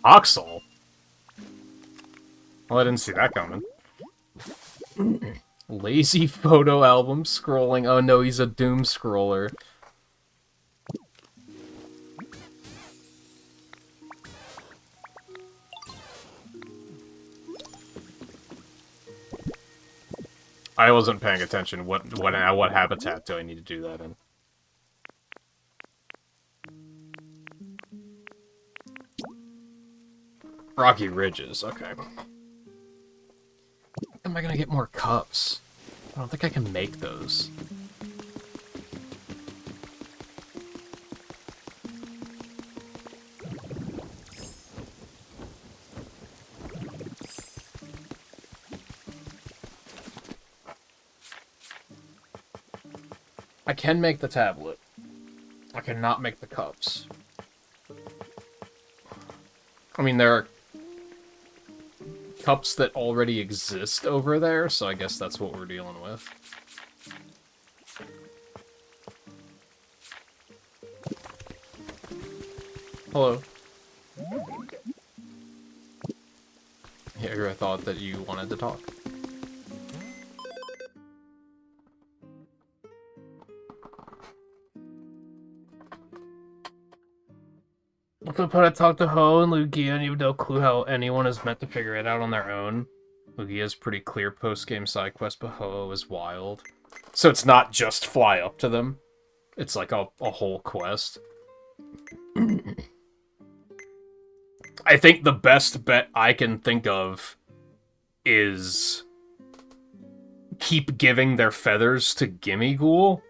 Oxel? Well, I didn't see that coming. Lazy photo album scrolling. Oh no, he's a doom scroller. I wasn't paying attention. What habitat do I need to do that in? Rocky Ridges, okay. Am I gonna get more cups? I don't think I can make those. I can make the tablet. I cannot make the cups. I mean, there are cups that already exist over there, so I guess that's what we're dealing with. Hello. Here, I thought that you wanted to talk. So put I talked to Ho and Lugia, and you have no clue how anyone is meant to figure it out on their own. Lugia's pretty clear post-game side quest, but Ho is wild. So it's not just fly up to them. It's like a whole quest. I think the best bet I can think of is keep giving their feathers to Gimmighoul,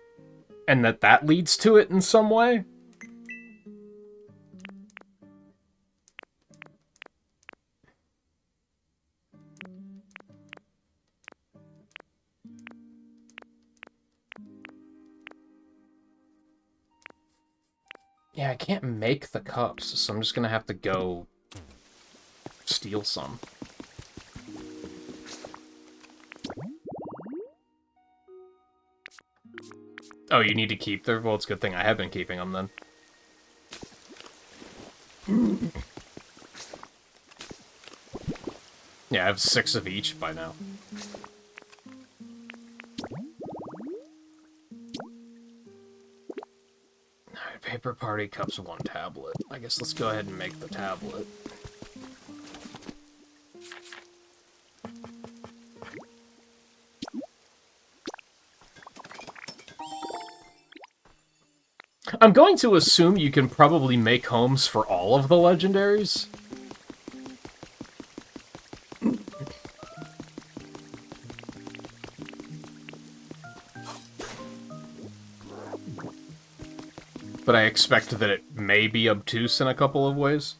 and that leads to it in some way. Yeah, I can't make the cups, so I'm just gonna have to go steal some. Oh, you need to keep them? Well, it's a good thing I have been keeping them, then. Yeah, I have 6 of each by now. Alright, paper party cups, 1 tablet. I guess let's go ahead and make the tablet. I'm going to assume you can probably make homes for all of the legendaries. But I expect that it may be obtuse in a couple of ways.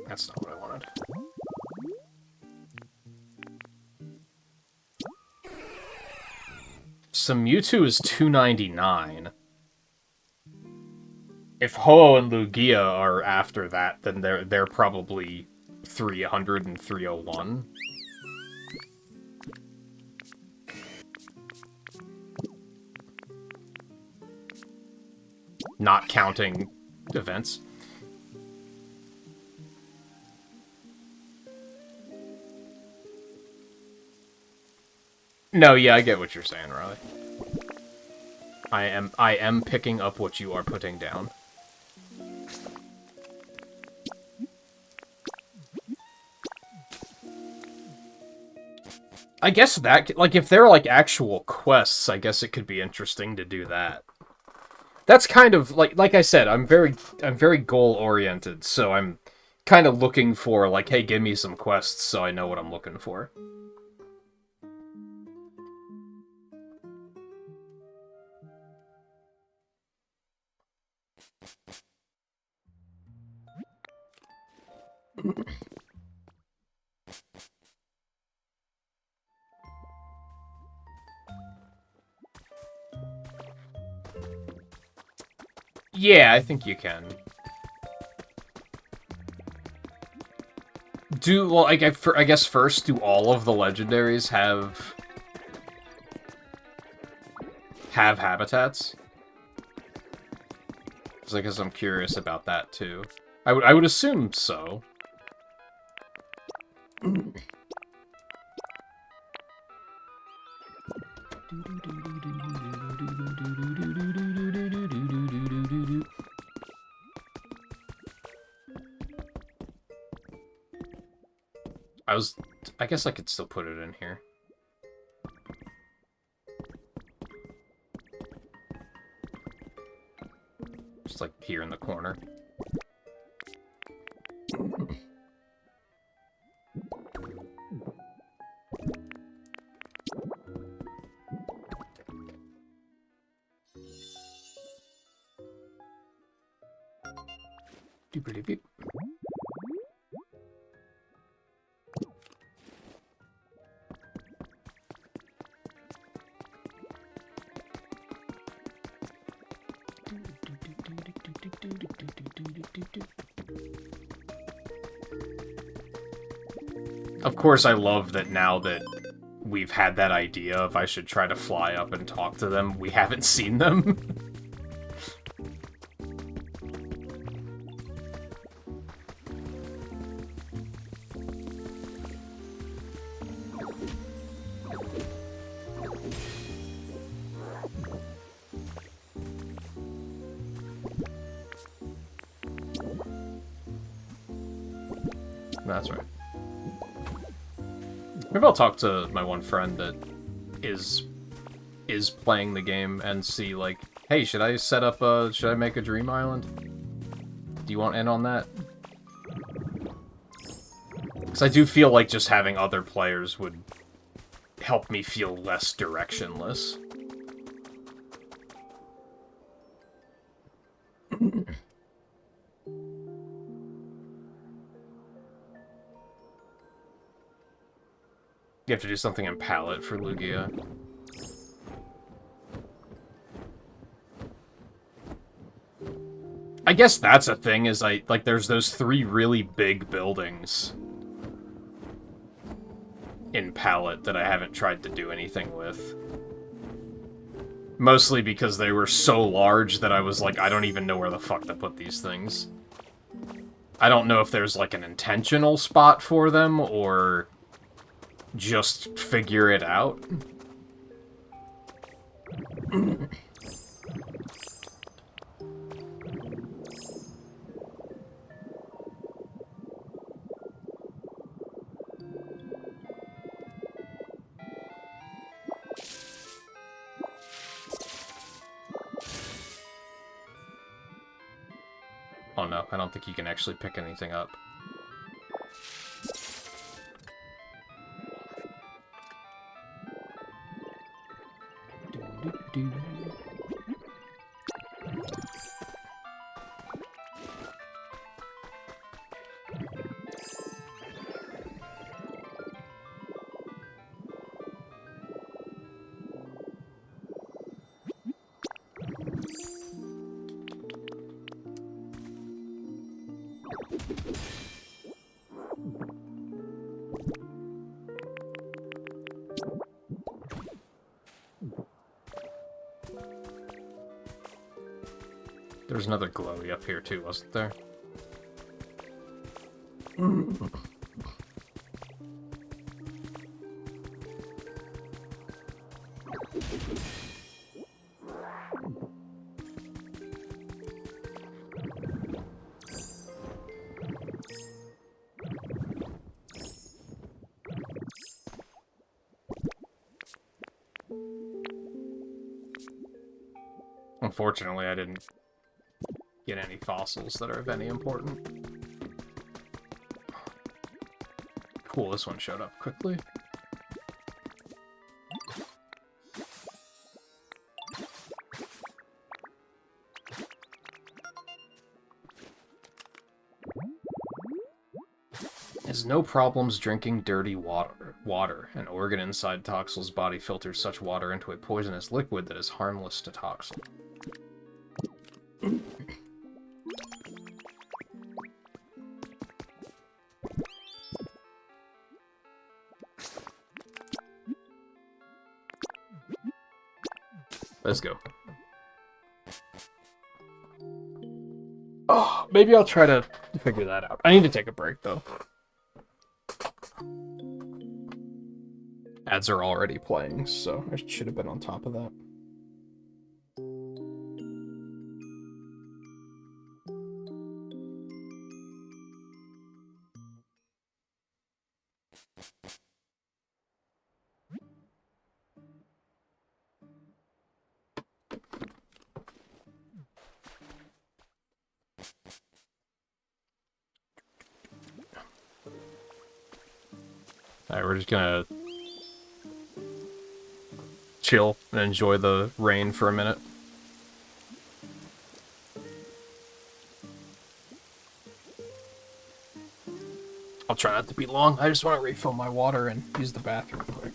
That's not what I wanted. So Mewtwo is $2.99. If Ho and Lugia are after that, then they're probably 300 and 301. Not counting events. No, yeah, I get what you're saying, Riley. I am picking up what you are putting down. I guess that, like, if they're, like, actual quests, I guess it could be interesting to do that. That's kind of, like I said, I'm very goal-oriented, so I'm kind of looking for, like, hey, give me some quests so I know what I'm looking for. Yeah, I think you can. Well, I guess first, do all of the legendaries have habitats? Because I guess I'm curious about that too. I would assume so. I guess I could still put it in here. Just like here in the corner. Doop-a-doop-doop. Of course, I love that now that we've had that idea of I should try to fly up and talk to them, we haven't seen them. That's right. Maybe I'll talk to my one friend that is playing the game and see, like, hey, should I set up should I make a Dream Island? Do you want in on that? Because I do feel like just having other players would help me feel less directionless. You have to do something in Palette for Lugia. I guess that's a thing, is there's those 3 really big buildings in Palette that I haven't tried to do anything with. Mostly because they were so large that I was like, I don't even know where the fuck to put these things. I don't know if there's, like, an intentional spot for them, or just figure it out. Oh no, I don't think you can actually pick anything up. There's another glowy up here too, wasn't there? Unfortunately, I didn't get any fossils that are of any importance. Cool, this one showed up quickly. Has no problems drinking dirty water. An organ inside Toxel's body filters such water into a poisonous liquid that is harmless to Toxel. Let's go. Oh, maybe I'll try to figure that out. I need to take a break, though. Ads are already playing, so I should have been on top of that. Alright, we're just gonna chill and enjoy the rain for a minute. I'll try not to be long. I just want to refill my water and use the bathroom quick.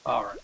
Alright.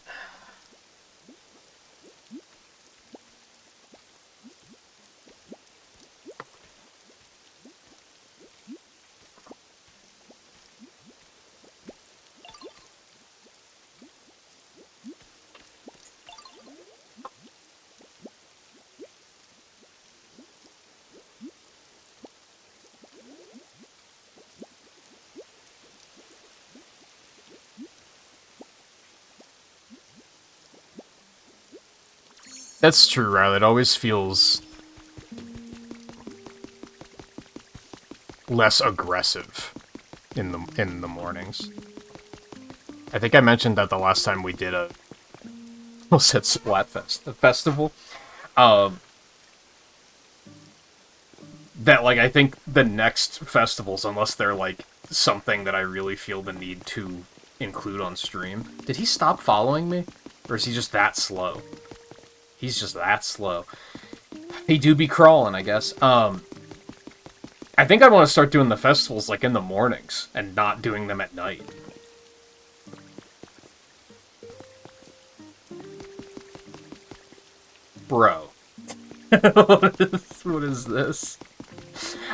That's true, Riley. It always feels less aggressive in the mornings. I think I mentioned that the last time we did a almost said Splatfest, the festival. That, like, I think the next festivals, unless they're like something that I really feel the need to include on stream. Did he stop following me? Or is he just that slow? He's just that slow. He do be crawling, I guess. I think I want to start doing the festivals, like, in the mornings, and not doing them at night. Bro. What is this?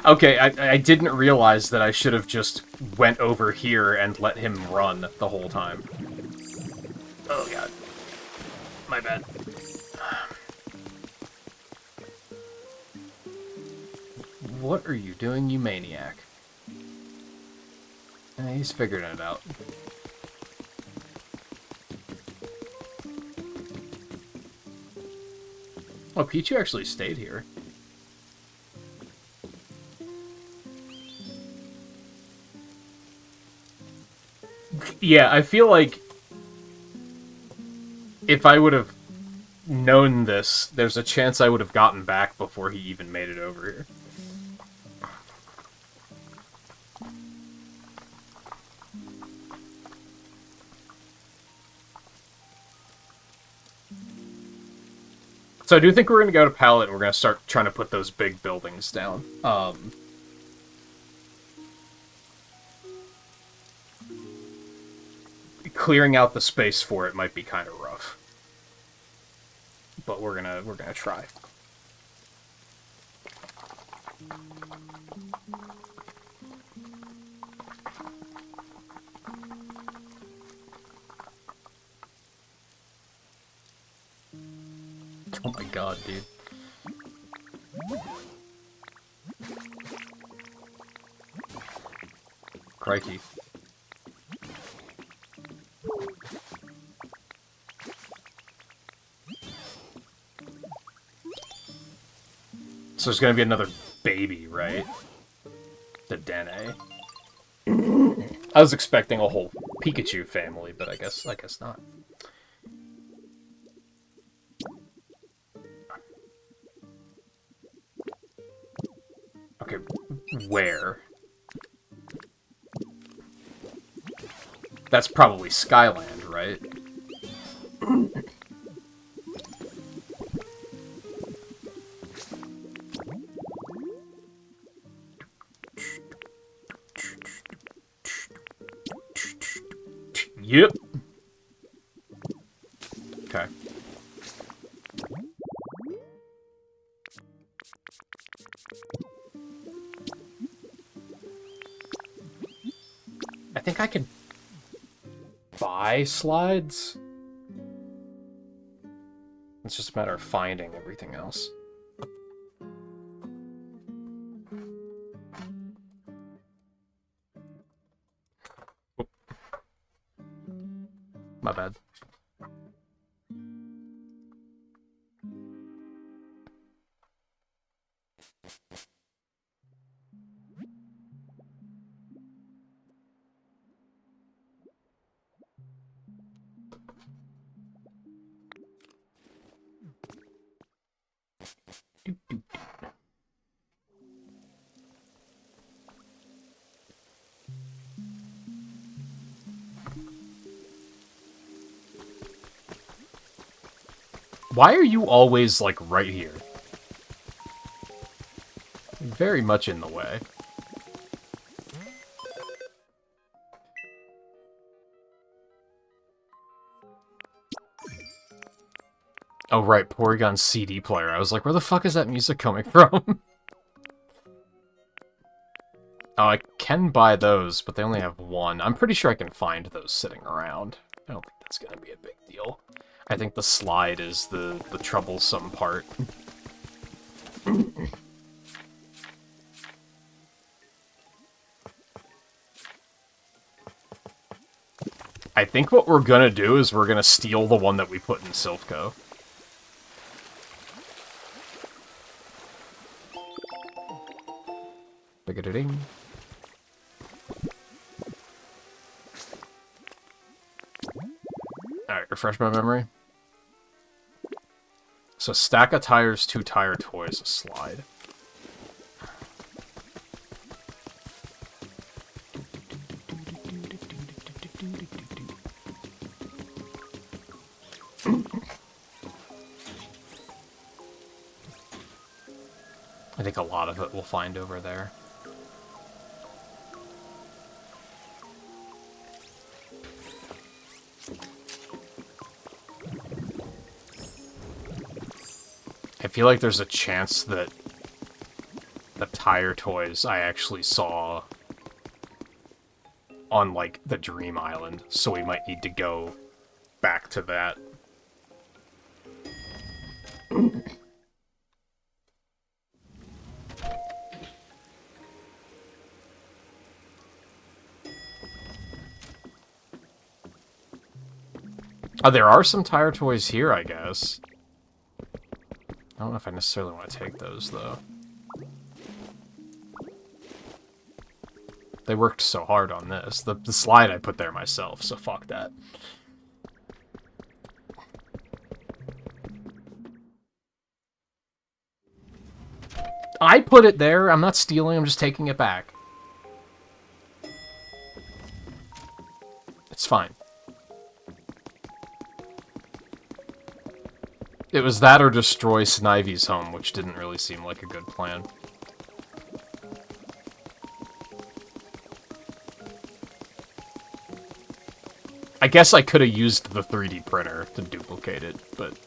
Okay, I didn't realize that I should have just went over here and let him run the whole time. Oh, God. My bad. What are you doing, you maniac? He's figuring it out. Oh, Pichu actually stayed here. Yeah, I feel like if I would have known this, there's a chance I would have gotten back before he even made it over here. So I do think we're going to go to Pallet and we're going to start trying to put those big buildings down. Clearing out the space for it might be kind of rough. But we're gonna try. Oh my god, dude. Crikey. So there's gonna be another baby, right? The Dene. I was expecting a whole Pikachu family, but I guess not. Okay, where? That's probably Skyland, right? Yep. Okay. I think I can buy slides. It's just a matter of finding everything else. My bad. Why are you always, like, right here? Very much in the way. Oh, right, Porygon CD player. I was like, where the fuck is that music coming from? Oh, I can buy those, but they only have one. I'm pretty sure I can find those sitting around. I don't think that's gonna be a big deal. I think the slide is the troublesome part. I think what we're gonna do is we're gonna steal the one that we put in Silph. Ding. Alright, refresh my memory. So stack of tires, 2 tire toys, a slide. I think a lot of it we'll find over there. I feel like there's a chance that the tire toys I actually saw on, like, the Dream Island, so we might need to go back to that. Oh, there are some tire toys here, I guess. I don't know if I necessarily want to take those, though. They worked so hard on this. The slide I put there myself, so fuck that. I put it there. I'm not stealing. I'm just taking it back. It's fine. It was that or destroy Snivy's home, which didn't really seem like a good plan. I guess I could have used the 3D printer to duplicate it, but...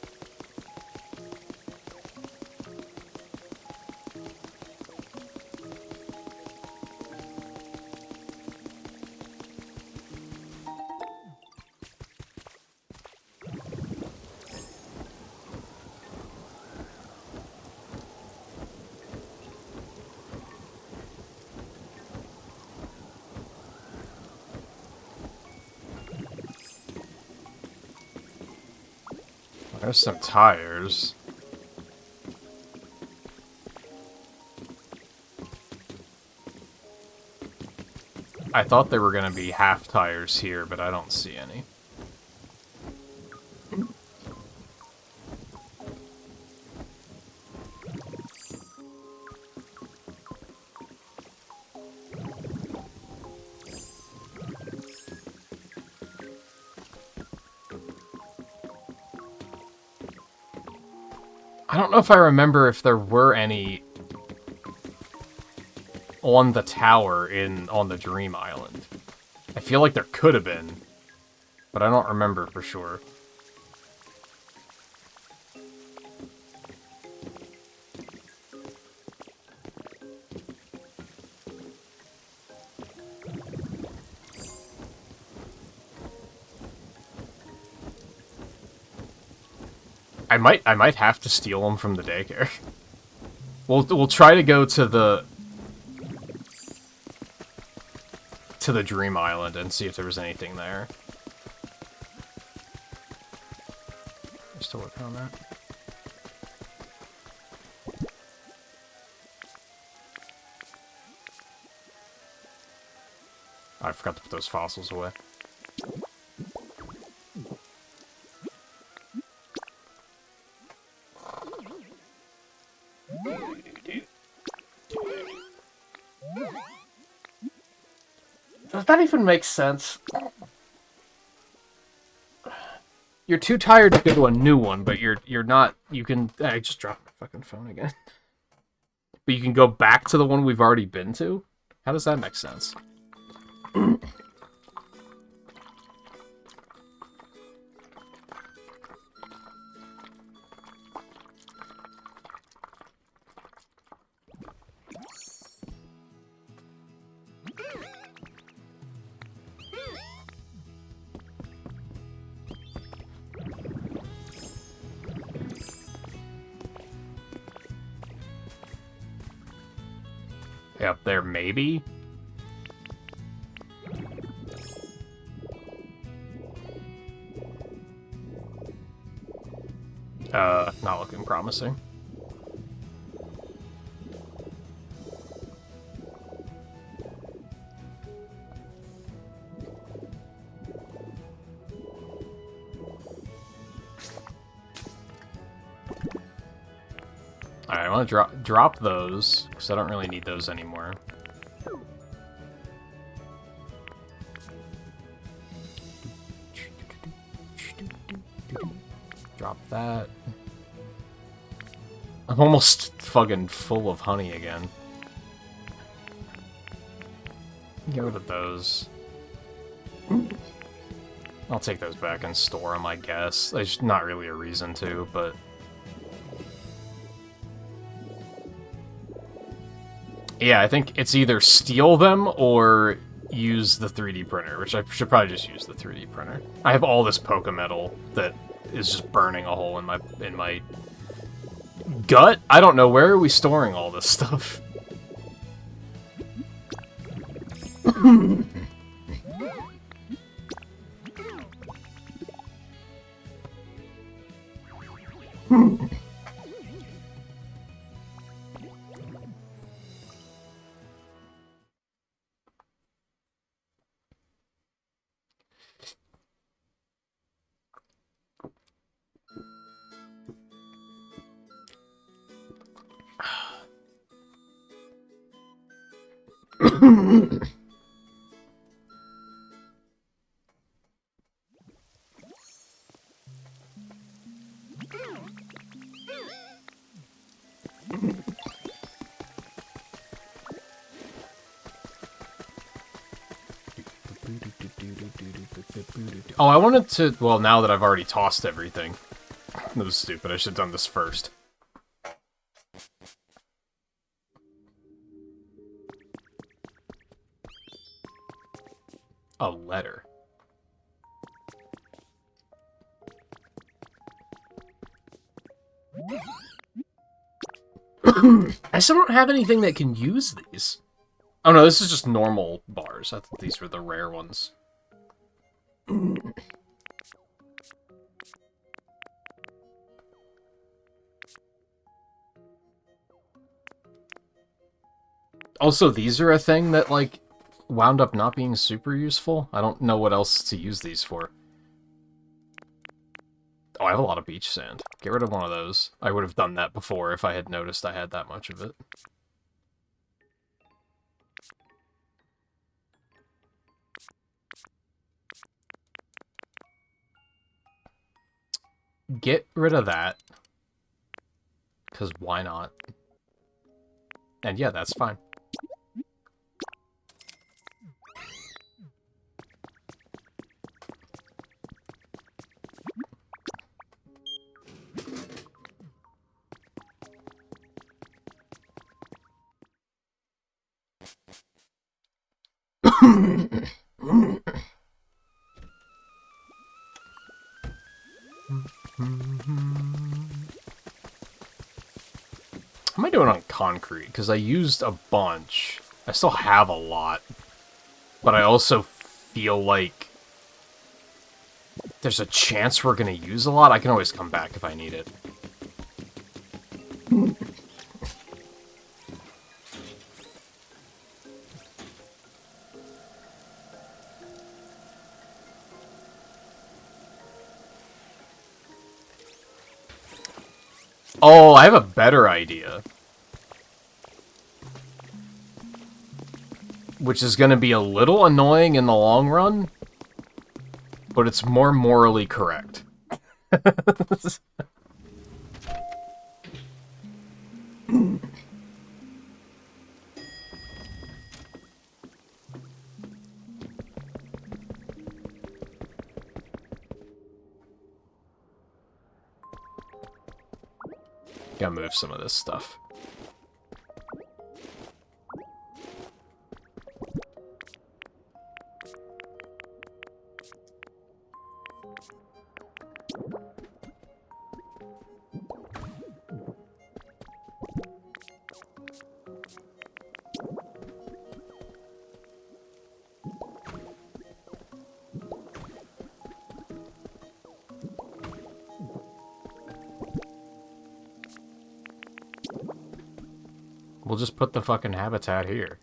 There's some tires. I thought there were going to be half tires here, but I don't see any. I don't know if I remember if there were any on the tower on the Dream Island. I feel like there could have been, but I don't remember for sure. I might have to steal them from the daycare. We'll try to go to the Dream Island and see if there was anything there. I'm still working on that. I forgot to put those fossils away. Does that even make sense? You're too tired to go to a new one, but you're not. You can. I just dropped my fucking phone again. But you can go back to the one we've already been to? How does that make sense? Up there, maybe? Not looking promising. Alright, I want to drop those, because I don't really need those anymore. Drop that. I'm almost fucking full of honey again. Get rid of those. I'll take those back and store them, I guess. There's not really a reason to, but... Yeah, I think it's either steal them or use the 3D printer, which I should probably just use the 3D printer. I have all this Pokemetal that is just burning a hole in my gut. I don't know, where are we storing all this stuff? Oh, I wanted to... Well, now that I've already tossed everything. That was stupid. I should have done this first. A letter. I still don't have anything that can use these. Oh no, this is just normal bars. I thought these were the rare ones. Also, these are a thing that, like, wound up not being super useful. I don't know what else to use these for. Oh, I have a lot of beach sand. Get rid of one of those. I would have done that before if I had noticed I had that much of it. Get rid of that. Because why not? And yeah, that's fine. How am I doing on concrete? Because I used a bunch. I still have a lot. But I also feel like there's a chance we're going to use a lot. I can always come back if I need it. Oh, I have a better idea. Which is going to be a little annoying in the long run, but it's more morally correct. Gotta move some of this stuff. We'll just put the fucking habitat here.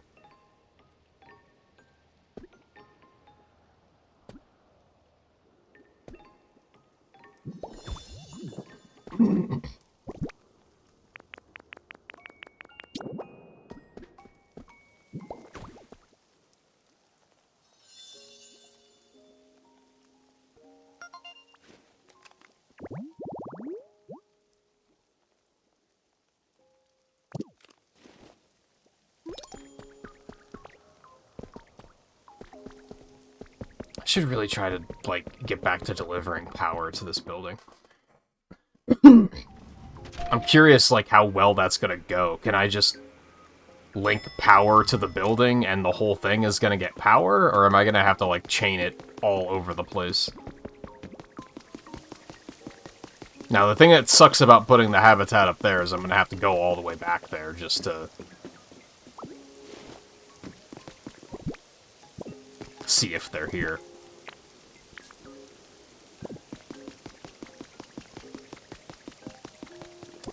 I should really try to, like, get back to delivering power to this building. I'm curious, like, how well that's gonna go. Can I just link power to the building and the whole thing is gonna get power? Or am I gonna have to, like, chain it all over the place? Now, the thing that sucks about putting the habitat up there is I'm gonna have to go all the way back there just to see if they're here.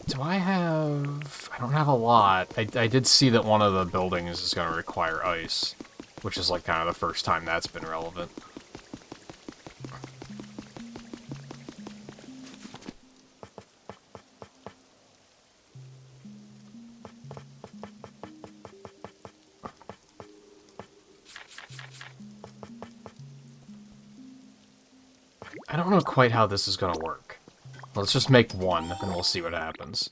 Do I have... I don't have a lot. I did see that one of the buildings is going to require ice, which is like kind of the first time that's been relevant. I don't know quite how this is going to work. Let's just make one, and we'll see what happens.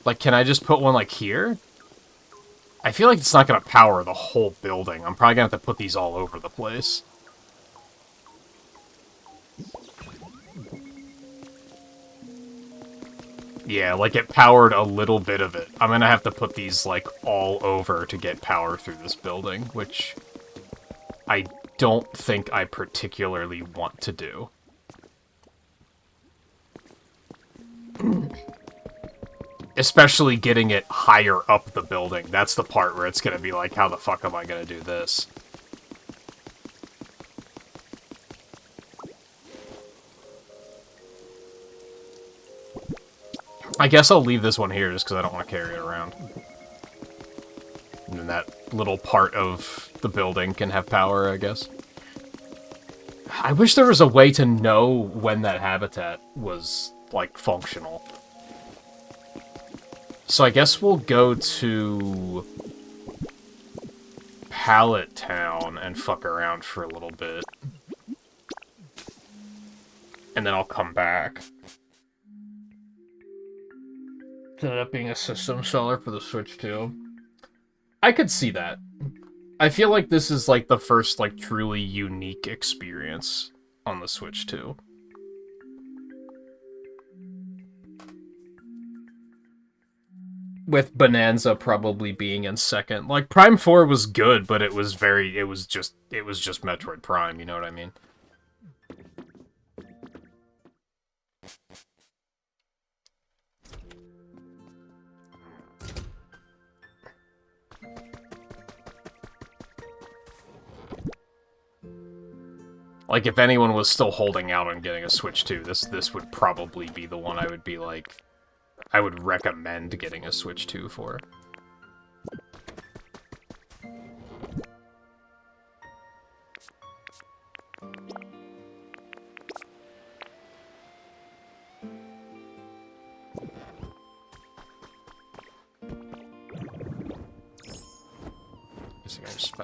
Like, can I just put one, like, here? I feel like it's not going to power the whole building. I'm probably going to have to put these all over the place. Yeah, like, it powered a little bit of it. I'm gonna have to put these, like, all over to get power through this building, which I don't think I particularly want to do. Especially getting it higher up the building. That's the part where it's gonna be like, how the fuck am I gonna do this? I guess I'll leave this one here just because I don't want to carry it around. And then that little part of the building can have power, I guess. I wish there was a way to know when that habitat was, like, functional. So I guess we'll go to Pallet Town and fuck around for a little bit. And then I'll come back. Ended up being a system seller for the Switch 2. I could see that. I feel like this is like the first like truly unique experience on the Switch 2. With Bonanza probably being in second. Like Prime 4 was good, but it was just Metroid Prime, you know what I mean? Like, if anyone was still holding out on getting a Switch 2, this would probably be the one I would be like... I would recommend getting a Switch 2 for.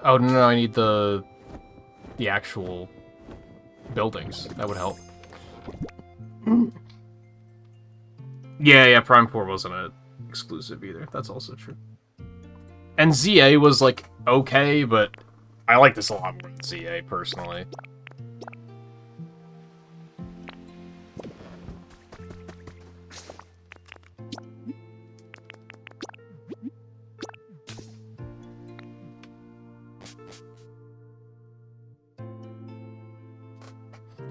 Oh, no, I need the actual buildings. That would help. Yeah, Prime 4 wasn't an exclusive either. That's also true. And ZA was, like, okay, but I like this a lot more than ZA, personally.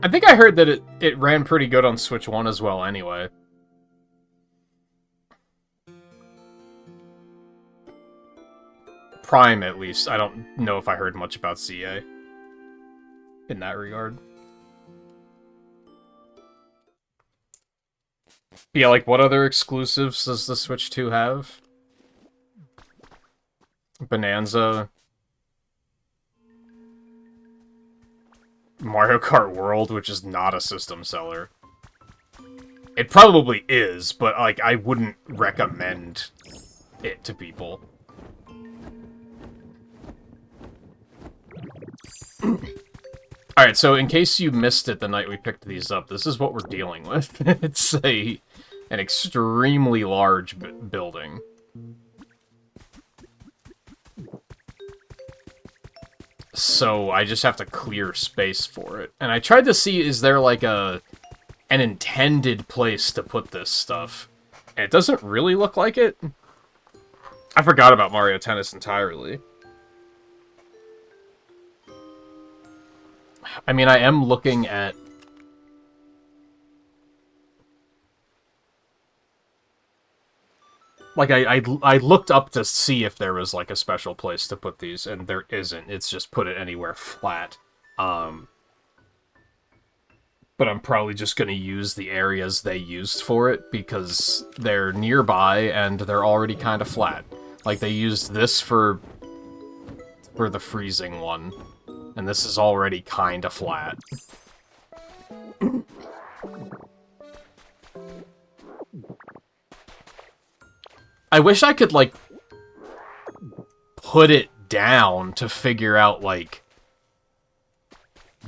I think I heard that it ran pretty good on Switch 1 as well, anyway. Prime, at least, I don't know if I heard much about CA in that regard. Yeah, like, what other exclusives does the Switch 2 have? Bonanza. Mario Kart World, which is not a system seller. It probably is, but, like, I wouldn't recommend it to people. Alright, so in case you missed it the night we picked these up, this is what we're dealing with. It's an extremely large building. So I just have to clear space for it. And I tried to see, is there like an intended place to put this stuff? And it doesn't really look like it. I forgot about Mario Tennis entirely. I mean, I am looking at... Like, I looked up to see if there was, like, a special place to put these, and there isn't. It's just put it anywhere flat. But I'm probably just going to use the areas they used for it, because they're nearby, and they're already kind of flat. Like, they used this for the freezing one, and this is already kind of flat. I wish I could, like, put it down to figure out, like,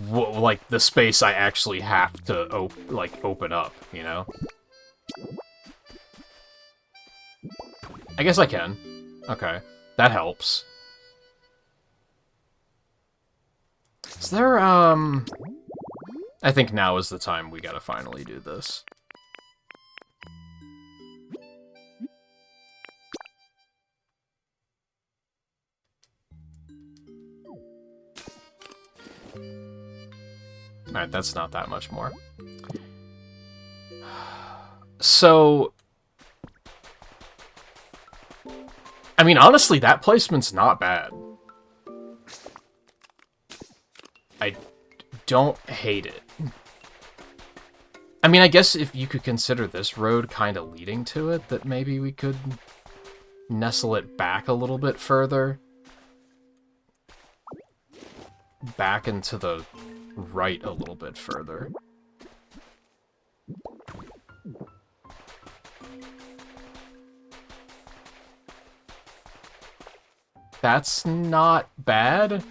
like, the space I actually have to, open up, you know? I guess I can. Okay. That helps. Is there, I think now is the time we gotta finally do this. Alright, that's not that much more. So... I mean, honestly, that placement's not bad. I don't hate it. I mean, I guess if you could consider this road kind of leading to it, that maybe we could nestle it back a little bit further. Back into the right a little bit further. That's not bad.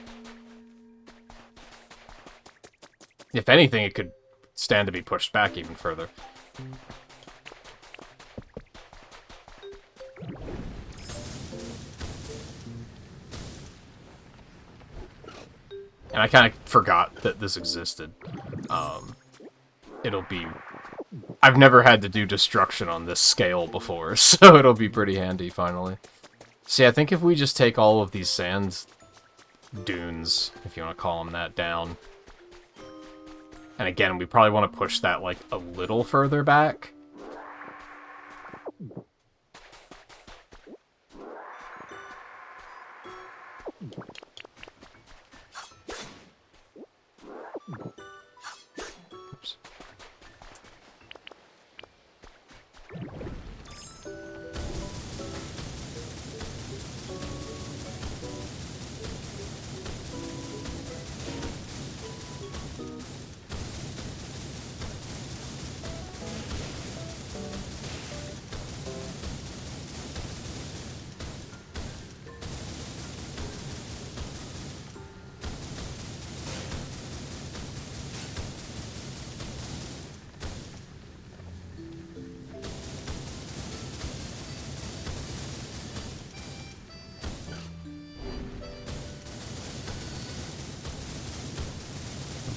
If anything, it could stand to be pushed back even further. And I kind of forgot that this existed. It'll be... I've never had to do destruction on this scale before, so it'll be pretty handy, finally. See, I think if we just take all of these sand dunes, if you want to call them that, down... And again, we probably want to push that, like, a little further back. Oops.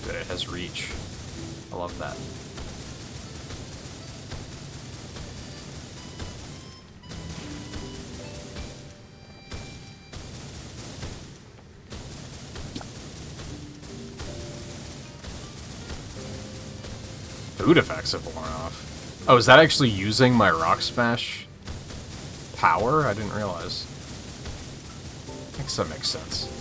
Good, it has reach. I love that. Food effects have worn off. Oh, is that actually using my Rock Smash power? I didn't realize. I guess that makes sense.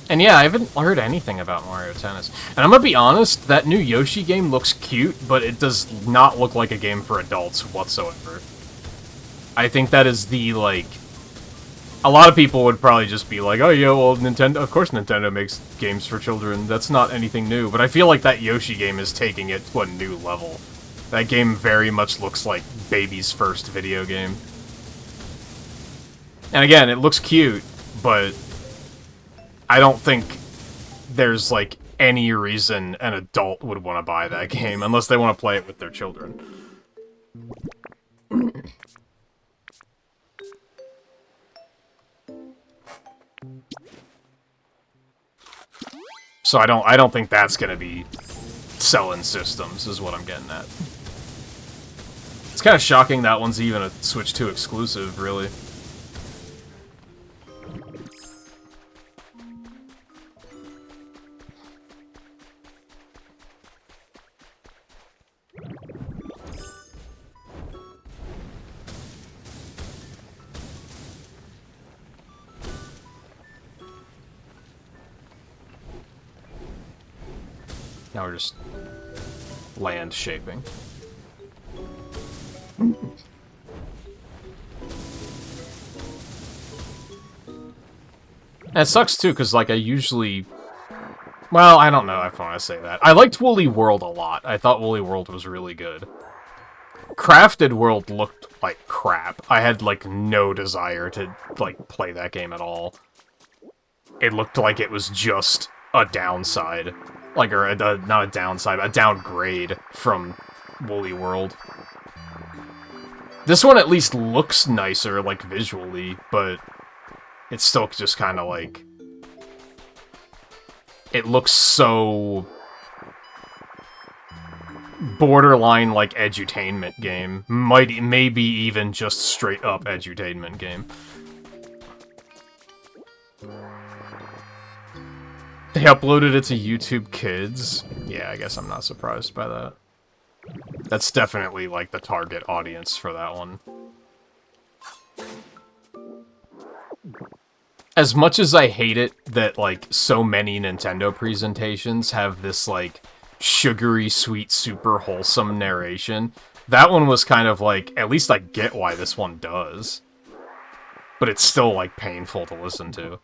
And yeah, I haven't heard anything about Mario Tennis. And I'm gonna be honest, that new Yoshi game looks cute, but it does not look like a game for adults whatsoever. I think that is the, like... A lot of people would probably just be like, oh yeah, well, Nintendo, of course Nintendo makes games for children. That's not anything new. But I feel like that Yoshi game is taking it to a new level. That game very much looks like baby's first video game. And again, it looks cute, but I don't think there's, like, any reason an adult would want to buy that game, unless they want to play it with their children. So I don't think that's gonna be selling systems, is what I'm getting at. It's kind of shocking that one's even a Switch 2 exclusive, really. Now we're just land shaping. And it sucks too, because like I usually... Well, I don't know if I want to say that. I liked Woolly World a lot. I thought Woolly World was really good. Crafted World looked like crap. I had like no desire to like play that game at all. It looked like it was just a downside. Like, or not a downside, a downgrade from Woolly World. This one at least looks nicer, like, visually, but it's still just kind of like... It looks so... borderline, like, edutainment game. Maybe even just straight-up edutainment game. They uploaded it to YouTube Kids. Yeah, I guess I'm not surprised by that. That's definitely, like, the target audience for that one. As much as I hate it that, like, so many Nintendo presentations have this, like, sugary, sweet, super wholesome narration, that one was kind of like, at least I get why this one does. But it's still, like, painful to listen to.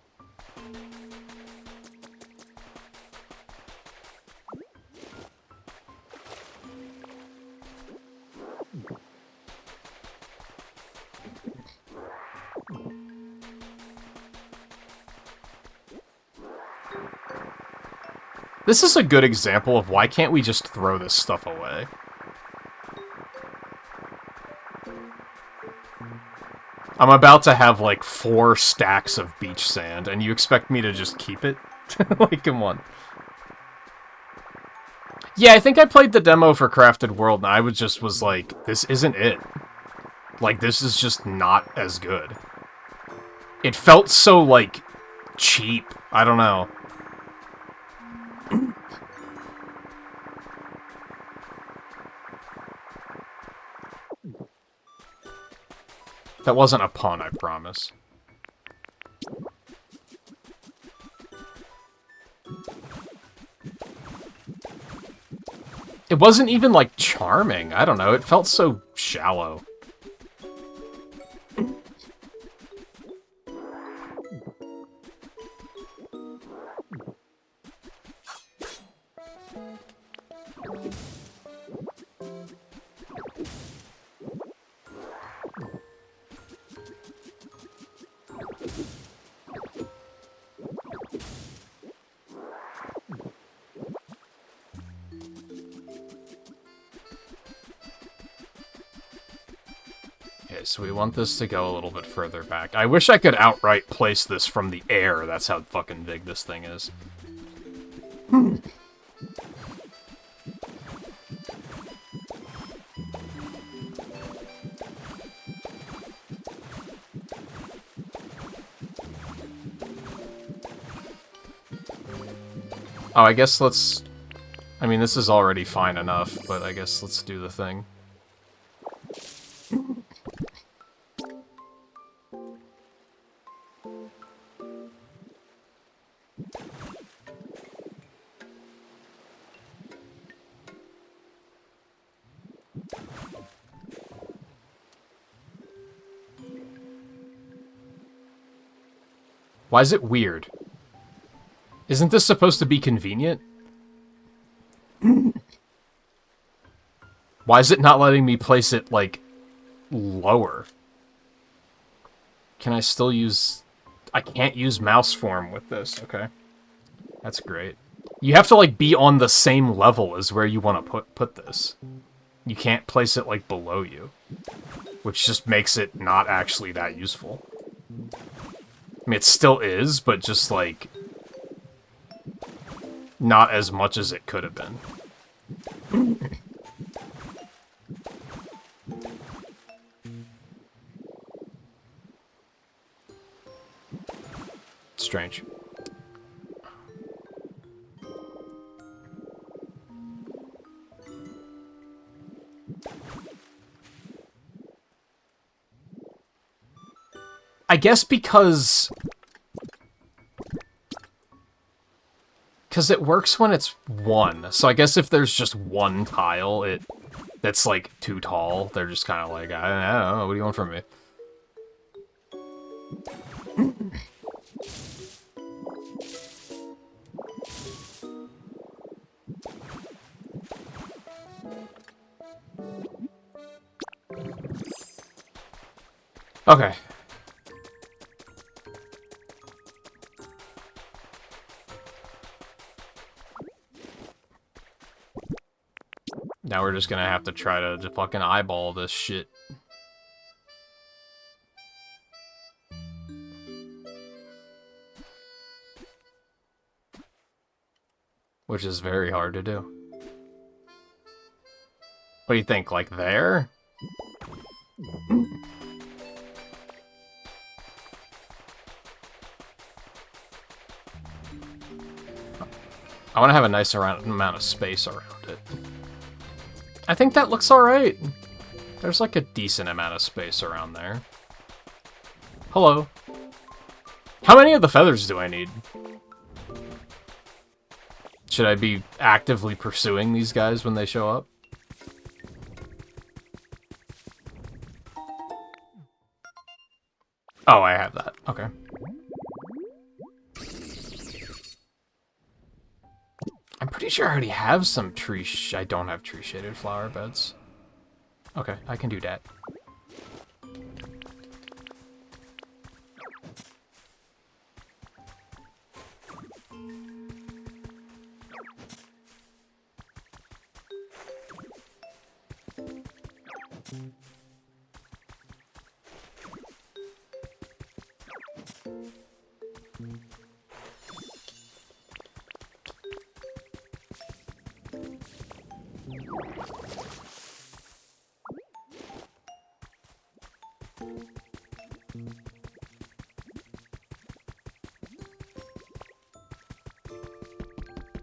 This is a good example of why can't we just throw this stuff away. I'm about to have, like, 4 stacks of beach sand, and you expect me to just keep it? Like, come on. Yeah, I think I played the demo for Crafted World, and I was like, this isn't it. Like, this is just not as good. It felt so, like, cheap. I don't know. That wasn't a pun, I promise. It wasn't even, like, charming. I don't know, it felt so shallow. So we want this to go a little bit further back. I wish I could outright place this from the air. That's how fucking big this thing is. Oh, I guess let's I mean, this is already fine enough, but I guess let's do the thing. Why is it weird? Isn't this supposed to be convenient? Why is it not letting me place it, like, lower? Can I still use... I can't use mouse form with this, okay. That's great. You have to, like, be on the same level as where you want to put this. You can't place it, like, below you. Which just makes it not actually that useful. I mean, it still is, but just, like... not as much as it could have been. Strange. I guess because it works when it's one. So I guess if there's just one tile that's like too tall, they're just kind of like, I don't know, what do you want from me? Okay. Now we're just gonna have to try to fucking eyeball this shit. Which is very hard to do. What do you think, like there? I want to have a nice amount of space around it. I think that looks alright. There's like a decent amount of space around there. Hello. How many of the feathers do I need? Should I be actively pursuing these guys when they show up? Oh, I have that. Okay. I'm pretty sure I already have some tree I don't have tree-shaded flower beds. Okay, I can do that.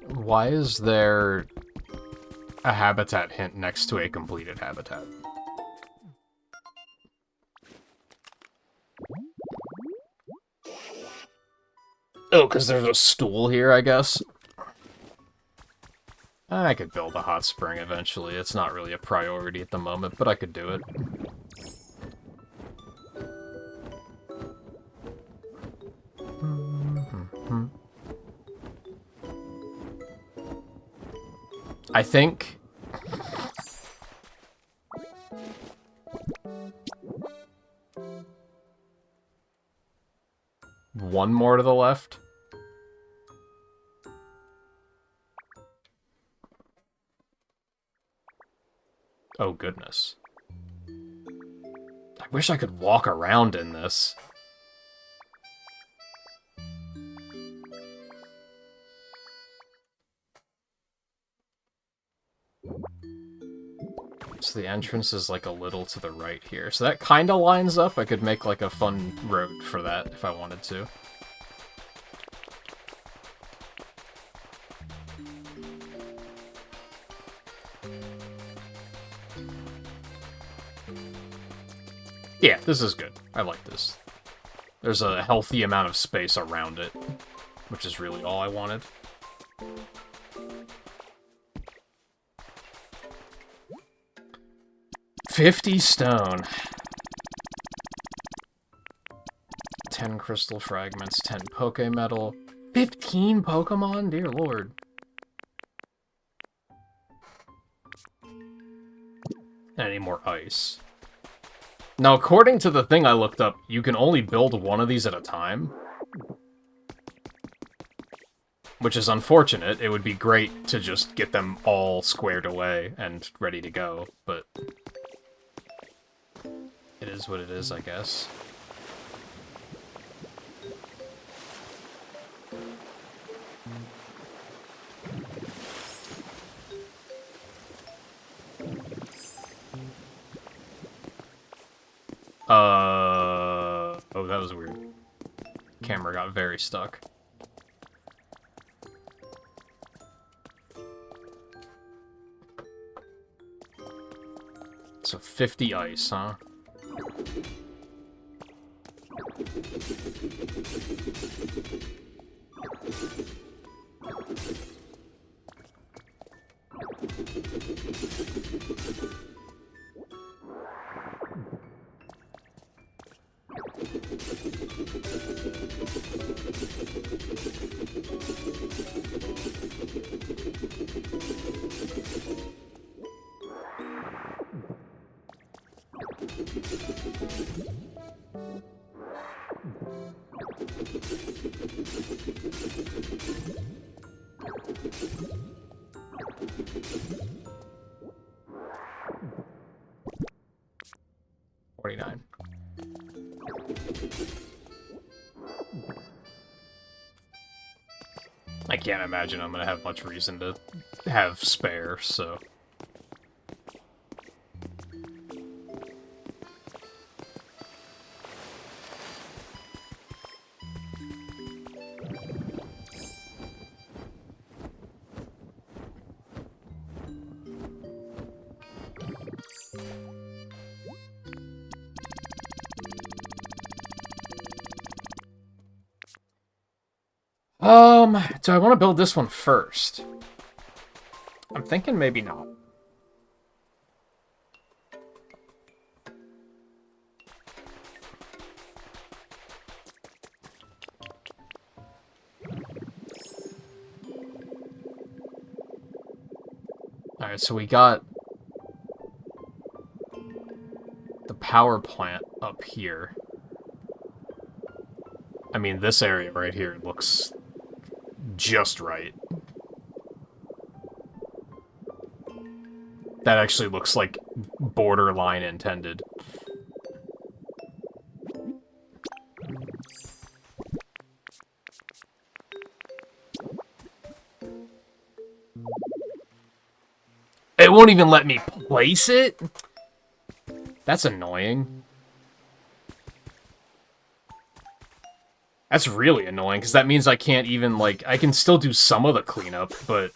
Why is there a habitat hint next to a completed habitat? Oh, because there's a stool here, I guess. I could build a hot spring eventually. It's not really a priority at the moment, but I could do it. I think... one more to the left. Oh, goodness. I wish I could walk around in this. So the entrance is like a little to the right here. So that kind of lines up. I could make like a fun road for that if I wanted to. Yeah, this is good. I like this. There's a healthy amount of space around it, which is really all I wanted. $50 stone. 10 crystal fragments, 10 Poke Metal, 15 Pokemon? Dear lord. And any more ice. Now, according to the thing I looked up, you can only build one of these at a time. Which is unfortunate. It would be great to just get them all squared away and ready to go, but it is what it is, I guess. Oh, that was weird. Camera got very stuck. So 50 ice, huh? I can't imagine I'm gonna have much reason to have spare, so... do I want to build this one first? I'm thinking maybe not. Alright, so we got the power plant up here. I mean, this area right here looks just right. That actually looks like borderline intended. It won't even let me place it? That's annoying. That's really annoying, because that means I can't even, like, I can still do some of the cleanup, but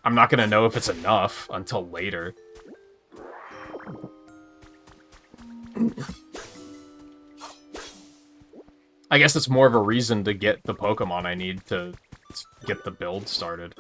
I'm not going to know if it's enough until later. I guess it's more of a reason to get the Pokemon I need to get the build started.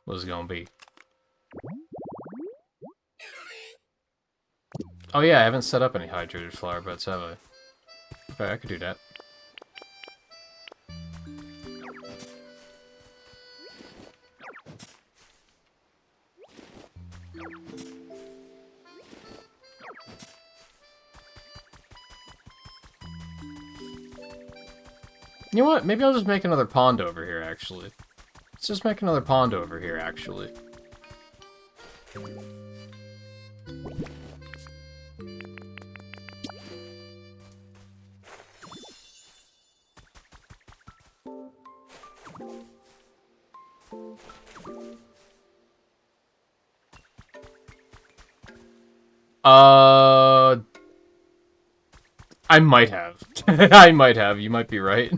What's it gonna be? Oh yeah, I haven't set up any hydrated flower beds, have I? Okay, I could do that. You know what? Maybe I'll just make another pond over here, actually. Let's just make another pond over here, actually. I might have. I might have. You might be right.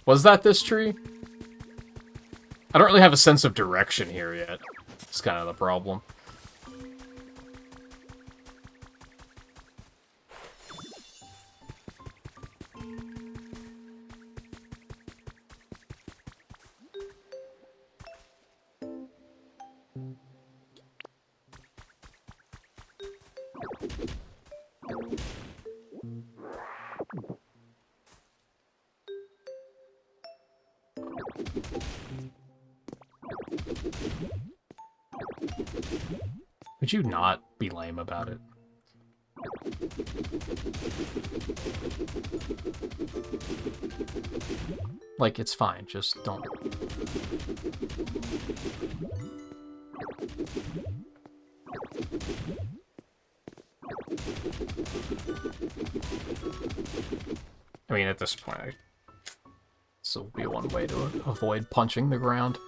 Was that this tree? I don't really have a sense of direction here yet. It's kind of the problem. Would you not be lame about it? Like, it's fine, just don't. I mean, at this point, this will be one way to avoid punching the ground.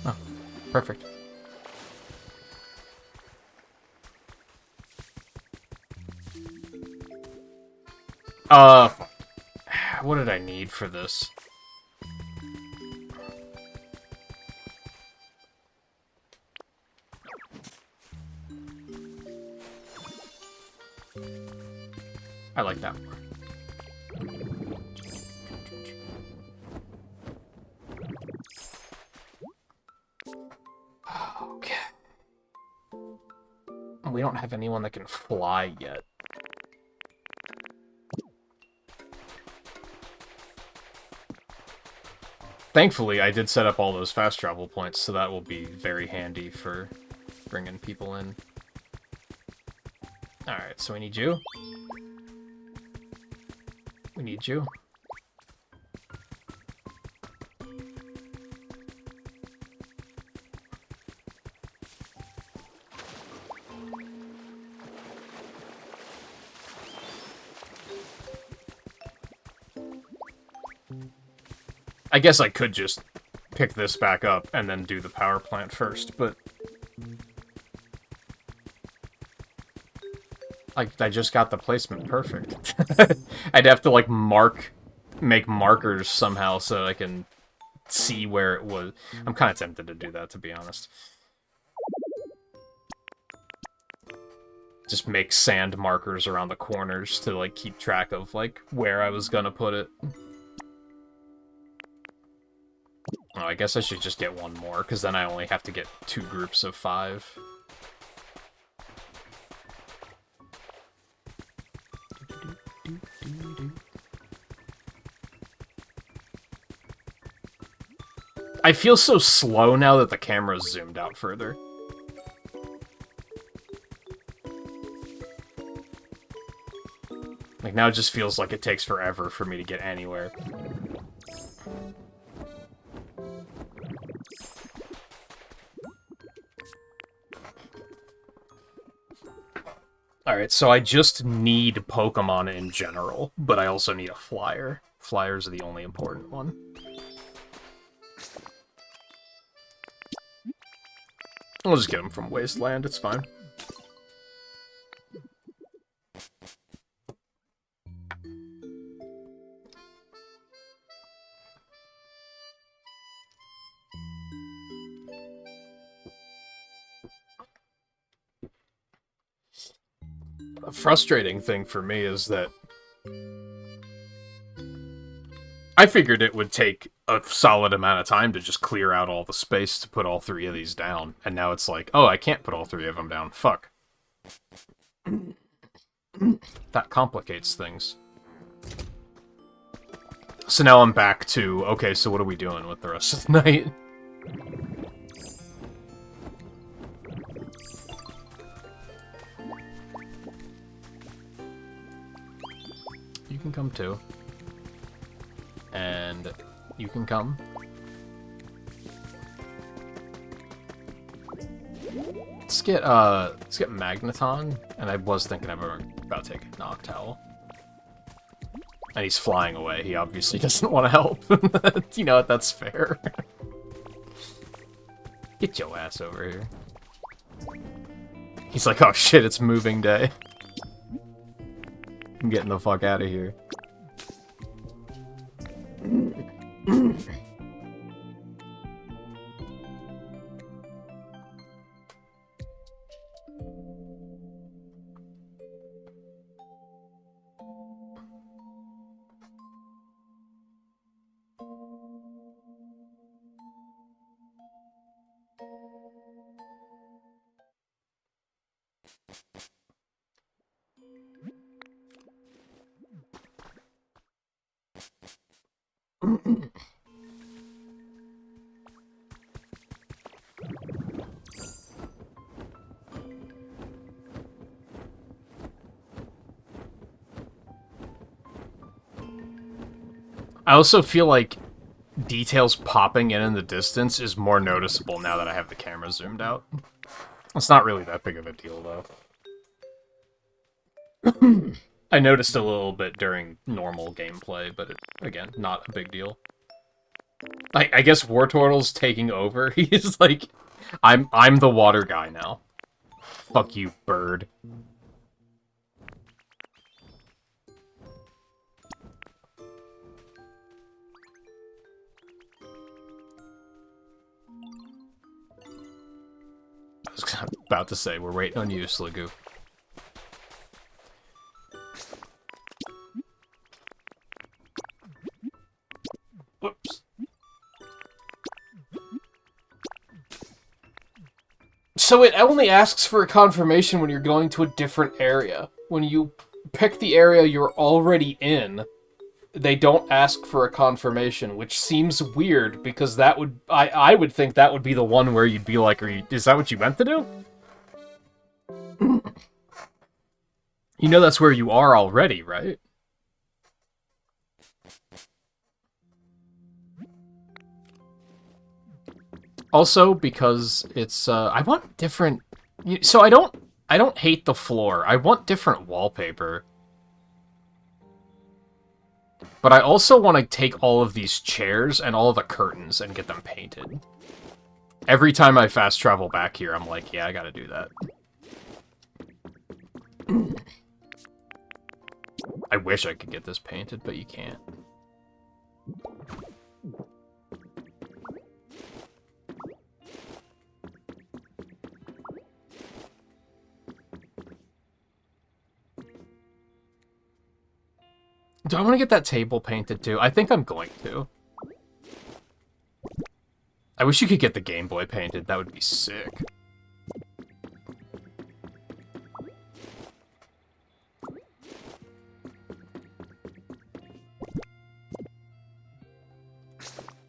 Oh, perfect. What did I need for this? I like that more. Okay. We don't have anyone that can fly yet. Thankfully, I did set up all those fast travel points, so that will be very handy for bringing people in. Alright, so we need you. We need you. I guess I could just pick this back up and then do the power plant first, but I just got the placement perfect. I'd have to like make markers somehow so I can see where it was. I'm kind of tempted to do that, to be honest. Just make sand markers around the corners to like keep track of like where I was gonna put it. Oh, I guess I should just get one more, because then I only have to get 2 groups of 5. I feel so slow now that the camera's zoomed out further. Like, now it just feels like it takes forever for me to get anywhere. Alright, so I just need Pokemon in general, but I also need a flyer. Flyers are the only important one. I'll just get them from Wasteland, it's fine. A frustrating thing for me is that I figured it would take a solid amount of time to just clear out all the space to put all 3 of these down. And now it's like, oh, I can't put all 3 of them down. Fuck. That complicates things. So now I'm back to, okay, so what are we doing with the rest of the night? You can come too. And you can come. Let's get Magneton, and I was thinking about taking Noctowl. And he's flying away. He obviously doesn't want to help. You know what? That's fair. Get your ass over here. He's like, oh shit, it's moving day. I'm getting the fuck out of here. I also feel like details popping in the distance is more noticeable now that I have the camera zoomed out. It's not really that big of a deal, though. I noticed a little bit during normal gameplay, but again, not a big deal. I guess Wartortle's taking over. He's like, I'm the water guy now. Fuck you, bird. I was about to say, we're waiting on you, Sligoo. Whoops. So it only asks for a confirmation when you're going to a different area. When you pick the area you're already in, they don't ask for a confirmation, which seems weird, because that would... I would think that would be the one where you'd be like, is that what you meant to do? You know that's where you are already, right? Also, because it's, I want different... So I don't hate the floor. I want different wallpaper. But I also want to take all of these chairs and all of the curtains and get them painted. Every time I fast travel back here, I'm like, yeah, I gotta do that. I wish I could get this painted, but you can't. Do I want to get that table painted too? I think I'm going to. I wish you could get the Game Boy painted. That would be sick.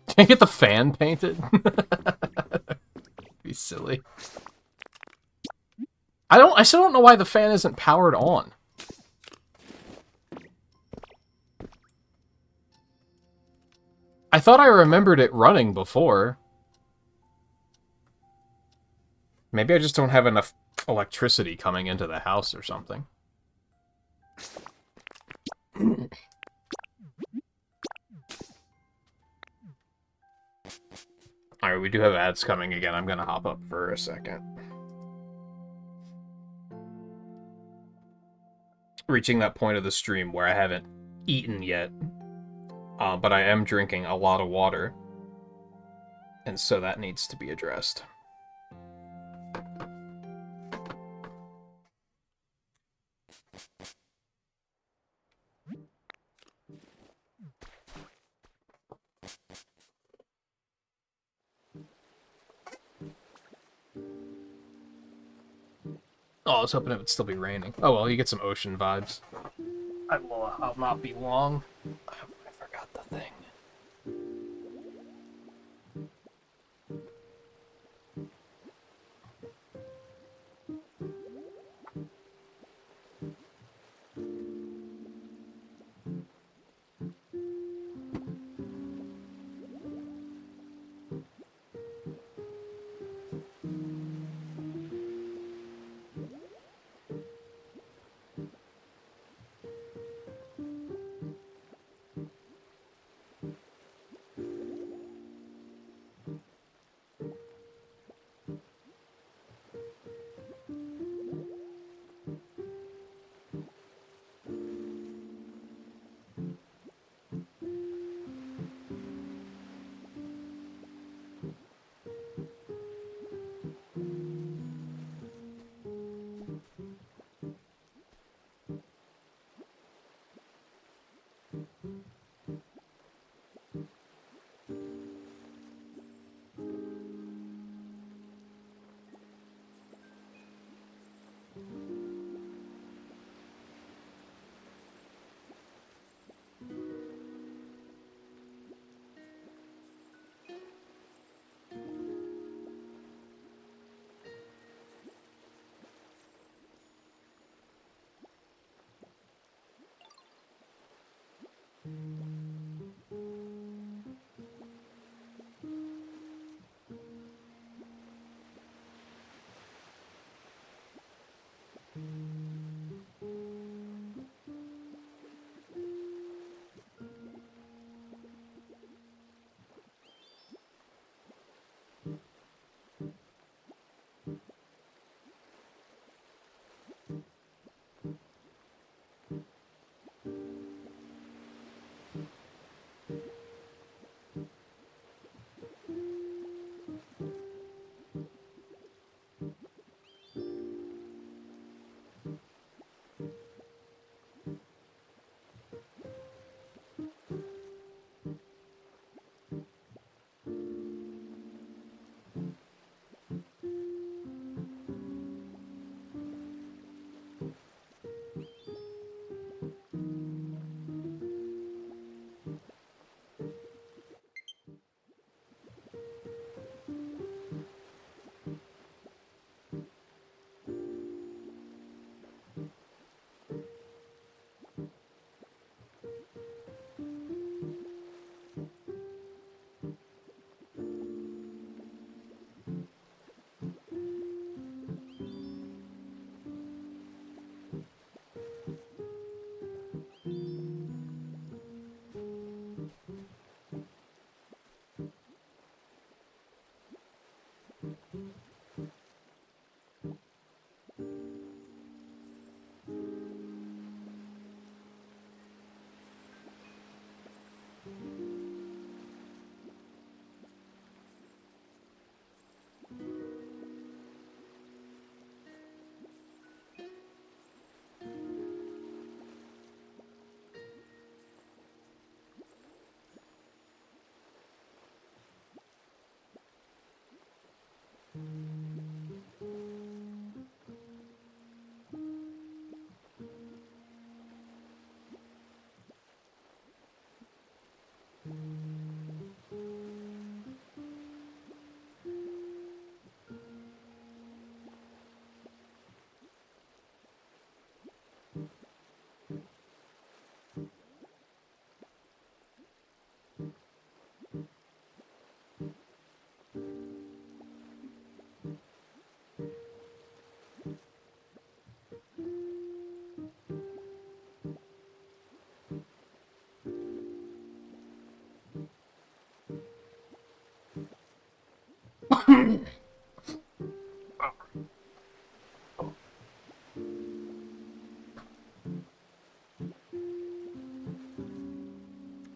Can I get the fan painted? Be silly. I still don't know why the fan isn't powered on. I thought I remembered it running before. Maybe I just don't have enough electricity coming into the house or something. Alright, we do have ads coming again. I'm gonna hop up for a second. Reaching that point of the stream where I haven't eaten yet. But I am drinking a lot of water. And so that needs to be addressed. Oh, I was hoping it would still be raining. Oh well, you get some ocean vibes. I'll not be long. I forgot the thing.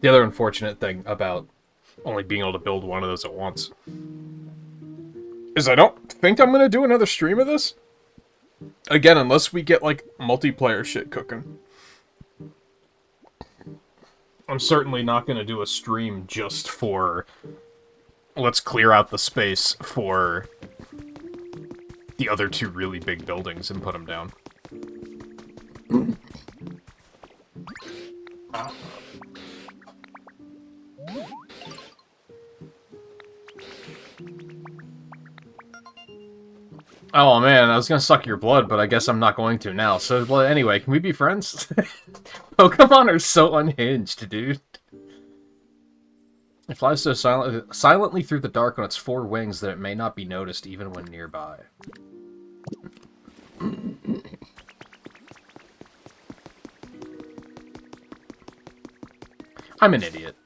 The other unfortunate thing about only being able to build one of those at once is I don't think I'm gonna do another stream of this. Again, unless we get, like, multiplayer shit cooking. I'm certainly not gonna do a stream just for... let's clear out the space for the other two really big buildings and put them down. Oh man, I was gonna suck your blood, but I guess I'm not going to now. So, well, anyway, can we be friends? Pokemon are so unhinged, dude. It flies so silently through the dark on its four wings that it may not be noticed even when nearby. I'm an idiot.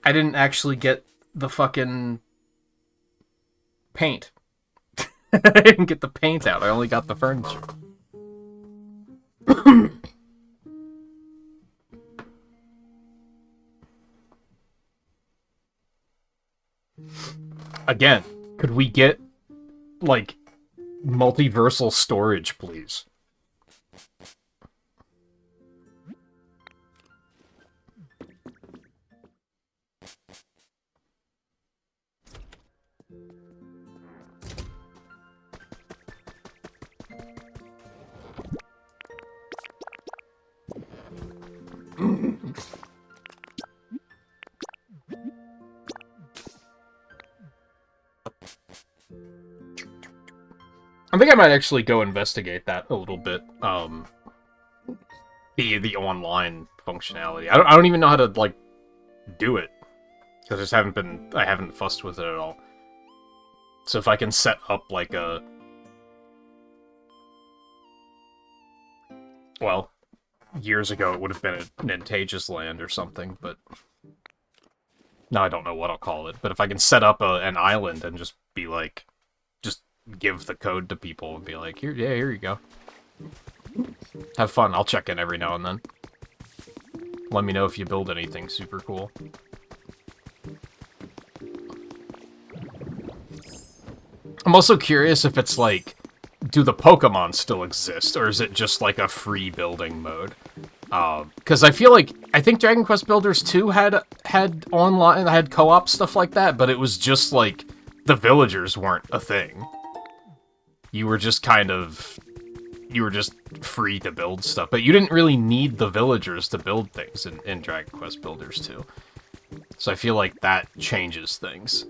I didn't actually get the fucking paint. I didn't get the paint out. I only got the furniture. Again, could we get, like, multiversal storage, please? I think I might actually go investigate that a little bit. The online functionality. I don't even know how to like do it because I haven't fussed with it at all. So if I can set up like a, well, years ago it would have been a Nintageous Land or something, but now I don't know what I'll call it. But if I can set up an island and just be like, just give the code to people and be like, here you go. Have fun. I'll check in every now and then. Let me know if you build anything super cool. I'm also curious if it's like, do the Pokemon still exist, or is it just like a free building mode? Because I think Dragon Quest Builders 2 had online, had co-op stuff like that, but it was just like the villagers weren't a thing. You were just free to build stuff, but you didn't really need the villagers to build things in Dragon Quest Builders 2. So I feel like that changes things.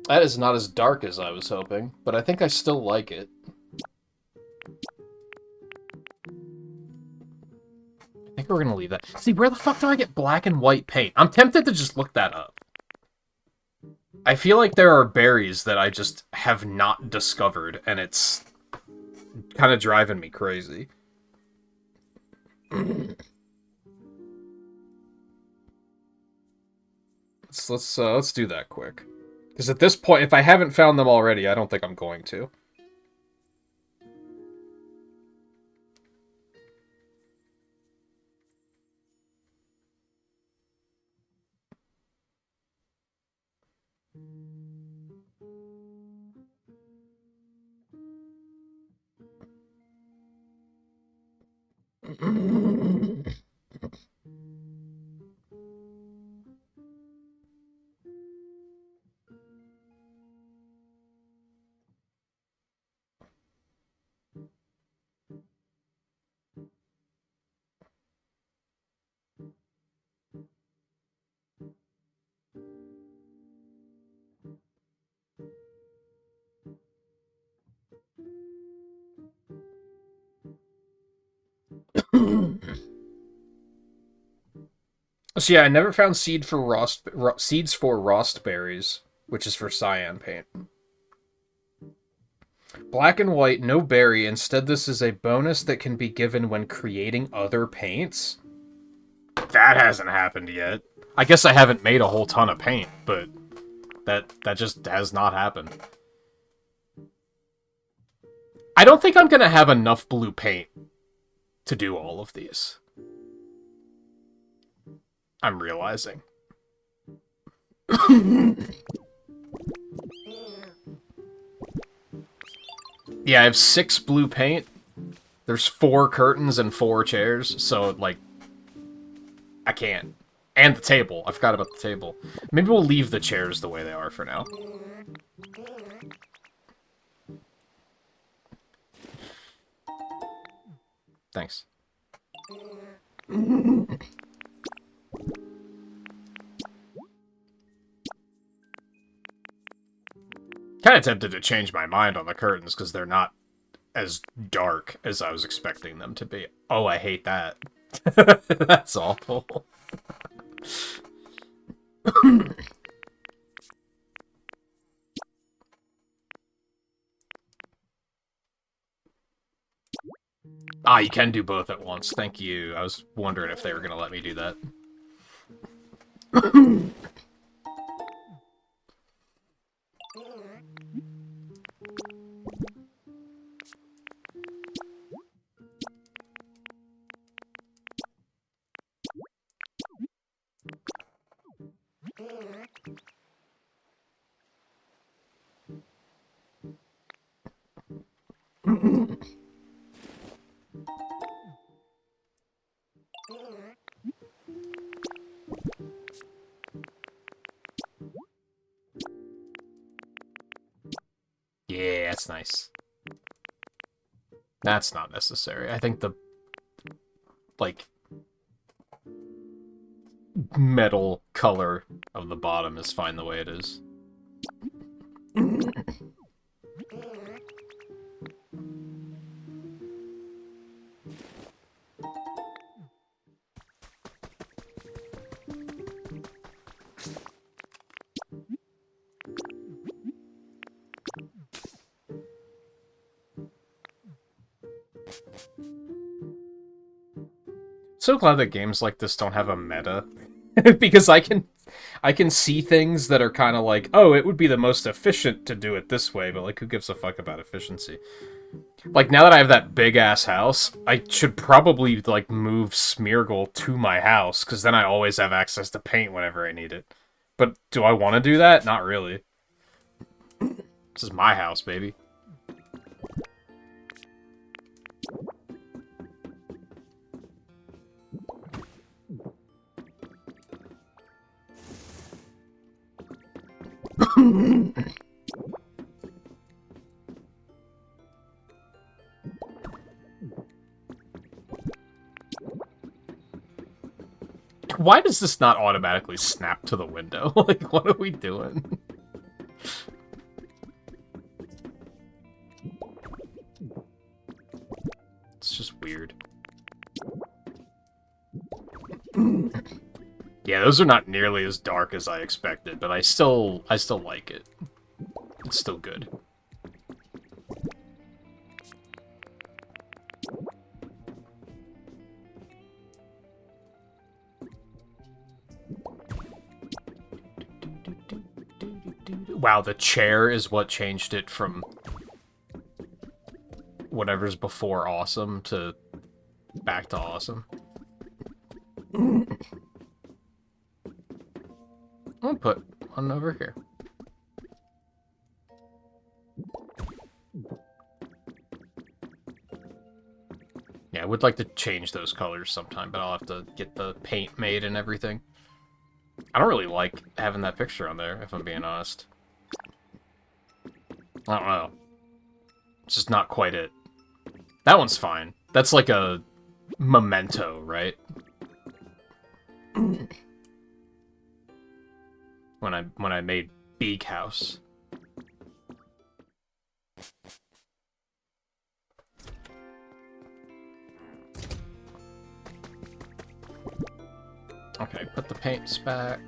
That is not as dark as I was hoping, but I think I still like it. I think we're gonna leave that. See, where the fuck do I get black and white paint? I'm tempted to just look that up. I feel like there are berries that I just have not discovered, and it's kind of driving me crazy. Let's do that quick. Because at this point, if I haven't found them already, I don't think I'm going to. So yeah, I never found seeds for Rost berries, which is for cyan paint. Black and white, no berry. Instead, this is a bonus that can be given when creating other paints. That hasn't happened yet. I guess I haven't made a whole ton of paint, but that just has not happened. I don't think I'm gonna have enough blue paint to do all of these. I'm realizing. Yeah, I have 6 blue paint. There's 4 curtains and 4 chairs, so, like, I can't. And the table. I forgot about the table. Maybe we'll leave the chairs the way they are for now. Thanks. Kind of tempted to change my mind on the curtains because they're not as dark as I was expecting them to be. Oh, I hate that. That's awful. Ah, you can do both at once. Thank you. I was wondering if they were going to let me do that. Yeah, that's nice. That's not necessary. I think the, like, metal color of the bottom is fine the way it is. So glad that games like this don't have a meta. Because I can see things that are kind of like, oh, it would be the most efficient to do it this way, but like, who gives a fuck about efficiency? Like, now that I have that big-ass house, I should probably, like, move Smeargle to my house, because then I always have access to paint whenever I need it. But do I want to do that? Not really. This is my house, baby. Why does this not automatically snap to the window? Like, what are we doing? It's just weird. Yeah, those are not nearly as dark as I expected, but I still like it. It's still good. Wow, the chair is what changed it from whatever's before awesome to back to awesome. I'll put one over here. Yeah, I would like to change those colors sometime, but I'll have to get the paint made and everything. I don't really like having that picture on there, if I'm being honest. I don't know. It's just not quite it. That one's fine. That's like a memento, right? When I made Beak House. Okay, put the paints back.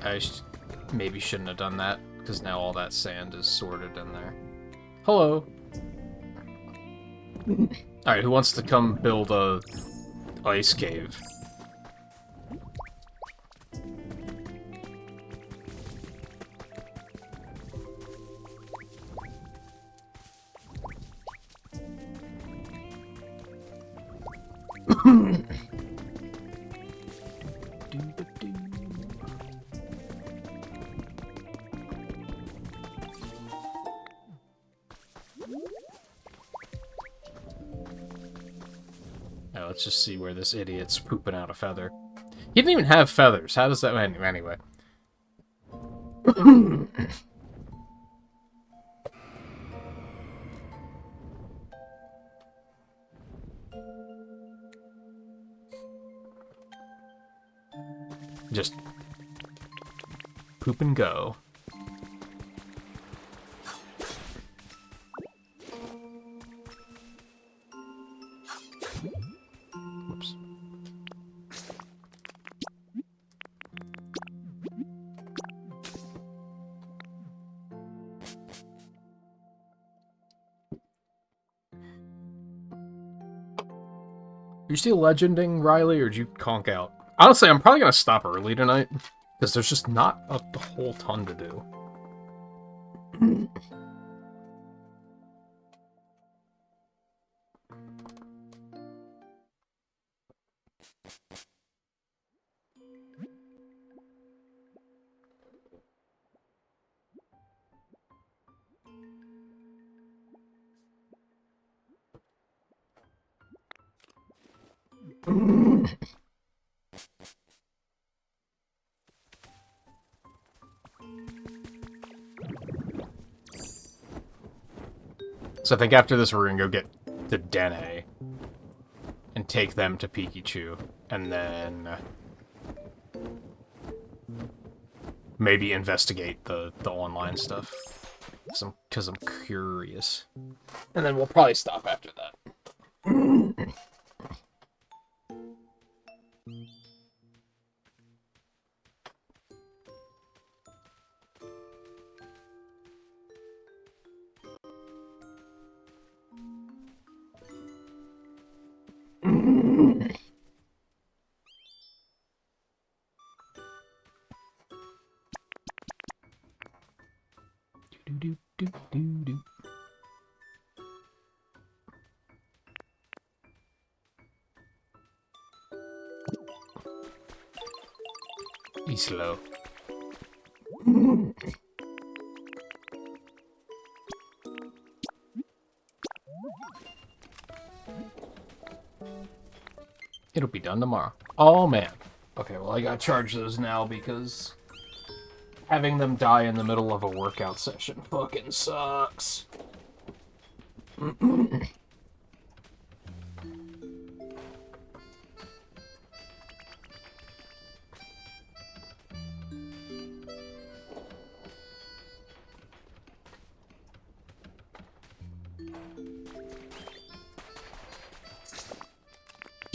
I maybe shouldn't have done that, because now all that sand is sorted in there. Hello! Alright, who wants to come build a ice cave? Now let's just see where this idiot's pooping out a feather. He didn't even have feathers. How does that... Anyway. Just poop and go. Whoops. Are you still legending, Riley, or did you conk out? Honestly, I'm probably going to stop early tonight, because there's just not a whole ton to do. So I think after this, we're going to go get the Dene and take them to Pikachu, and then maybe investigate the online stuff, because I'm curious. And then we'll probably stop after that. Do. Be slow. It'll be done tomorrow. Oh, man. Okay, well, I gotta charge those now because having them die in the middle of a workout session fucking sucks.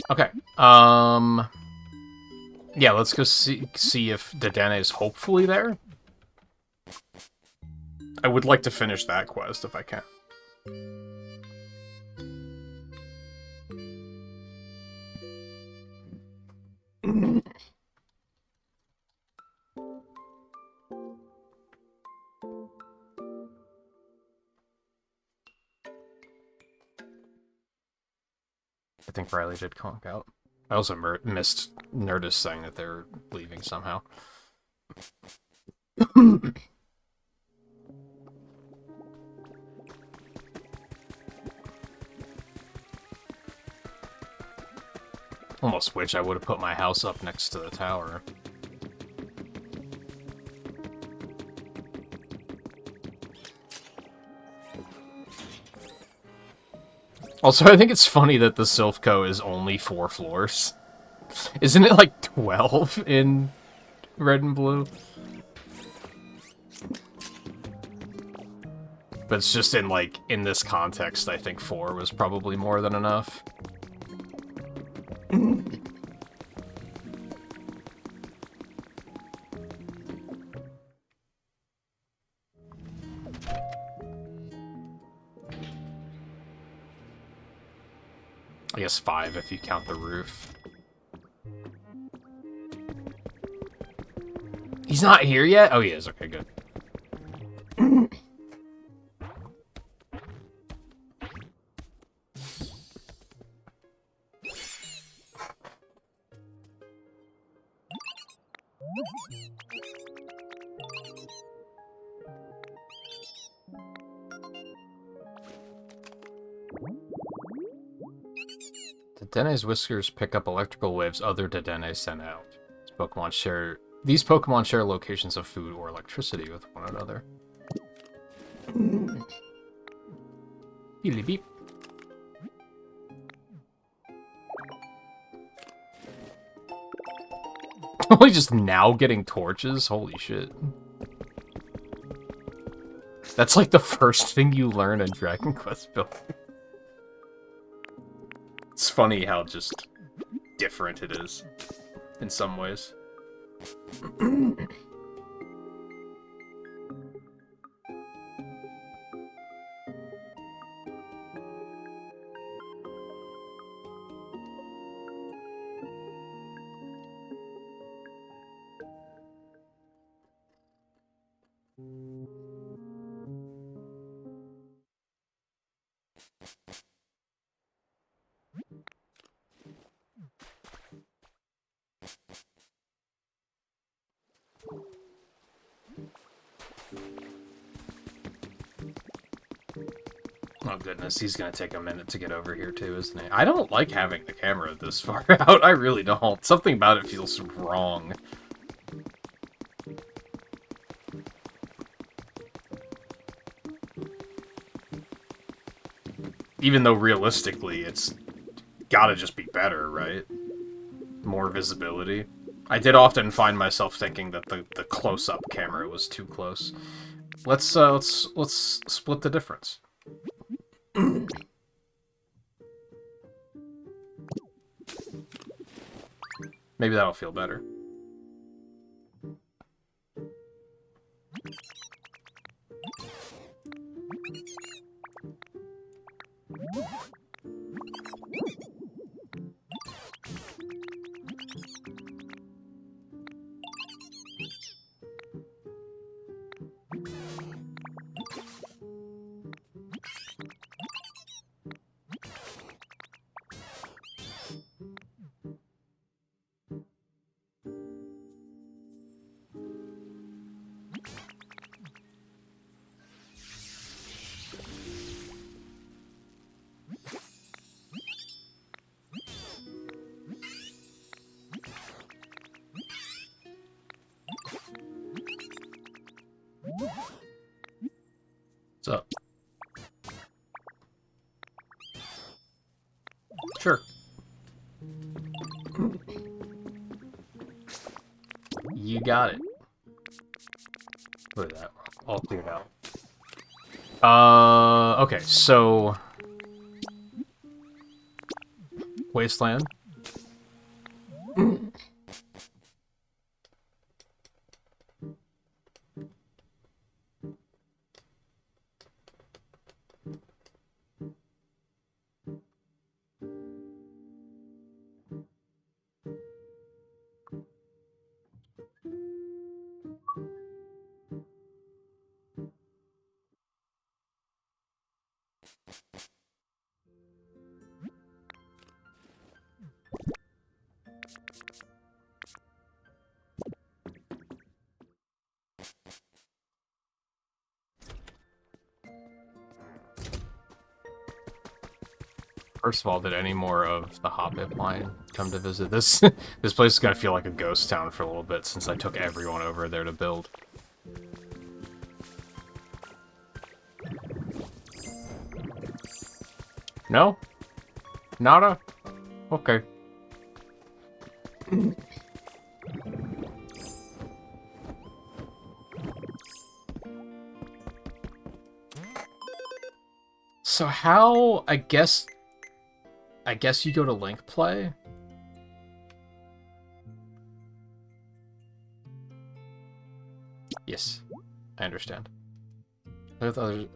Okay. Yeah, let's go see if Dedenne is hopefully there. I would like to finish that quest if I can. I think Riley did conk out. I also missed Nerdist saying that they're leaving somehow. Almost wish I would have put my house up next to the tower. Also, I think it's funny that the Silphco is only 4 floors. Isn't it like 12 in Red and Blue? But it's just in, like, in this context, I think 4 was probably more than enough. I guess 5 if you count the roof. He's not here yet? Oh, he is. Okay, good. Dene's whiskers pick up electrical waves other to Dene send out. These Pokemon share locations of food or electricity with one another. Beep beep. Only just now getting torches? Holy shit. That's like the first thing you learn in Dragon Quest building. It's funny how just different it is in some ways. Oh goodness, he's gonna take a minute to get over here too, isn't he? I don't like having the camera this far out. I really don't. Something about it feels wrong. Even though realistically, it's gotta just be better, right? More visibility. I did often find myself thinking that the close-up camera was too close. Let's split the difference. Maybe that'll feel better. What's up? Sure. You got it. Look at that. All cleared out. Okay, so... Wasteland. First of all, did any more of the Hobbit line come to visit? This this place is gonna feel like a ghost town for a little bit since I took everyone over there to build. No? Nada? Okay. So how, I guess you go to Link Play? Yes, I understand. With other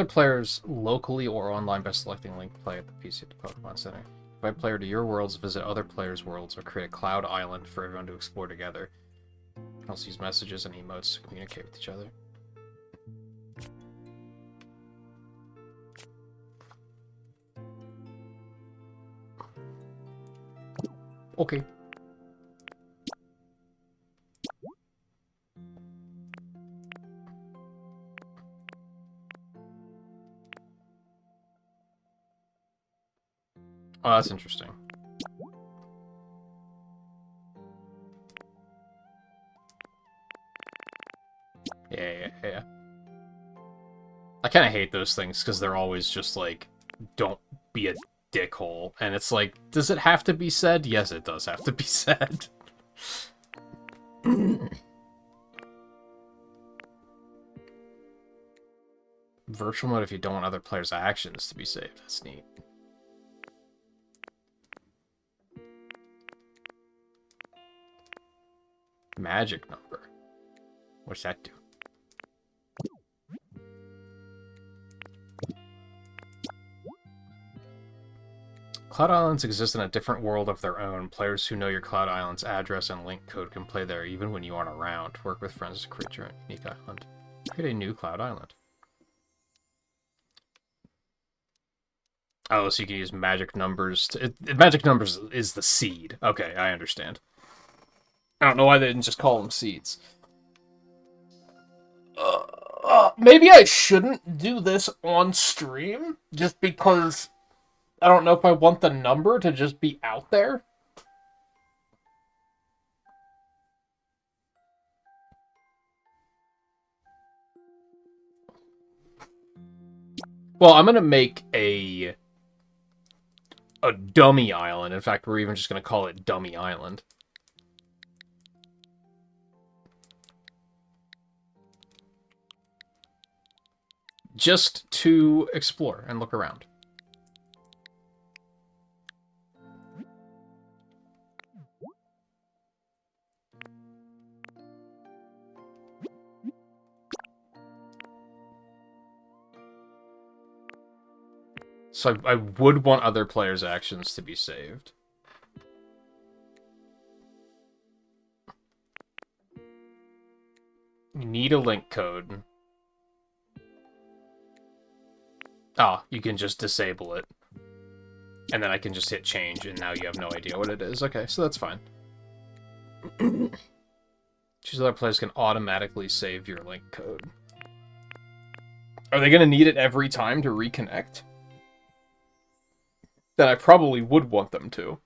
players locally or online by selecting Link Play at the PC at the Pokemon Center. Invite player to your worlds, visit other players' worlds, or create a cloud island for everyone to explore together. You can also use messages and emotes to communicate with each other. Okay. Oh, that's interesting. Yeah. I kind of hate those things because they're always just like, don't be a dickhole. And it's like, does it have to be said? Yes, it does have to be said. Virtual mode if you don't want other players' actions to be saved. That's neat. Magic number. What's that do? Cloud Islands exist in a different world of their own. Players who know your Cloud Island's address and link code can play there even when you aren't around. Work with friends to create your unique island. Create a new Cloud Island. Oh, so you can use magic numbers to... magic numbers is the seed. Okay, I understand. I don't know why they didn't just call them seeds. Maybe I shouldn't do this on stream, just because I don't know if I want the number to just be out there. Well, I'm going to make a dummy island. In fact, we're even just going to call it Dummy Island. Just to explore and look around. So I would want other players' actions to be saved. You need a link code. Ah, you can just disable it. And then I can just hit change, and now you have no idea what it is. Okay, so that's fine. Choose other players can automatically save your link code. Are they going to need it every time to reconnect? Then I probably would want them to.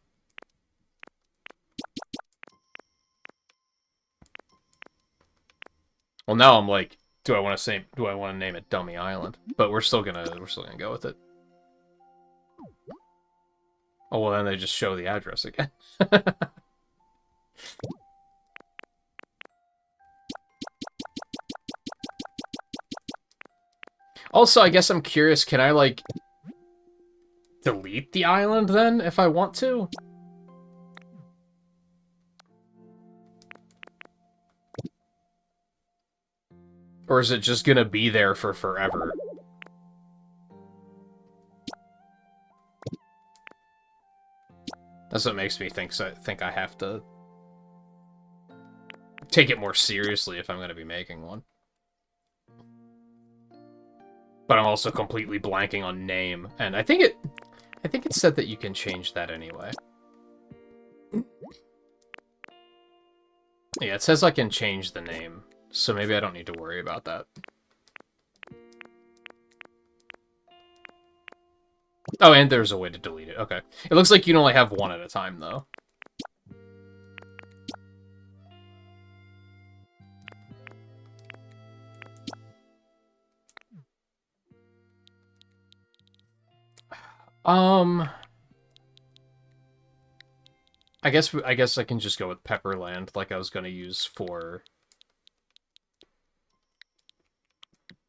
Well, now I'm like, do I want to name it Dummy Island? But we're still gonna go with it. Oh well, then they just show the address again. Also, I guess I'm curious, can I like delete the island then if I want to? Or is it just gonna be there for forever? That's what makes me think I have to take it more seriously if I'm gonna be making one. But I'm also completely blanking on name, and I think it said that you can change that anyway. Yeah, it says I can change the name, so maybe I don't need to worry about that. Oh, and there's a way to delete it. Okay. It looks like you can only have one at a time, though. I guess I can just go with Pepperland, like I was gonna use for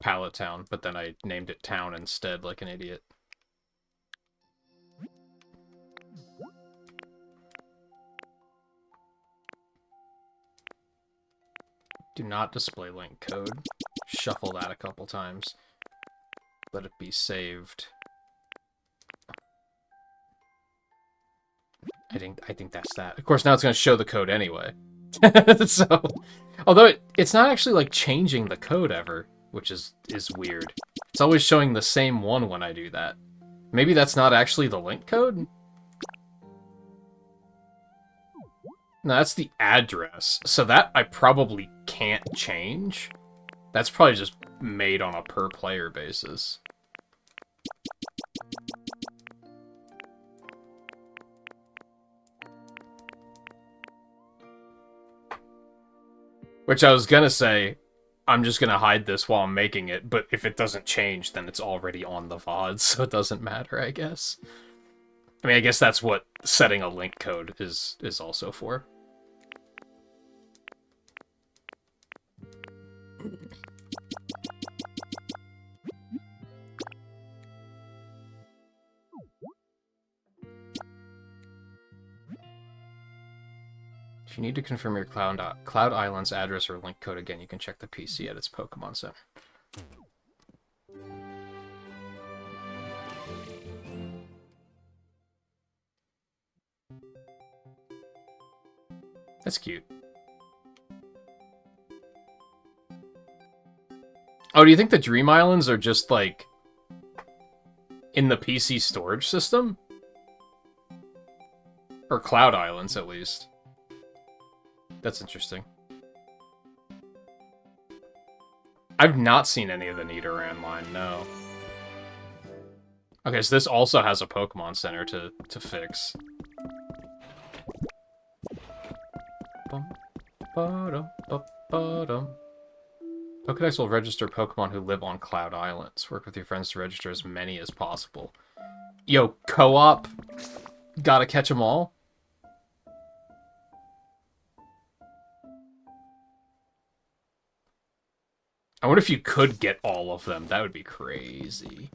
Pallet Town, but then I named it Town instead, like an idiot. Do not display link code. Shuffle that a couple times. Let it be saved. I think that's that. Of course, now it's going to show the code anyway. So, although it's not actually like changing the code ever, which is weird. It's always showing the same one when I do that. Maybe that's not actually the link code? No, that's the address. So that I probably can't change. That's probably just made on a per player basis. Which I was gonna say, I'm just gonna hide this while I'm making it, but if it doesn't change, then it's already on the VOD, so it doesn't matter, I guess. I mean, I guess that's what setting a link code is also for. If you need to confirm your Cloud Island's address or link code again, you can check the PC at its Pokemon Center. That's cute. Oh, do you think the Dream Islands are just, like, in the PC storage system? Or Cloud Islands, at least. That's interesting. I've not seen any of the Nidoran line, no. Okay, so this also has a Pokemon Center to fix. Pokedex will register Pokemon who live on Cloud Islands. Work with your friends to register as many as possible. Yo, co-op, gotta catch them all? I wonder if you could get all of them. That would be crazy.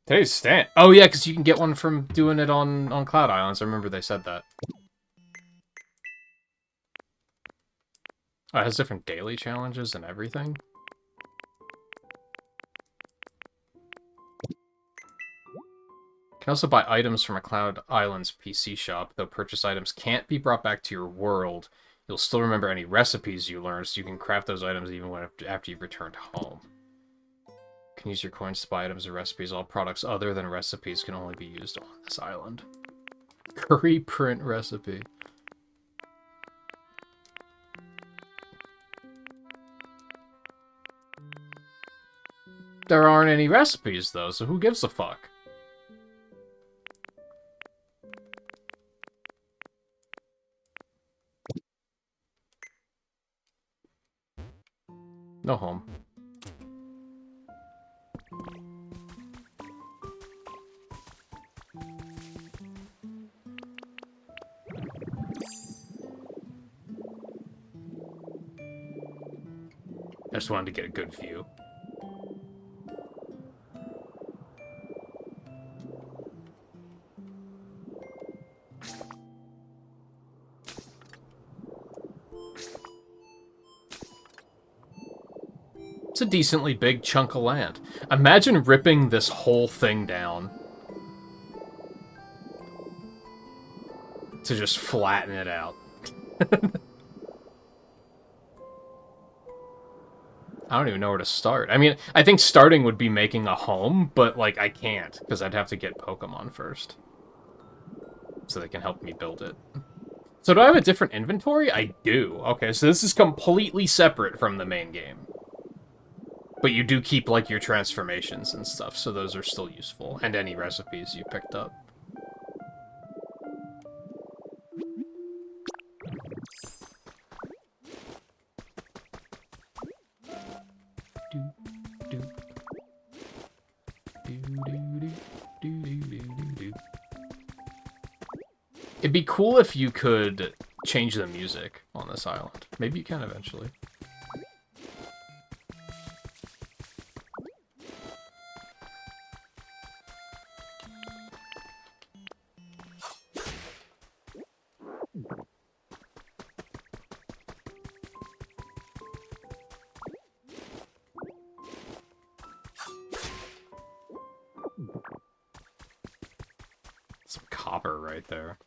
Today's stand. Oh yeah, because you can get one from doing it on Cloud Islands. I remember they said that. Oh, it has different daily challenges and everything. You can also buy items from a Cloud Islands PC shop, though purchase items can't be brought back to your world. You'll still remember any recipes you learned, so you can craft those items even after you've returned home. You can use your coins to buy items or recipes. All products other than recipes can only be used on this island. Curry print recipe. There aren't any recipes, though, so who gives a fuck? No home. I just wanted to get a good view. It's a decently big chunk of land. Imagine ripping this whole thing down to just flatten it out. I don't even know where to start. I mean, I think starting would be making a home, but, like, I can't, because I'd have to get Pokemon first. So they can help me build it. So do I have a different inventory? I do. Okay, so this is completely separate from the main game. But you do keep, like, your transformations and stuff, so those are still useful. And any recipes you picked up. It'd be cool if you could change the music on this island. Maybe you can eventually. Some copper right there.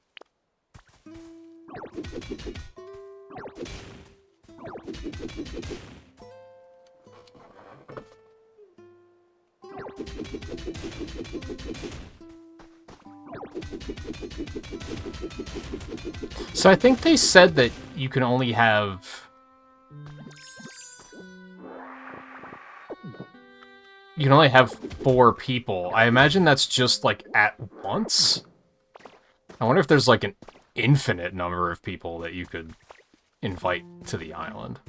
So I think they said that you can only have... You can only have 4 people. I imagine that's just, like, at once? I wonder if there's, like, an infinite number of people that you could invite to the island.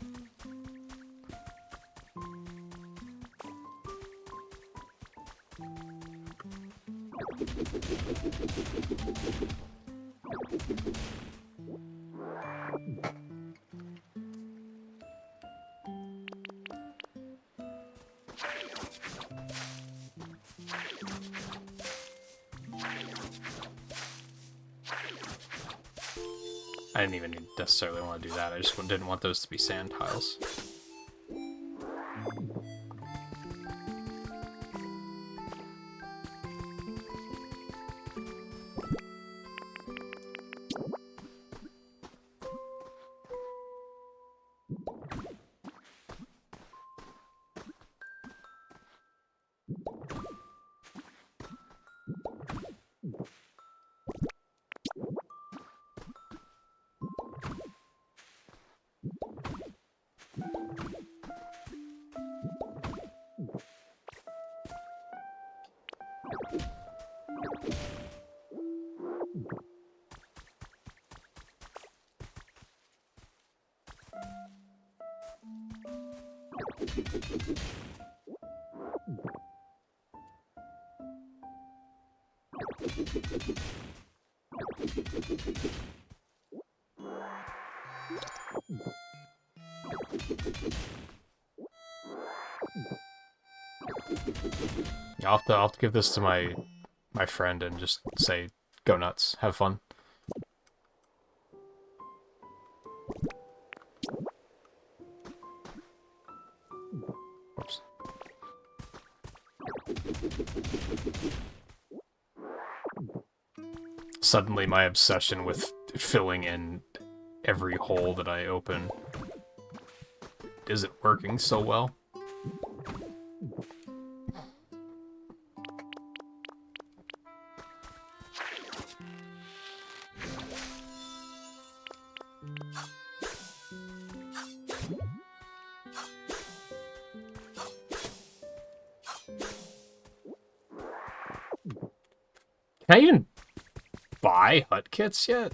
I didn't even necessarily want to do that. I just didn't want those to be sand tiles. I'll have to give this to my friend and just say, go nuts, have fun. Oops. Suddenly my obsession with filling in every hole that I open isn't working so well. Can I even buy hut kits yet?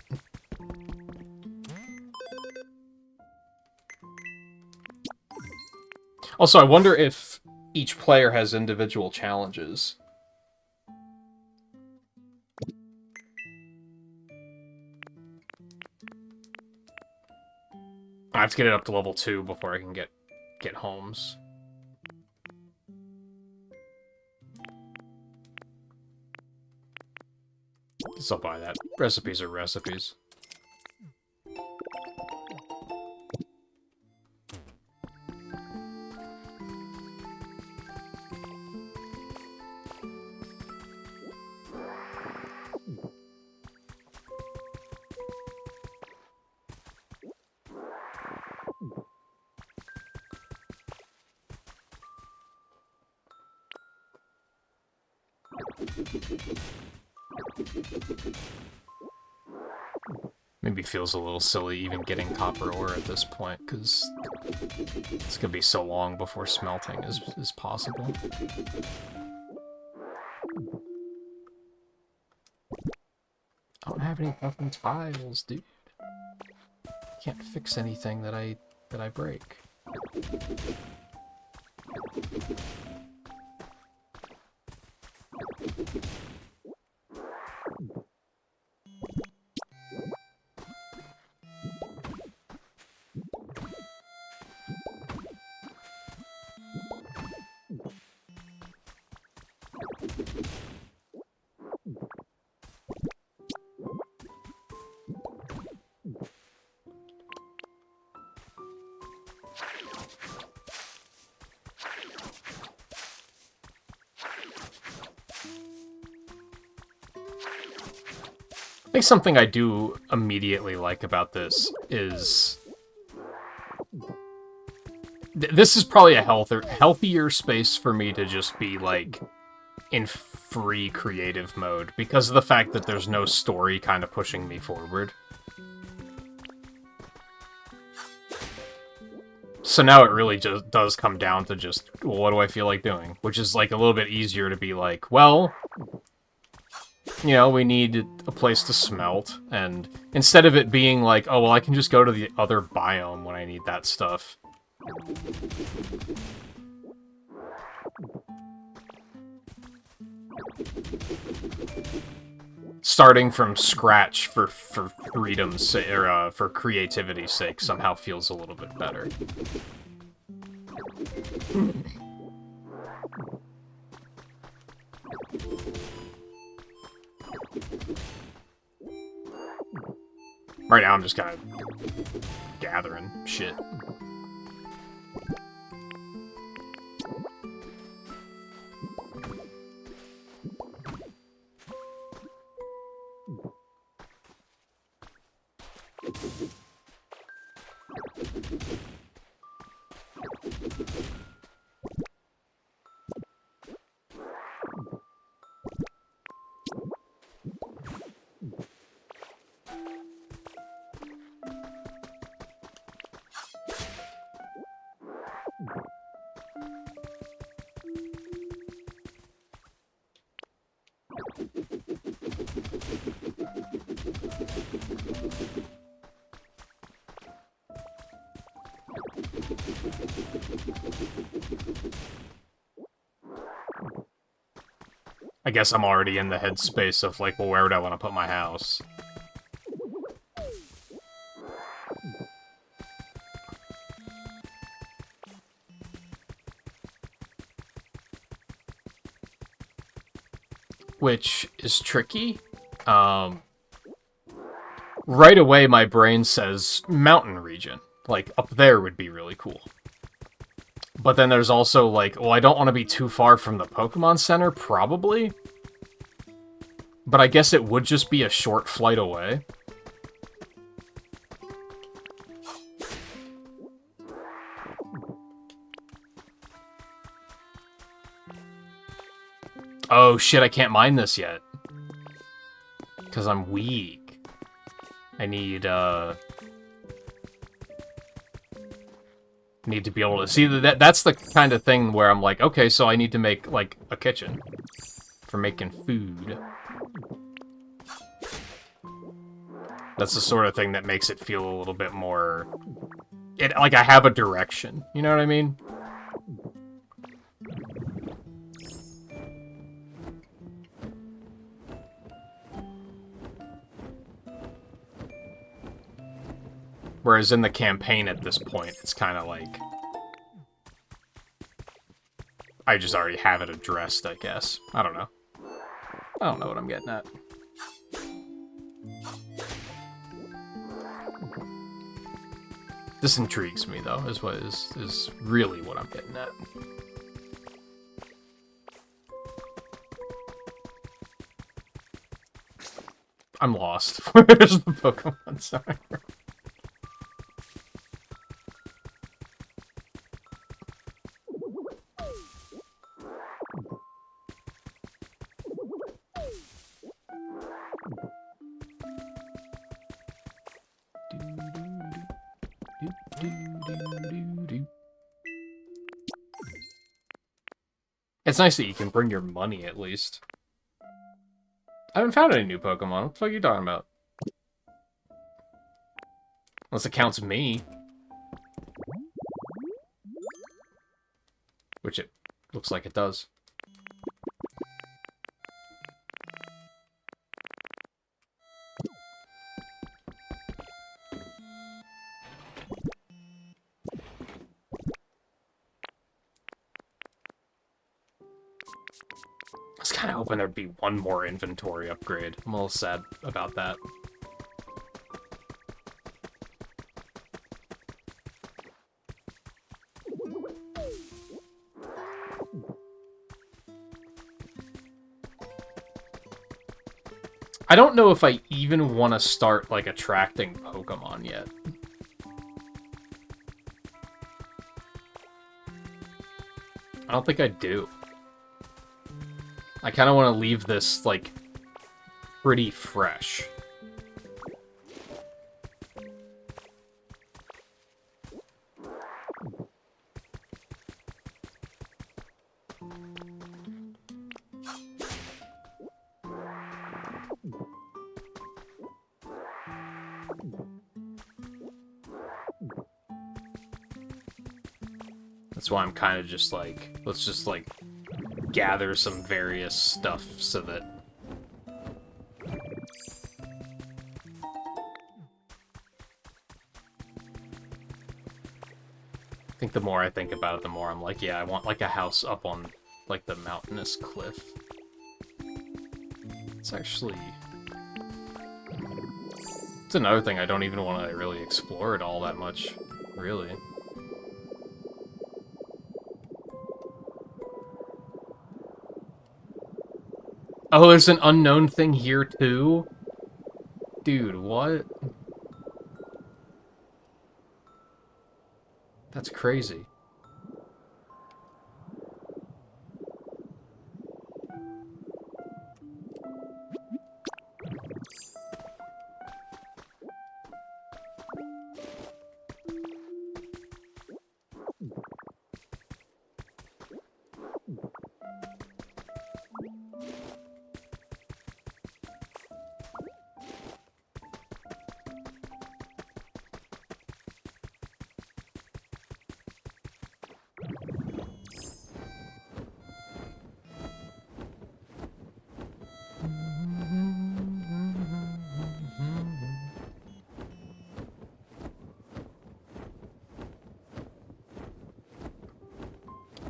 Also, I wonder if each player has individual challenges. I have to get it up to level 2 before I can get homes. Guess I'll buy that. Recipes are recipes. Maybe feels a little silly even getting copper ore at this point, because it's gonna be so long before smelting is possible. I don't have any fucking tiles, dude. Can't fix anything that I break. I think something I do immediately like about this is... This is probably a healthier space for me to just be, like, in free creative mode, because of the fact that there's no story kind of pushing me forward. So now it really just does come down to just, well, what do I feel like doing? Which is, like, a little bit easier to be like, well... You know, we need a place to smelt, and instead of it being like, oh, well, I can just go to the other biome when I need that stuff. Starting from scratch for freedom's sake, or for creativity's sake, somehow feels a little bit better. Right now, I'm just kind of gathering shit. I guess I'm already in the headspace of, like, well, where would I want to put my house? Which is tricky. Right away, my brain says mountain region. Like, up there would be really cool. But then there's also, like, well, I don't want to be too far from the Pokemon Center, probably. But I guess it would just be a short flight away. Oh, shit, I can't mine this yet. Because I'm weak. I need to be able to see that's the kind of thing where I'm like, okay, so I need to make like a kitchen for making food. That's the sort of thing that makes it feel a little bit more like I have a direction. You know what I mean? Whereas in the campaign at this point, it's kind of like... I just already have it addressed, I guess. I don't know. I don't know what I'm getting at. This intrigues me, though, is really what I'm getting at. I'm lost. Where's the Pokemon Center? It's nice that you can bring your money, at least. I haven't found any new Pokemon. What the fuck are you talking about? Unless it counts me. Which it looks like it does. I was kind of hoping there'd be one more inventory upgrade. I'm a little sad about that. I don't know if I even want to start, like, attracting Pokemon yet. I don't think I do. I kind of want to leave this, like, pretty fresh. That's why I'm kind of just like, let's just like gather some various stuff so that... I think the more I think about it, the more I'm like, yeah, I want like a house up on like the mountainous cliff. It's actually... It's another thing I don't even want to really explore it all that much, really. Oh, there's an unknown thing here, too? Dude, what? That's crazy.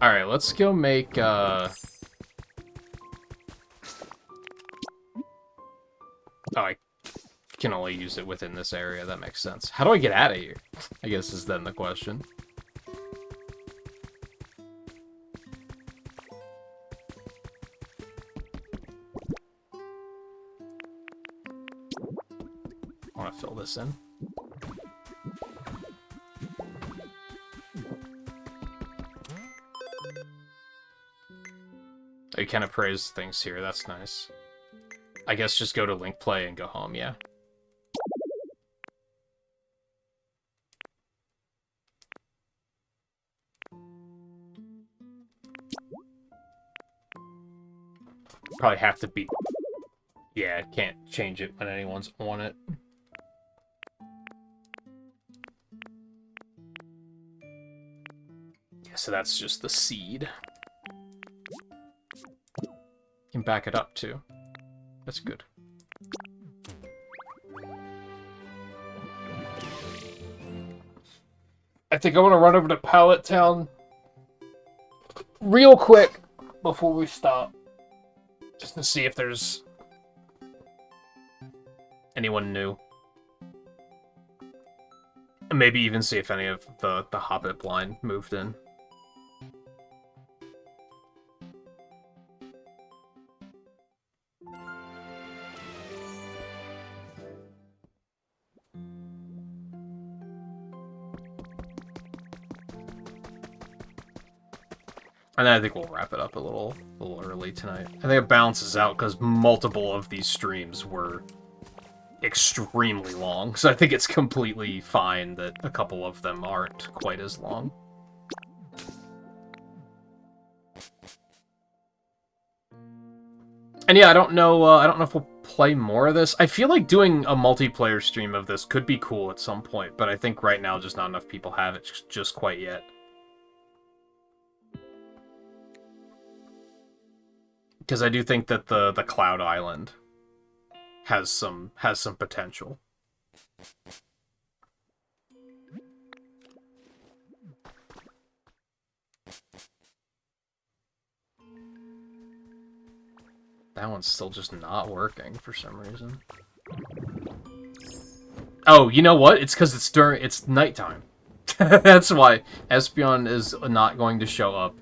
Alright, let's go make, Oh, I can only use it within this area, that makes sense. How do I get out of here? I guess is then the question. I want to fill this in. Oh, you can appraise things here, that's nice. I guess just go to link play and go home, yeah. Probably have to be... Yeah, can't change it when anyone's on it. Yeah, so that's just the seed. You can back it up, too. That's good. I think I want to run over to Pallet Town real quick before we stop. Just to see if there's anyone new. And maybe even see if any of the Hobbit blind moved in. And then I think we'll wrap it up a little early tonight. I think it balances out because multiple of these streams were extremely long. So I think it's completely fine that a couple of them aren't quite as long. And yeah, I don't know if we'll play more of this. I feel like doing a multiplayer stream of this could be cool at some point, but I think right now just not enough people have it just quite yet. Because I do think that the Cloud Island has some potential. That one's still just not working for some reason. Oh, you know what? It's because it's nighttime. That's why Espeon is not going to show up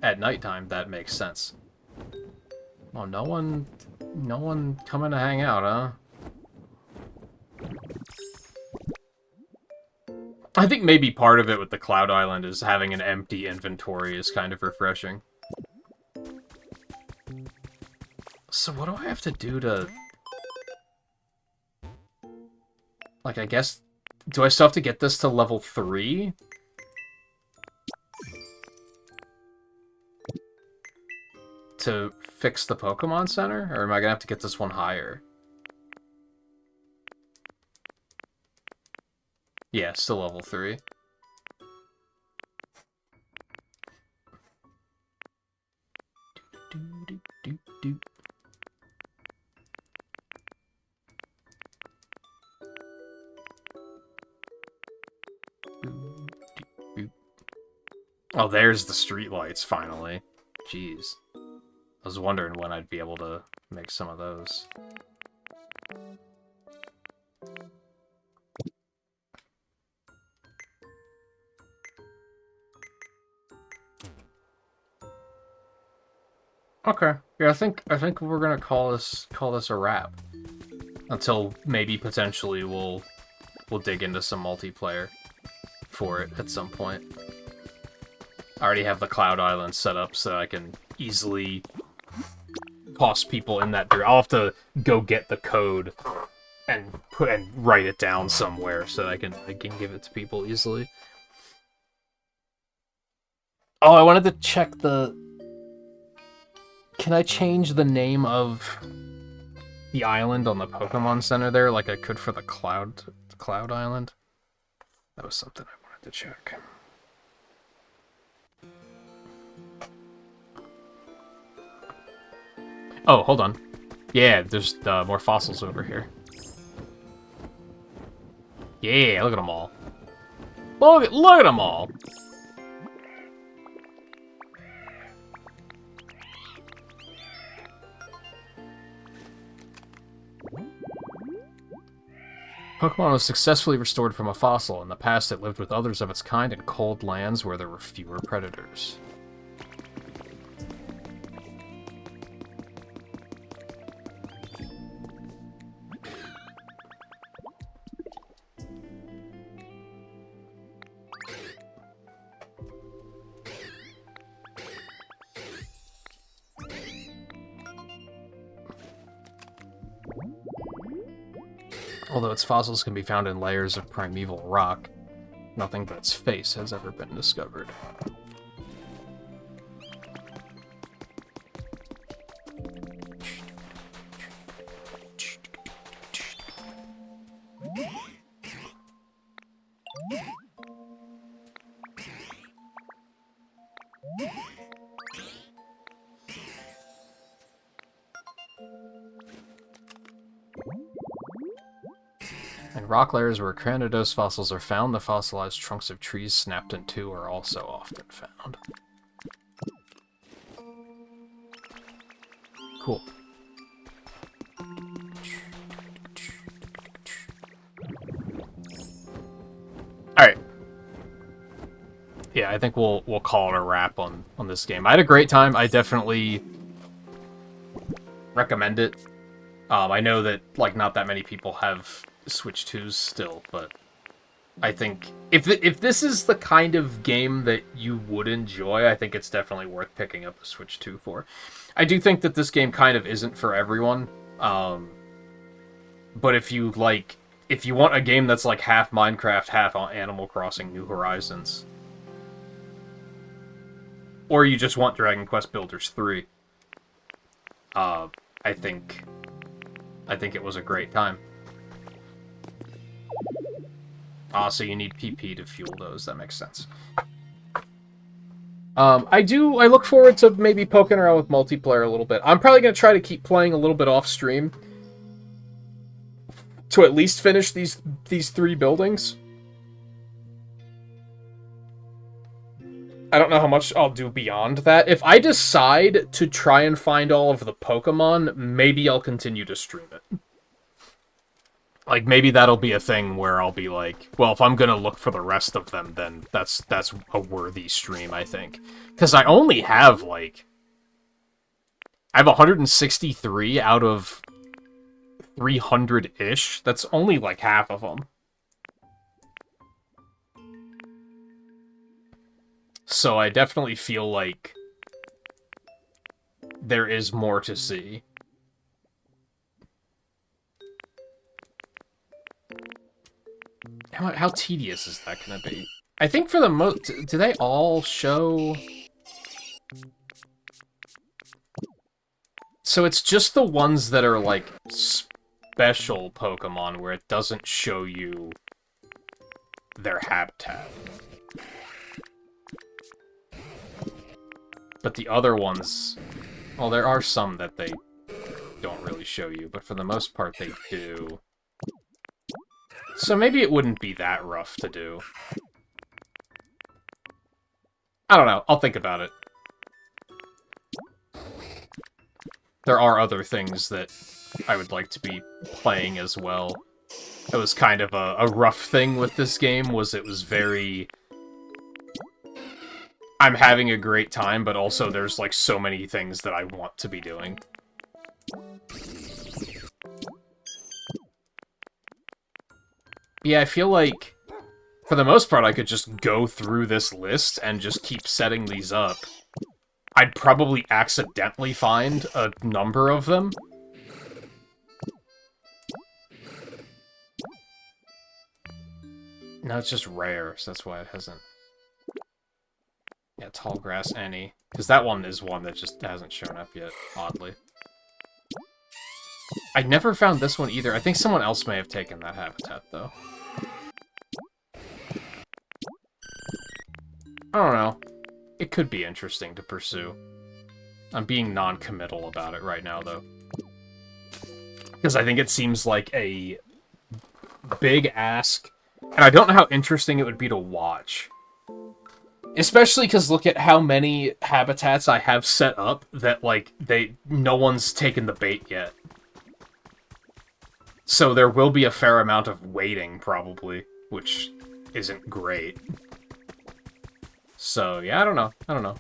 at nighttime. That makes sense. Oh, no one coming to hang out, huh? I think maybe part of it with the Cloud Island is having an empty inventory is kind of refreshing. So what do I have to do to... Like, I guess... Do I still have to get this to level 3? To fix the Pokemon Center? Or am I gonna have to get this one higher? Yeah, still level 3. do. Oh, there's the streetlights, finally. Jeez. I was wondering when I'd be able to make some of those. Okay. Yeah, I think we're gonna call this a wrap. Until maybe potentially we'll dig into some multiplayer for it at some point. I already have the Cloud Island set up so I can easily toss people in that direction. I'll have to go get the code and write it down somewhere so I can give it to people easily. Oh, I wanted to check the... Can I change the name of the island on the Pokemon Center there like I could for the Cloud Island? That was something I wanted to check. Oh, hold on. Yeah, there's more fossils over here. Yeah, look at them all. Look at them all! Pokemon was successfully restored from a fossil. In the past, it lived with others of its kind in cold lands where there were fewer predators. Although its fossils can be found in layers of primeval rock, nothing but its face has ever been discovered. In rock layers where Cranidos fossils are found, the fossilized trunks of trees snapped in two are also often found. Cool. Alright. Yeah, I think we'll call it a wrap on this game. I had a great time. I definitely recommend it. I know that like not that many people have Switch 2s still, but I think if this is the kind of game that you would enjoy, I think it's definitely worth picking up a Switch 2 for. I do think that this game kind of isn't for everyone, but if you want a game that's like half Minecraft, half Animal Crossing New Horizons, or you just want Dragon Quest Builders 3, I think it was a great time. So you need PP to fuel those. That makes sense. I look forward to maybe poking around with multiplayer a little bit. I'm probably going to try to keep playing a little bit off stream to at least finish these 3 buildings. I don't know how much I'll do beyond that. If I decide to try and find all of the Pokemon, maybe I'll continue to stream it. Like, maybe that'll be a thing where I'll be like, well, if I'm gonna look for the rest of them, then that's a worthy stream, I think. Because I only have, like... I have 163 out of 300-ish. That's only, like, half of them. So I definitely feel like there is more to see. How tedious is that going to be? I think for the most... Do they all show... So it's just the ones that are, like, special Pokemon where it doesn't show you their habitat. But the other ones Well, there are some that they don't really show you, but for the most part they do. So maybe it wouldn't be that rough to do. I don't know. I'll think about it. There are other things that I would like to be playing as well. It was kind of a rough thing with this game, was it was very... I'm having a great time, but also there's, like, so many things that I want to be doing. Yeah, I feel like, for the most part, I could just go through this list and just keep setting these up. I'd probably accidentally find a number of them. No, it's just rare, so that's why it hasn't. Yeah, tall grass, any. Because that one is one that just hasn't shown up yet, oddly. I never found this one either. I think someone else may have taken that habitat, though. I don't know. It could be interesting to pursue. I'm being non-committal about it right now, though. Because I think it seems like a big ask, and I don't know how interesting it would be to watch. Especially because look at how many habitats I have set up that, like, no one's taken the bait yet. So there will be a fair amount of waiting, probably, which isn't great. So, yeah, I don't know.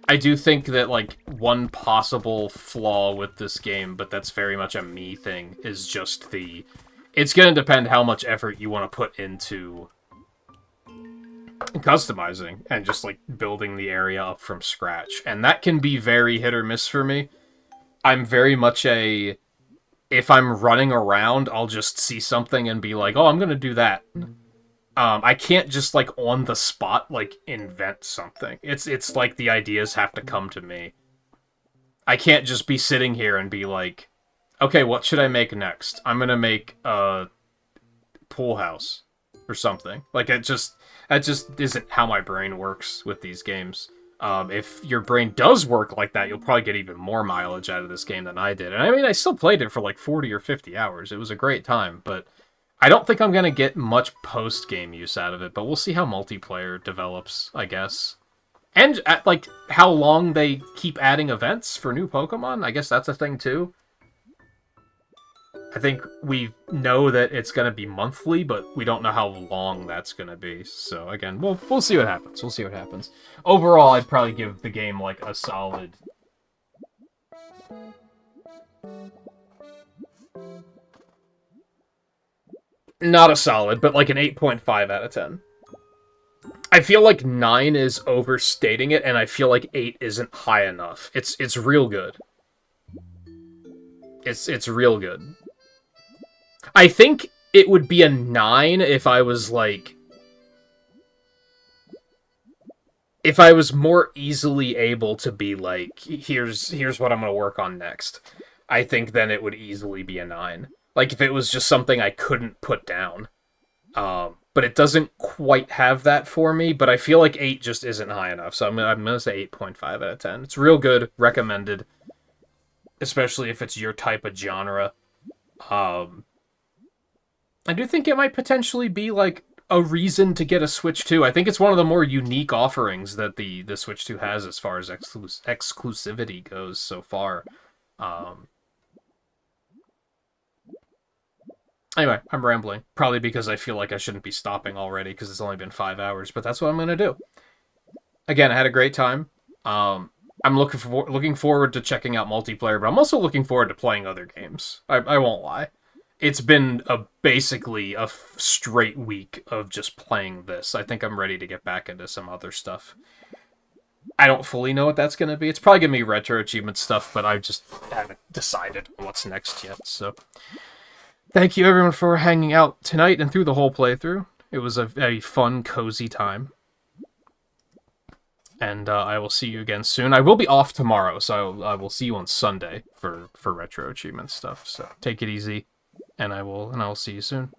I do think that, like, one possible flaw with this game, but that's very much a me thing, is just the... It's gonna depend how much effort you want to put into customizing and just, like, building the area up from scratch. And that can be very hit or miss for me. I'm very much a... If I'm running around, I'll just see something and be like, oh, I'm gonna do that. I can't just, like, on the spot, like, invent something. It's like the ideas have to come to me. I can't just be sitting here and be like, okay, what should I make next? I'm gonna make a pool house or something. Like, that just isn't how my brain works with these games. If your brain does work like that, you'll probably get even more mileage out of this game than I did. And I mean, I still played it for like 40 or 50 hours. It was a great time, but I don't think I'm going to get much post-game use out of it, but we'll see how multiplayer develops, I guess. And, like, how long they keep adding events for new Pokemon. I guess that's a thing, too. I think we know that it's going to be monthly, but we don't know how long that's going to be. So, again, we'll see what happens. We'll see what happens. Overall, I'd probably give the game, like, a solid... Not a solid, but like an 8.5 out of 10. I feel like 9 is overstating it, and I feel like 8 isn't high enough. It's real good. It's real good. I think it would be a 9 if I was like... If I was more easily able to be like, here's what I'm gonna work on next. I think then it would easily be a 9. Like, if it was just something I couldn't put down. But it doesn't quite have that for me, but I feel like 8 just isn't high enough, so I'm gonna say 8.5 out of 10. It's real good, recommended. Especially if it's your type of genre. I do think it might potentially be, like, a reason to get a Switch 2. I think it's one of the more unique offerings that the Switch 2 has as far as exclusivity goes so far. Anyway, I'm rambling. Probably because I feel like I shouldn't be stopping already because it's only been 5 hours, but that's what I'm going to do. Again, I had a great time. I'm looking forward to checking out multiplayer, but I'm also looking forward to playing other games. I won't lie. It's been basically a straight week of just playing this. I think I'm ready to get back into some other stuff. I don't fully know what that's going to be. It's probably going to be retro achievement stuff, but I just haven't decided what's next yet, so... Thank you, everyone, for hanging out tonight and through the whole playthrough. It was a fun, cozy time. And I will see you again soon. I will be off tomorrow, so I will see you on Sunday for retro achievement stuff. So take it easy, and I will see you soon.